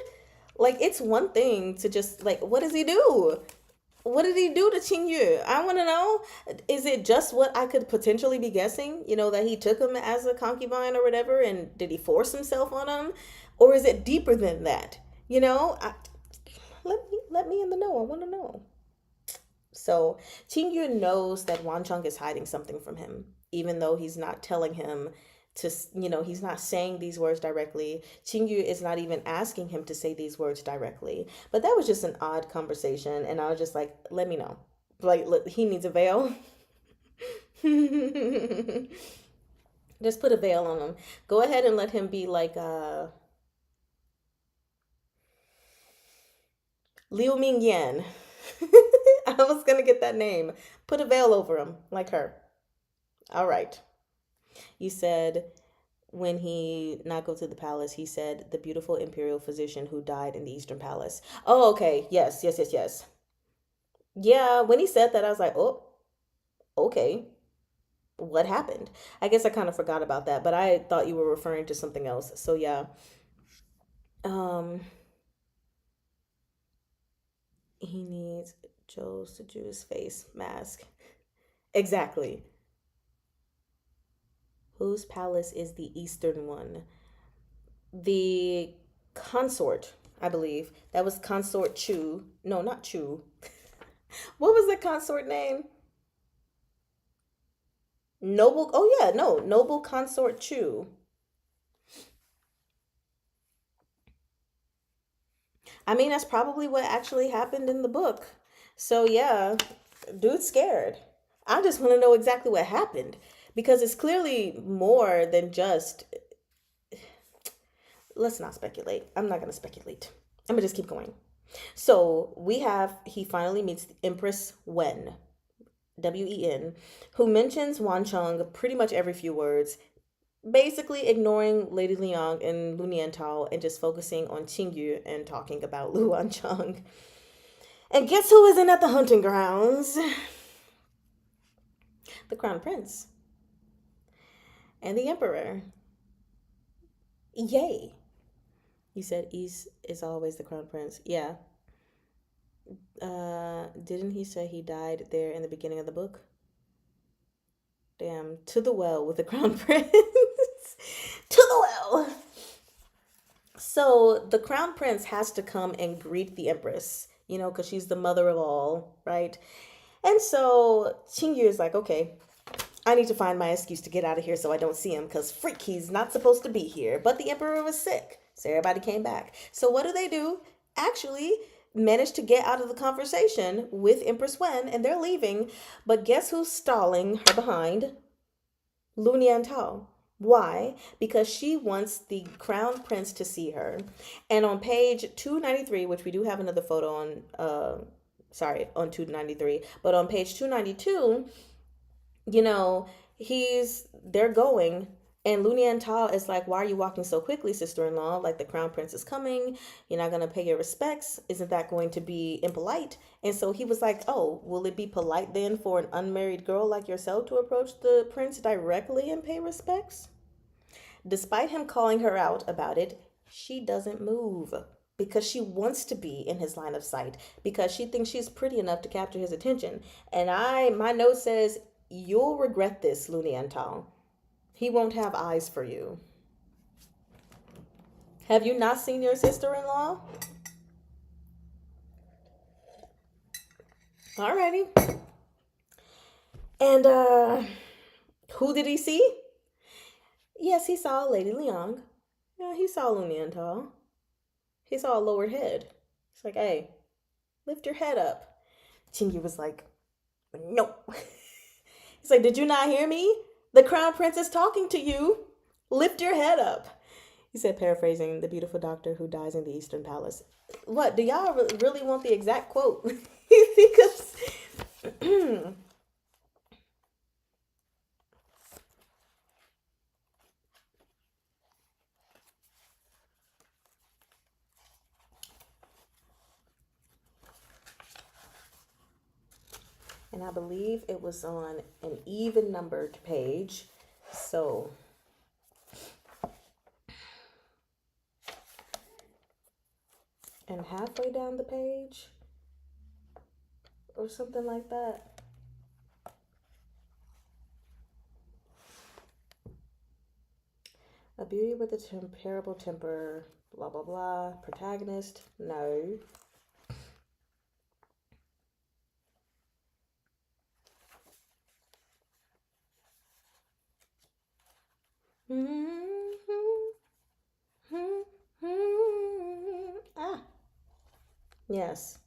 Like, it's one thing to just, like, what does he do? What did he do to Qingyu? I want to know. Is it just what I could potentially be guessing? That he took him as a concubine or whatever, and did he force himself on him? Or is it deeper than that? Let me in the know. I want to know. So Qingyu knows that Wancheng is hiding something from him, even though he's not telling him to, he's not saying these words directly. Qingyu is not even asking him to say these words directly. But that was just an odd conversation, and I was just like, let me know. Like, look, he needs a veil. Just put a veil on him. Go ahead and let him be like Liu Ming Yan. I was going to get that name. Put a veil over him, like her. All right. You said when he not go to the palace, he said the beautiful imperial physician who died in the Eastern Palace. Oh, okay. Yes, yes, yes, yes. Yeah, when he said that, I was like, oh, okay. What happened? I guess I kind of forgot about that, but I thought you were referring to something else. So yeah. Um, he needs Joe's the Jew's face mask. Exactly. Whose palace is the eastern one? The consort, I believe. That was Consort Chu. No, not Chu. What was the consort name? Noble. Oh, yeah, no. Noble Consort Chu. I mean, that's probably what actually happened in the book. So, yeah, dude's scared. I just want to know exactly what happened because it's clearly more than just. Let's not speculate. I'm not going to speculate. I'm going to just keep going. So he finally meets Empress Wen, Wen, who mentions Wancheng pretty much every few words, basically ignoring Lady Liang and Lu Niantao and just focusing on Qingyu and talking about Lu Wancheng. And guess who isn't at the hunting grounds? The Crown Prince and the Emperor. Yay. You said East is always the Crown Prince. Yeah. Didn't he say he died there in the beginning of the book? Damn, to the well with the Crown Prince. To the well. So the Crown Prince has to come and greet the Empress, because she's the mother of all, right? And so Qingyu is like, okay, I need to find my excuse to get out of here so I don't see him, because freak, he's not supposed to be here. But the Emperor was sick, so everybody came back. So what do? Actually managed to get out of the conversation with Empress Wen, and they're leaving. But guess who's stalling her behind? Lu Niantao. Why? Because she wants the crown prince to see her. And on page 293, which we do have another photo on, on 293, but on page 292, they're going, and Lu Niantao is like, why are you walking so quickly, sister-in-law? Like, the crown prince is coming. You're not going to pay your respects. Isn't that going to be impolite? And so he was like, oh, will it be polite then for an unmarried girl like yourself to approach the prince directly and pay respects? Despite him calling her out about it, She doesn't move because she wants to be in his line of sight because she thinks she's pretty enough to capture his attention. And my note says, you'll regret this, Lunienthal. He won't have eyes for you. Have you not seen your sister-in-law? Alrighty. And who did he see? Yes, he saw Lady Liang. Yeah, he saw Lunienthal. He saw a lowered head. It's like, hey, lift your head up. Chingy was like, no. He's like, did you not hear me? The crown prince is talking to you. Lift your head up. He said, paraphrasing the beautiful doctor who dies in the Eastern Palace. What, do y'all really want the exact quote? Because and I believe it was on an even numbered page. So and halfway down the page or something like that. A beauty with a terrible temper, blah blah blah. Protagonist, no. Ah, yes.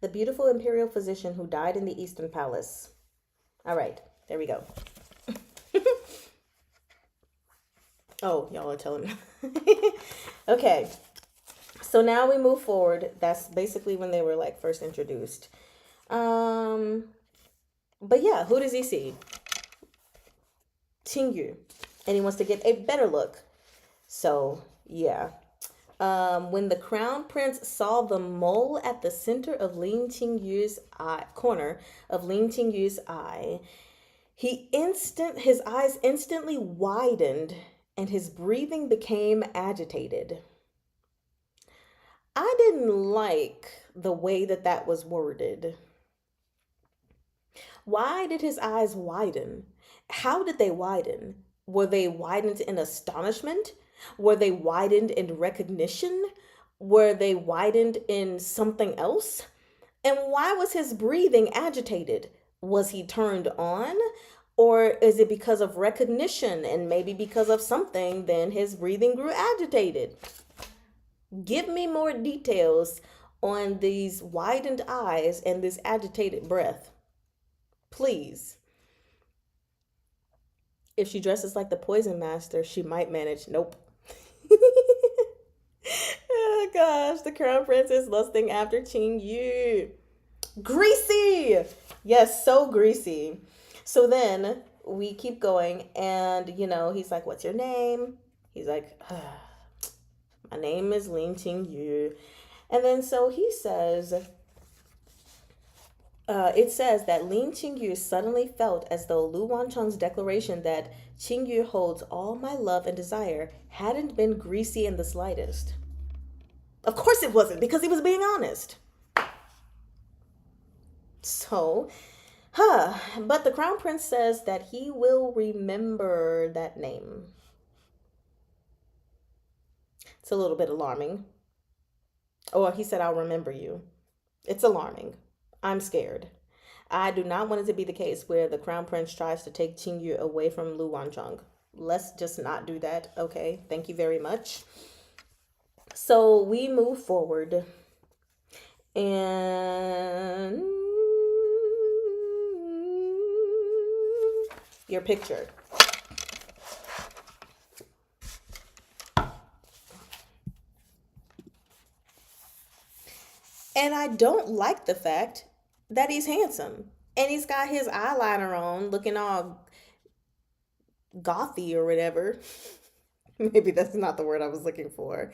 The beautiful imperial physician who died in the Eastern Palace. All right, there we go. Oh, y'all are telling me. Okay, so now we move forward. That's basically when they were like first introduced. But yeah, who does he see? Qingyu, and he wants to get a better look. So yeah. When the crown prince saw the mole at the center of Lin Qingyu's eye, corner of Lin Qingyu's eye, his eyes instantly widened and his breathing became agitated. I didn't like the way that was worded. Why did his eyes widen? How did they widen? Were they widened in astonishment? Were they widened in recognition? Were they widened in something else? And why was his breathing agitated? Was he turned on? Or is it because of recognition and maybe because of something, then his breathing grew agitated? Give me more details on these widened eyes and this agitated breath. Please. If she dresses like the poison master, she might manage. Nope. Oh gosh, the crown prince is lusting after Qingyu. Greasy! Yes, so greasy. So then we keep going, and he's like, what's your name? He's like, my name is Lin Qingyu. And then so he says, it says that Lin Qingyu suddenly felt as though Lu Wancheng's declaration that Qingyu holds all my love and desire hadn't been greasy in the slightest. Of course it wasn't, because he was being honest. So, but the crown prince says that he will remember that name. It's a little bit alarming. Or he said, I'll remember you. It's alarming. I'm scared. I do not want it to be the case where the crown prince tries to take Qingyu away from Lu Wancheng. Let's just not do that. Okay, thank you very much. So we move forward. And your picture. And I don't like the fact that he's handsome. And he's got his eyeliner on, looking all gothy or whatever. Maybe that's not the word I was looking for.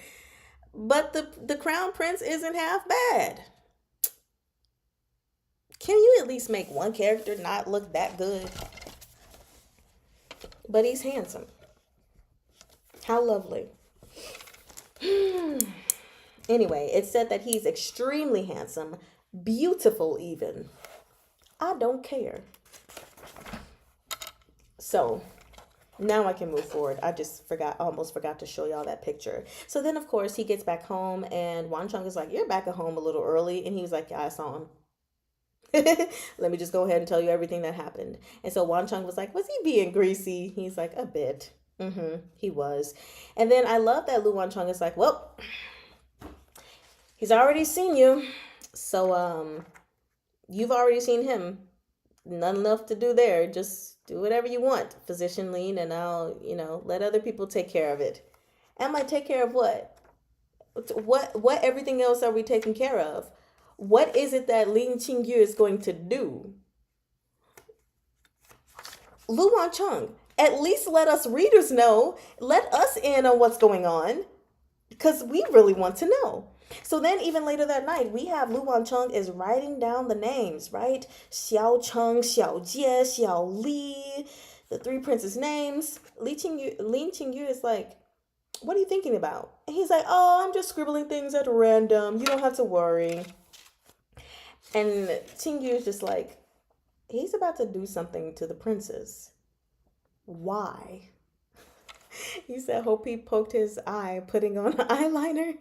But the crown prince isn't half bad. Can you at least make one character not look that good? But he's handsome. How lovely. Anyway, it said that he's extremely handsome, beautiful even. I don't care. So now I can move forward. I just almost forgot to show y'all that picture. So then, of course, he gets back home, and Wan Chung is like, "You're back at home a little early," and he was like, "Yeah, I saw him." Let me just go ahead and tell you everything that happened. And so Wan Chung was like, "Was he being greasy?" He's like, "A bit." He was. And then I love that Lu Wan Chung is like, "Well, he's already seen you, so you've already seen him. Nothing left to do there. Just do whatever you want, Physician Lean, and I'll, let other people take care of it." I'm like, take care of what? What everything else are we taking care of? What is it that Lin Qingyu is going to do? Lu Wan Chung, at least let us readers know. Let us in on what's going on, because we really want to know. So then, even later that night, we have Lu Wan Chung is writing down the names, right? Xiao Cheng, Xiao Jie, Xiao Li, the three princes' names. Lin Qingyu is like, "What are you thinking about?" And he's like, "Oh, I'm just scribbling things at random. You don't have to worry." And Qingyu is just like, he's about to do something to the princes. Why? He said, hope he poked his eye putting on eyeliner.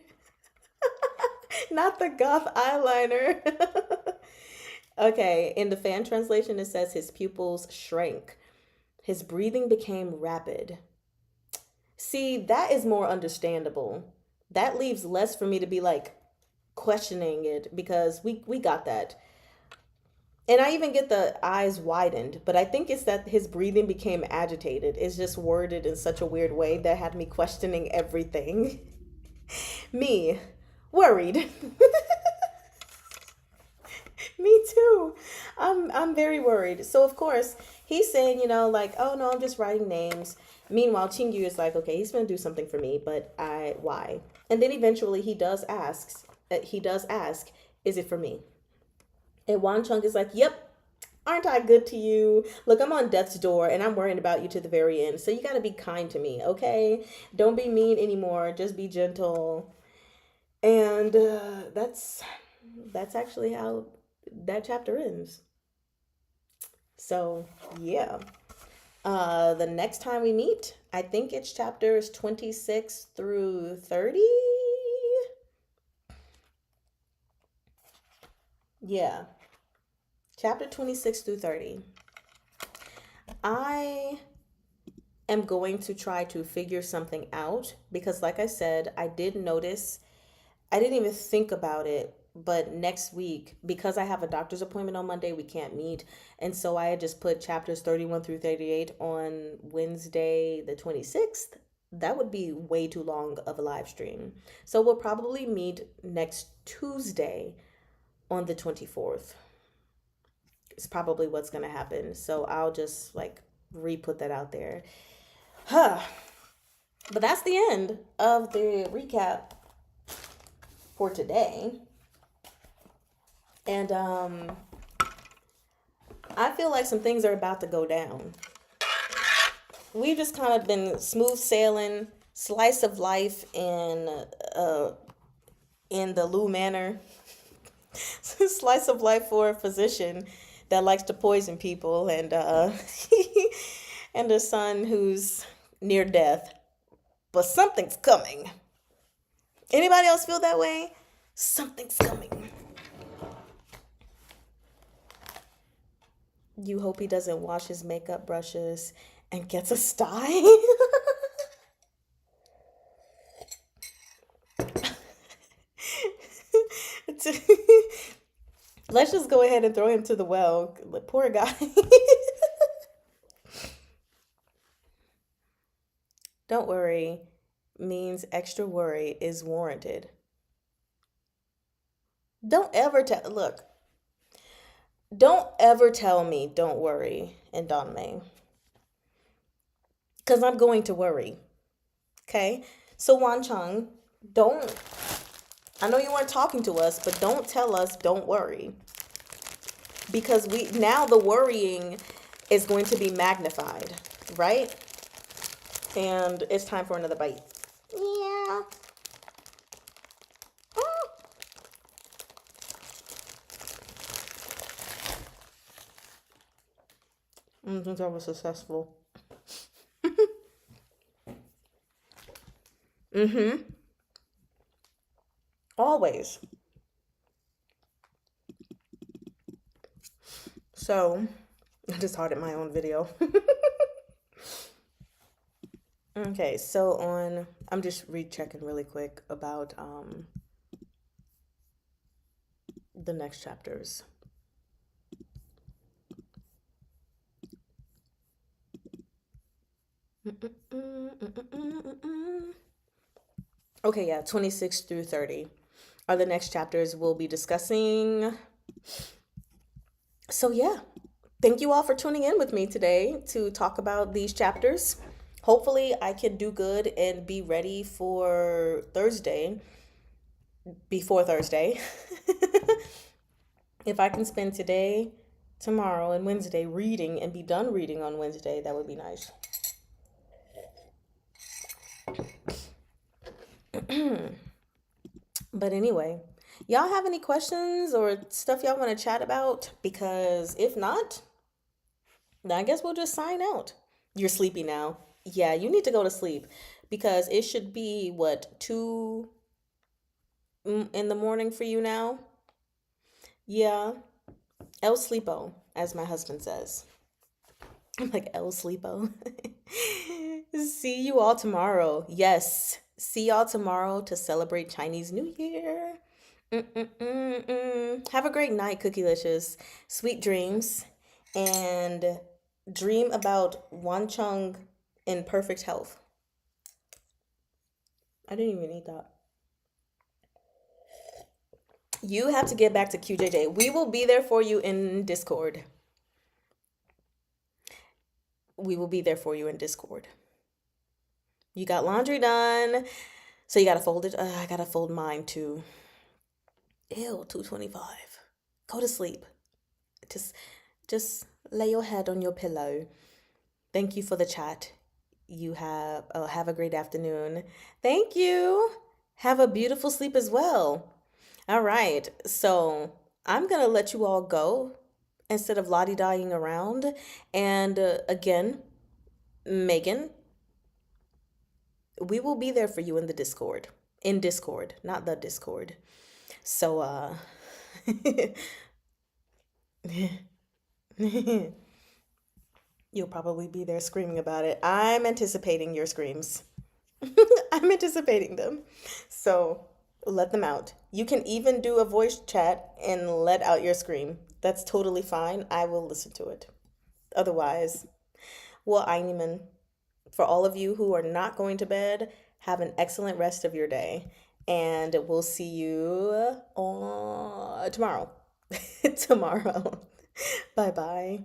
Not the goth eyeliner. Okay, in the fan translation, it says his pupils shrank. His breathing became rapid. See, that is more understandable. That leaves less for me to be like questioning it, because we got that. And I even get the eyes widened, but I think it's that his breathing became agitated. It's just worded in such a weird way that had me questioning everything. Me, worried. Me too. I'm very worried. So of course he's saying, like, "Oh no, I'm just writing names." Meanwhile, Chingu is like, "Okay, he's gonna do something for me, but why?" And then eventually he does ask, "Is it for me?" And Wan Chung is like, "Yep. Aren't I good to you? Look, I'm on death's door and I'm worrying about you to the very end. So you got to be kind to me, okay? Don't be mean anymore. Just be gentle." And that's actually how that chapter ends. So, yeah. The next time we meet, I think it's chapters 26 through 30. Yeah. Chapter 26 through 30. I am going to try to figure something out because, like I said, I did notice, I didn't even think about it, but next week, because I have a doctor's appointment on Monday, we can't meet. And so I had just put chapters 31 through 38 on Wednesday, the 26th. That would be way too long of a live stream. So we'll probably meet next Tuesday on the 24th. It's probably what's going to happen. So I'll just like re-put that out there. Huh. But that's the end of the recap for today. And I feel like some things are about to go down. We've just kind of been smooth sailing, slice of life in the Lou Manor. Slice of life for a physician that likes to poison people, and and a son who's near death. But something's coming. Anybody else feel that way? Something's coming. You hope he doesn't wash his makeup brushes and gets a sty. Let's just go ahead and throw him to the well. Poor guy. Don't worry means extra worry is warranted. Don't ever tell, look, don't ever tell me don't worry in Donmei. Because I'm going to worry. Okay? So Wan Chung, don't, I know you weren't talking to us, but don't tell us don't worry. Because now the worrying is going to be magnified, right? And it's time for another bite. Yeah. Since I was successful. Mm-hmm. Always. So, I just hearted my own video. Okay, so I'm just rechecking really quick about the next chapters. Okay, yeah, 26 through 30 are the next chapters we'll be discussing. So, yeah, thank you all for tuning in with me today to talk about these chapters. Hopefully, I can do good and be ready for Thursday, before Thursday. If I can spend today, tomorrow, and Wednesday reading and be done reading on Wednesday, that would be nice. But anyway, y'all have any questions or stuff y'all want to chat about? Because if not, then I guess we'll just sign out. You're sleepy now. Yeah, you need to go to sleep because it should be what, 2 in the morning for you now? Yeah, El Sleepo, as my husband says. I'm like, El Sleepo. See you all tomorrow. Yes, see y'all tomorrow to celebrate Chinese New Year. Mm-mm-mm-mm. Have a great night, Cookielicious. Sweet dreams. And dream about Wancheng in perfect health. I didn't even eat that. You have to get back to QJJ. We will be there for you in Discord. We will be there for you in Discord. You got laundry done. So you gotta fold it. I gotta fold mine too. Ew, 2:25. Go to sleep. Just just lay your head on your pillow. Thank you for the chat. You have a great afternoon. Thank you. Have a beautiful sleep as well. All right. So I'm gonna let you all go instead of lottie dying around. And again, Megan, we will be there for you in the Discord. In Discord, not the Discord. So you'll probably be there screaming about it. I'm anticipating your screams. I'm anticipating them. So let them out. You can even do a voice chat and let out your scream. That's totally fine. I will listen to it. Otherwise, well, Eineman, for all of you who are not going to bed, have an excellent rest of your day. And we'll see you on tomorrow. Tomorrow. Bye bye.